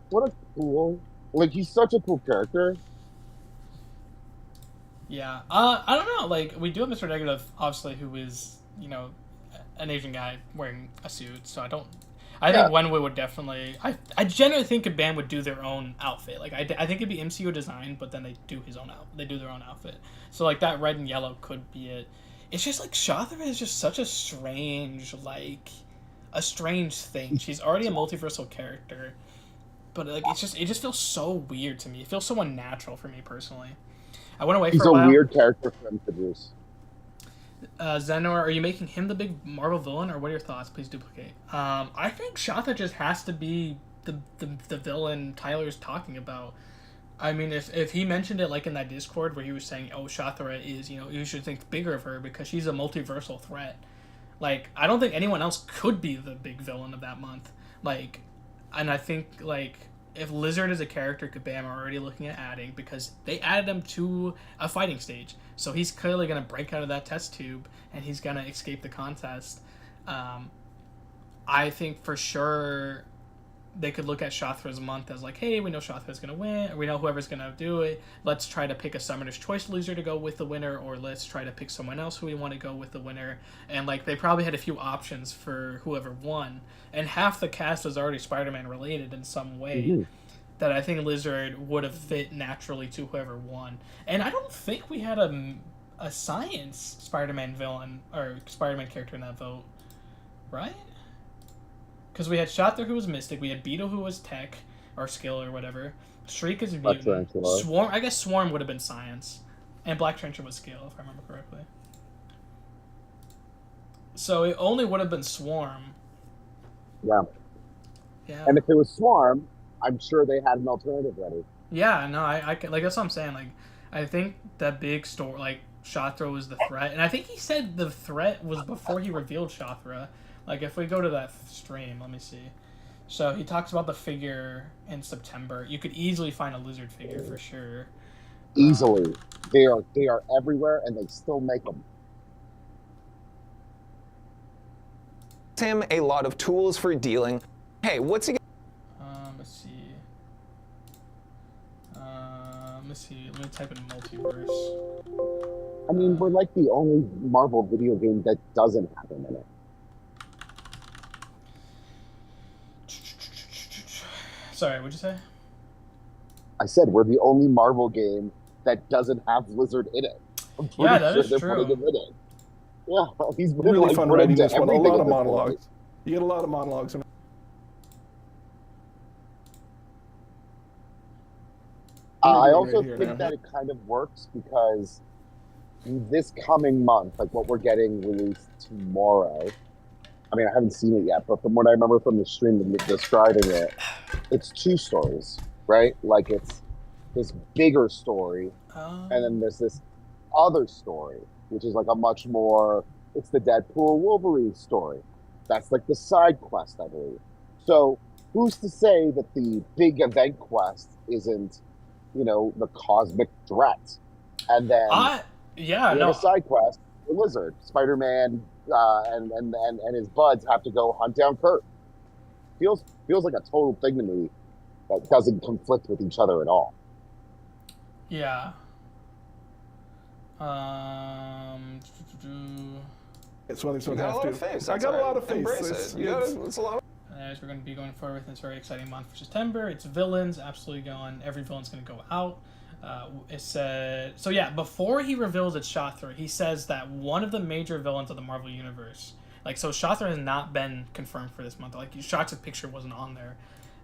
What a cool, like, he's such a cool character. Yeah. I don't know. Like, we do have Mr. Negative, obviously, who is, you know, an Asian guy wearing a suit. So I don't. I think Wenwu would definitely. I generally think a band would do their own outfit. Like, I think it'd be MCU design, but then they do They do their own outfit. So like that red and yellow could be it. It's just like Shothra is just such a strange thing. She's already a multiversal character, but like it just feels so weird to me. It feels so unnatural for me personally. I went away for a while. He's a weird character for him to produce. Zenor, are you making him the big Marvel villain, or what are your thoughts? Please duplicate. I think Shothra just has to be the villain Tyler's talking about. I mean, if he mentioned it like in that Discord where he was saying, "Oh, Shothra is, you know, you should think bigger of her because she's a multiversal threat." Like, I don't think anyone else could be the big villain of that month. Like, and I think like if Lizard is a character Kabam are already looking at adding because they added him to a fighting stage. So he's clearly going to break out of that test tube and he's going to escape the contest. I think for sure they could look at Shothra's month as like, hey, we know Shothra's going to win, or we know whoever's going to do it. Let's try to pick a Summoner's Choice loser to go with the winner, or let's try to pick someone else who we want to go with the winner. And like they probably had a few options for whoever won. And half the cast was already Spider-Man related in some way that I think Lizard would have fit naturally to whoever won. And I don't think we had a science Spider-Man villain or Spider-Man character in that vote, right? Because we had Shothra who was Mystic, we had Beetle who was Tech or Skill or whatever. Shriek is Mutant. Swarm, I guess Swarm would have been Science, and Black Trencher was Skill if I remember correctly. So it only would have been Swarm. Yeah. Yeah. And if it was Swarm, I'm sure they had an alternative ready. Yeah, no, I like that's what I'm saying. Like, I think that big story, like Shothra was the threat, and I think he said the threat was before he revealed Shothra. Like, if we go to that stream, let me see. So he talks about the figure in September. You could easily find a Lizard figure for sure. Easily, they are everywhere, and they still make them. Him a lot of tools for dealing. Hey, what's he? Let's see. Let's see. Let me type in multiverse. I mean, we're like the only Marvel video game that doesn't have him in it. Sorry, what'd you say? I said we're the only Marvel game that doesn't have Lizard in it. I'm pretty Yeah, that sure is they're true. putting him in it. Yeah, he's been Really like fun put writing into this one. A everything lot at of this monologues. point. You get a lot of monologues. I also Right here think now. that it kind of works because this coming month, like what we're getting released tomorrow, I mean, I haven't seen it yet, but from what I remember from the stream describing it, it's two stories, right? Like it's this bigger story, and then there's this other story, which is like a much more, it's the Deadpool Wolverine story. That's like the side quest, I believe. So who's to say that the big event quest isn't, you know, the cosmic threat? And then a side quest, the Lizard, Spider-Man, and his buds have to go hunt down Kurt. Feels like a total thing to me that doesn't conflict with each other at all. Yeah. It's one of these You got a lot of faith. I got a lot of faith. Embrace it. It's a lot. As we're going to be going forward with this very exciting month for September. It's villains, absolutely going. Every villain's going to go out. It said so. Yeah, before he reveals it's Shothra, he says that one of the major villains of the Marvel universe, like so, Shothra has not been confirmed for this month. Like Shothra's picture wasn't on there,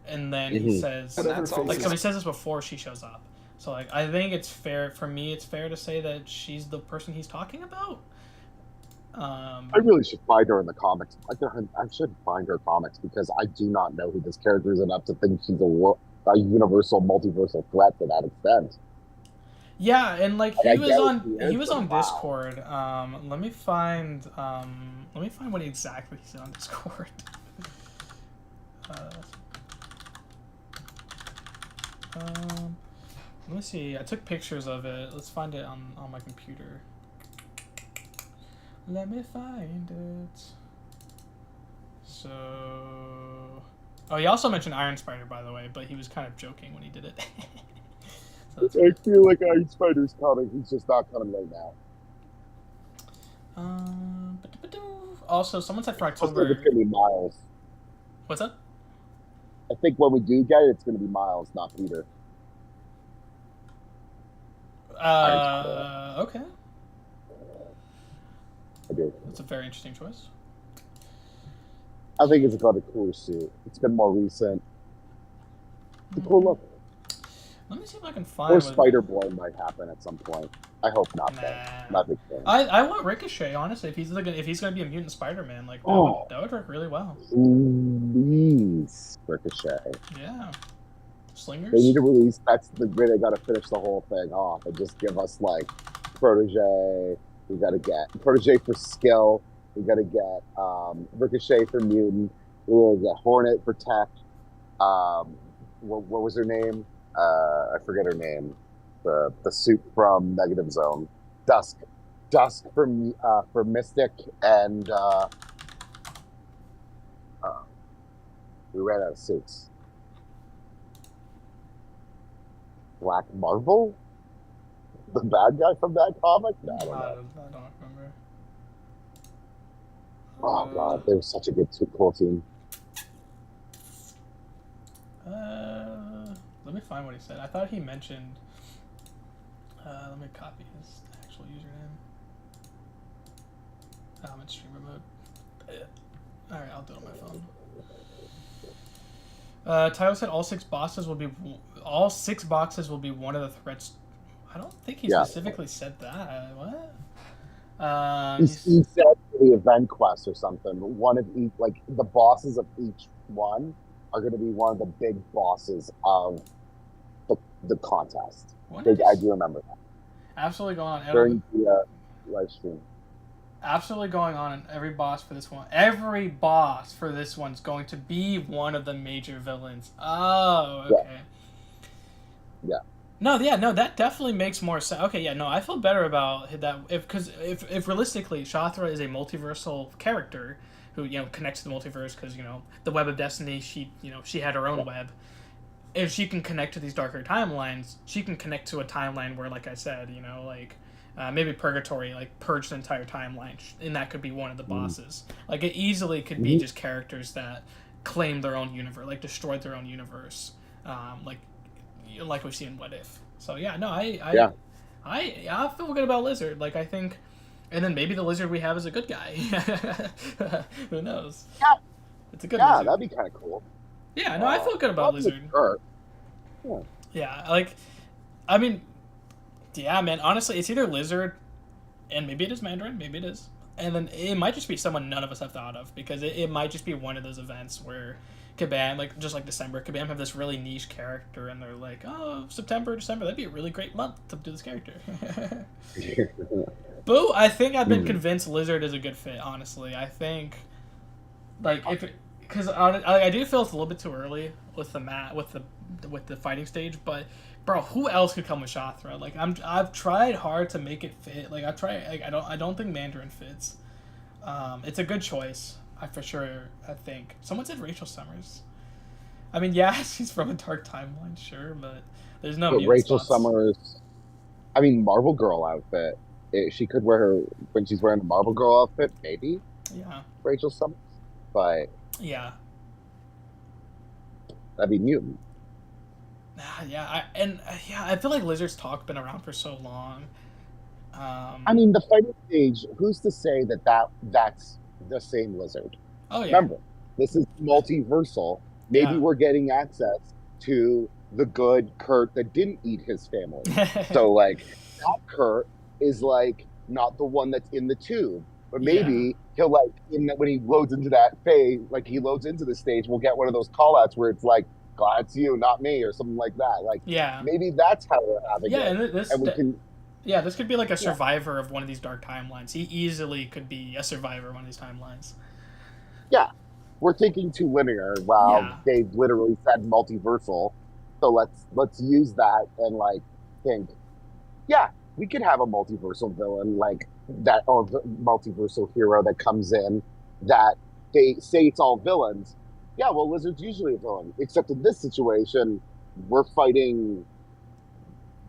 and then he says That's all. like so he says this before she shows up. So like I think it's fair for me. It's fair to say that she's the person he's talking about. I really should find her in the comics. I should find her comics because I do not know who this character is enough to think she's a universal, multiversal threat to that extent. Yeah, and like he was on Discord. Let me find what exactly he said on Discord. Let me see. I took pictures of it. Let's find it on my computer. Let me find it. So, oh, he also mentioned Iron Spider, by the way, but he was kind of joking when he did it. So that's I feel like Iron Spider's coming. He's just not coming right now. Also, someone said for It's gonna October. be Miles. What's that? I think when we do get it, it's gonna be Miles, not Peter. Okay. I do. That's a very interesting choice. I think it's got a cooler suit. It's been more recent. It's a cool look. Let me see if I can find. Or what- Spider Boy might happen at some point. I hope not. Though. Nah. Not a big fan. I want Ricochet, honestly. If he's gonna be a mutant Spider-Man, like that would work really well. Please, Ricochet. Yeah. Slingers. They need to release. That's the way they got to finish the whole thing off and just give us like Protege. We got to get Protege for skill. We got to get Ricochet for mutant. We will get Hornet for tech. What was her name? I forget her name. The suit from Negative Zone. Dusk for Mystic, and we ran out of suits. Black Marvel? The bad guy from that comic? No, I don't know. I don't remember. Oh god, they were such a good cool team. Let me find what he said. I thought he mentioned. Let me copy his actual username. I'm in streamer mode. All right, I'll do it on my phone. Tyler said all six boxes will be one of the threats. I don't think he specifically said that. What? He said for the event quest or something. One of each, like the bosses of each one, are going to be one of the big bosses of the contest. I do remember that. Absolutely going on during the live stream. Absolutely going on, and every boss for this one. Every boss for this one's going to be one of the major villains. Oh, okay. Yeah. No, that definitely makes more sense. Okay, yeah, no, I feel better about that if realistically, Shathra is a multiversal character who connects to the multiverse because the Web of Destiny. She had her own web. If she can connect to these darker timelines, she can connect to a timeline where, like I said, maybe Purgatory, like, purged the entire timeline, and that could be one of the bosses. Like, it easily could be just characters that claim their own universe, like, destroyed their own universe, like we've seen in What If. So, yeah, no, I feel good about Lizard. Like, I think... And then maybe the Lizard we have is a good guy. Who knows? Yeah. It's a good Lizard. Lizard. That'd be kind of cool. Yeah, no, I feel good about Lizard. Yeah, like, I mean, yeah, man, honestly, it's either Lizard, and maybe it is Mandarin, maybe it is, and then it might just be someone none of us have thought of, because it might just be one of those events where Kabam, like, just like December, Kabam have this really niche character, and they're like, oh, September, December, that'd be a really great month to do this character. Boo, I think I've been convinced Lizard is a good fit, honestly. I think, like, because I do feel it's a little bit too early with the fighting stage, but bro, who else could come with Shathra? Like, I've tried hard to make it fit. Like, I don't think Mandarin fits. It's a good choice. I think someone said Rachel Summers. I mean, yeah, she's from a dark timeline, sure, but there's no. But Rachel Summers, I mean, Marvel Girl outfit. She could wear her when she's wearing the Marvel Girl outfit, maybe. Yeah. Rachel Summers, but yeah, that'd be mutant. Yeah, I feel like Lizard's talk been around for so long. I mean, the fighting stage. Who's to say that's the same Lizard? Oh yeah. Remember, this is multiversal. Maybe we're getting access to the good Kurt that didn't eat his family. So like, that Kurt is like not the one that's in the tube, but maybe he'll like when he loads into that phase, like he loads into the stage, we'll get one of those call outs where it's like, God, it's you, not me, or something like that. Like, maybe that's how we're having it. This could be like a survivor of one of these dark timelines. He easily could be a survivor of one of these timelines. Yeah, we're thinking too linear. Wow, they literally said multiversal, so let's use that and like think, we could have a multiversal villain like that, or multiversal hero that comes in that they say it's all villains. Yeah, well, Lizard's usually a villain, except in this situation, we're fighting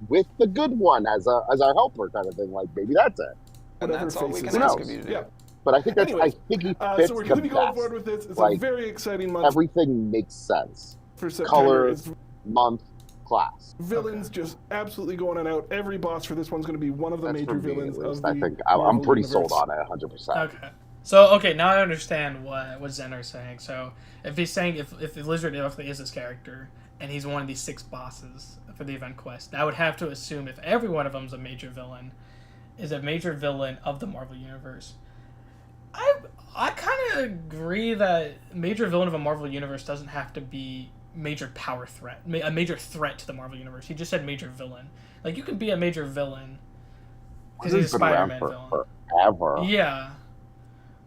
with the good one as our helper, kind of thing. Like maybe that's it. And Whatever that's all we faces can it. ask Who of you to knows? do. Yeah. But I think that's Anyways, I think he fits so we're the going to be going best. forward with this. It's Like, a very exciting month everything makes sense. for September. Color, It's month, class. villains just absolutely going on out. Every boss for this one's going to be one of the That's major for me, villains at of least. the I think I'm Marvel pretty universe. sold on it, 100%. Okay. So now I understand what Zener's saying. So if he's saying if Lizard definitely is this character and he's one of these 6 bosses for the event quest, I would have to assume if every one of them's a major villain, is a major villain of the Marvel universe. I kind of agree that major villain of a Marvel universe doesn't have to be major power threat, a major threat to the Marvel universe. He just said major villain. Like, you could be a major villain because he's a Lizard's been around Spider-Man for villain. forever. Yeah.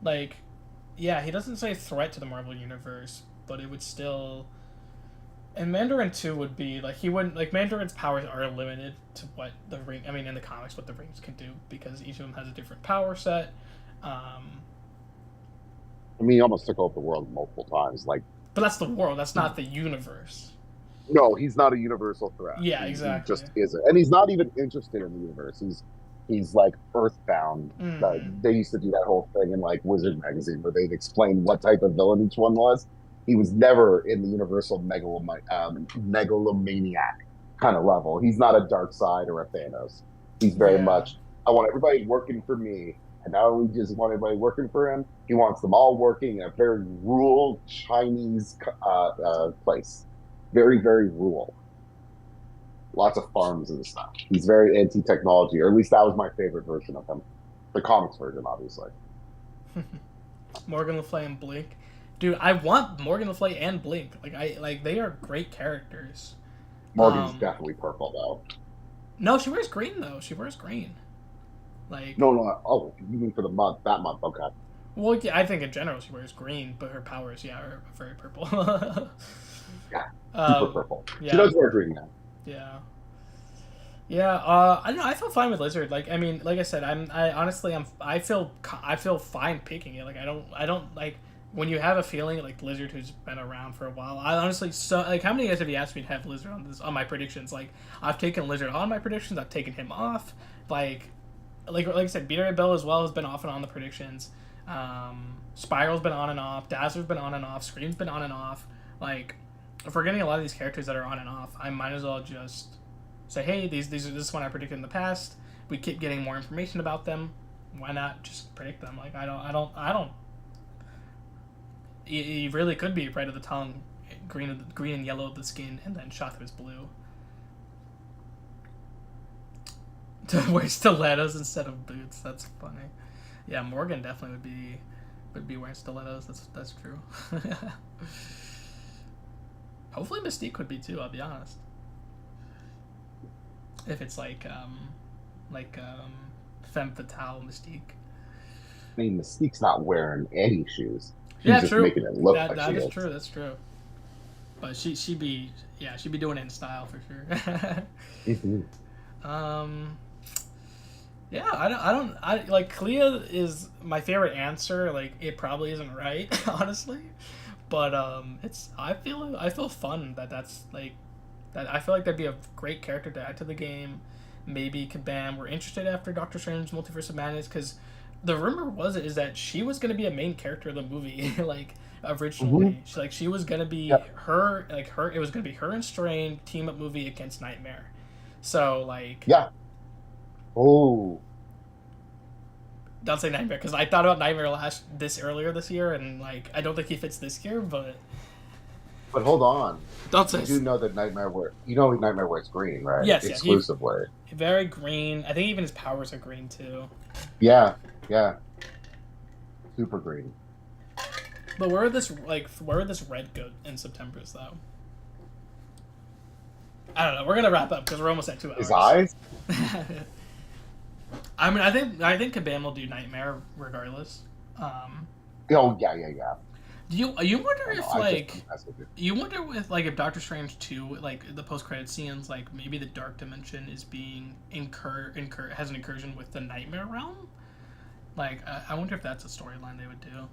Like, yeah, he doesn't say threat to the Marvel universe, but it would still... And Mandarin 2 would be, like, he wouldn't... Like, Mandarin's powers are limited to what the ring... I mean, in the comics, what the rings can do, because each of them has a different power set. I mean, he almost took over the world multiple times. Like, But that's the world, that's not the universe. no, he's not a universal threat. Yeah, He exactly. just isn't, and he's not even interested in the universe. He's like earthbound. They used to do that whole thing in like Wizard magazine where they'd explain what type of villain each one was. He was never in the universal megalomaniac kind of level. He's not a Darkseid or a Thanos. He's very much, I want everybody working for me. And not only does he want everybody working for him, he wants them all working in a very rural Chinese place. Very, very rural. Lots of farms and stuff. He's very anti-technology, or at least that was my favorite version of him. The comics version, obviously. Morgan Le Fay and Blink. Dude, I want Morgan Le Fay and Blink. Like they are great characters. Morgan's definitely purple, though. No, she wears green, though. She wears green. Like... No. Oh, you mean for the month? That month, okay. Well, yeah, I think in general she wears green, but her powers, are very purple. Yeah, super purple. Yeah. She does wear green now. Yeah. Yeah, I don't know. I feel fine with Lizard. Like, I mean, like I said, I feel fine picking it. Like, I don't like when you have a feeling like Lizard who's been around for a while. I honestly, how many guys have you asked me to have Lizard on my predictions? Like, I've taken Lizard on my predictions. I've taken him off. Like I said, Beater Bell as well has been off and on the predictions. Spiral's been on and off. Dazzler's been on and off. Scream's been on and off. Like, if we're getting a lot of these characters that are on and off, I might as well just say, hey, this is one I predicted in the past. We keep getting more information about them. Why not just predict them? Like, I don't. He really could be red of the tongue, green and yellow of the skin, and then Shothra is blue. To wear stilettos instead of boots. That's funny. Yeah, Morgan definitely would be wearing stilettos. That's true. Hopefully Mystique would be too, I'll be honest. If it's like femme fatale Mystique. I mean, Mystique's not wearing any shoes. She's Yeah, just true. making it look That like she is is. true. That's true. But she'd be doing it in style for sure. Yeah, I like Clea is my favorite answer. Like, it probably isn't right, honestly, but I feel fun that's like that. I feel like that'd be a great character to add to the game. Maybe Kabam. We're interested after Doctor Strange Multiverse of Madness because the rumor is that she was gonna be a main character of the movie, like originally. She was gonna be her. It was gonna be her and Strange team up movie against Nightmare. So like Oh. Don't say Nightmare, because I thought about Nightmare earlier this year, and like I don't think he fits this year, but hold on. Don't say. You do know that Nightmare wears green, right? Yes, exclusively. Very green. I think even his powers are green too. Yeah. Super green. But where would this red go in September's though? I don't know. We're gonna wrap up because we're almost at 2 hours. His eyes? I mean, I think Kabam will do Nightmare regardless. Oh yeah. Do you wonder if Doctor Strange 2, like the post credit scenes, like maybe the Dark Dimension is being has an incursion with the Nightmare realm? Like I wonder if that's a storyline they would do.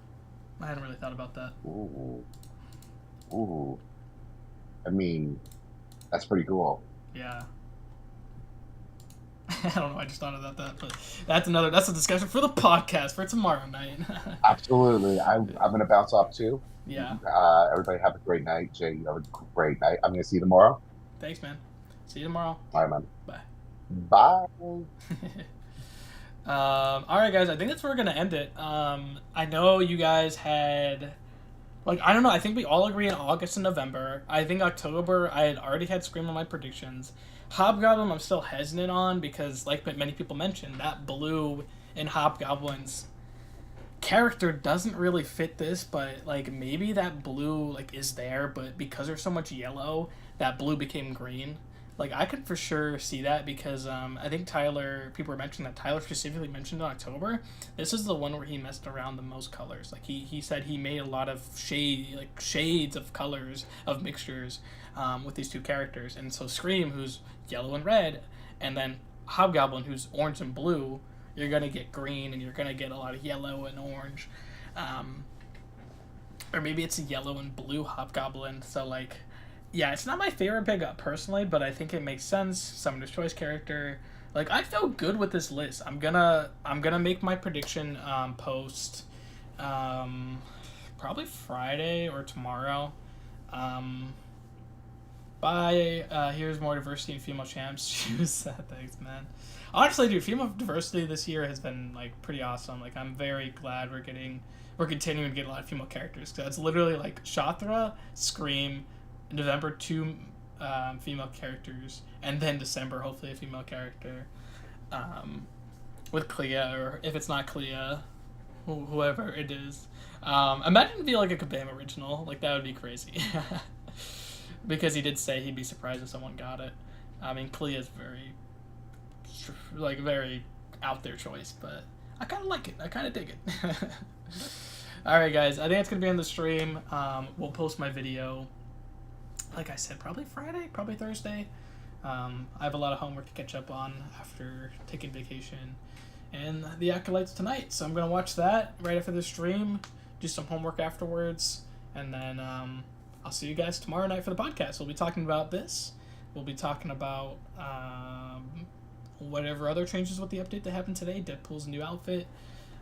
I hadn't really thought about that. Ooh. Ooh. I mean, that's pretty cool. Yeah. I don't know. I just thought about that, but that's a discussion for the podcast for tomorrow night. Absolutely. I'm gonna bounce off too. Yeah. Everybody have a great night. Jay, you have a great night. I'm gonna see you tomorrow. Thanks, man. See you tomorrow. All right, man. Bye. Bye. All right, guys. I think that's where we're gonna end it. I know you guys had, like, I don't know. I think we all agree in August and November. I think October, I had already had Scream on my predictions. Hobgoblin, I'm still hesitant on because, like many people mentioned, that blue in Hobgoblin's character doesn't really fit this, but like maybe that blue like is there, but because there's so much yellow, that blue became green. Like I could for sure see that because I think people were mentioning that Tyler specifically mentioned in October. This is the one where he messed around the most colors. Like he said he made a lot of shades of colors of mixtures with these two characters. And so Scream, who's yellow and red, and then Hobgoblin, who's orange and blue, you're gonna get green and you're gonna get a lot of yellow and orange. Or maybe it's a yellow and blue Hobgoblin. So like, yeah, it's not my favorite pick up personally, but I think it makes sense. Summoner's Choice character. Like I feel good with this list. I'm gonna make my prediction post probably Friday or tomorrow. Here's more diversity in female champs. Choose thanks, man. Honestly, dude, female diversity this year has been like pretty awesome. Like I'm very glad we're continuing to get a lot of female characters. Cause it's literally like Shathra, Scream, November 2 female characters, and then December hopefully a female character with Clea, or if it's not Clea, whoever it is. Imagine it'd be like a Kabam original. Like that would be crazy. Because he did say he'd be surprised if someone got it. I mean, Clea is very out there choice, but I kind of like it. I kind of dig it. All right, guys. I think it's gonna be on the stream. We'll post my video. Like I said, probably Friday, probably Thursday. I have a lot of homework to catch up on after taking vacation, and the Acolytes tonight. So I'm gonna watch that right after the stream. Do some homework afterwards, and then I'll see you guys tomorrow night for the podcast. We'll be talking about this. We'll be talking about whatever other changes with the update that happened today. Deadpool's new outfit.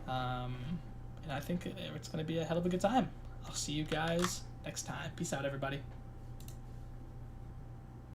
And I think it's going to be a hell of a good time. I'll see you guys next time. Peace out, everybody.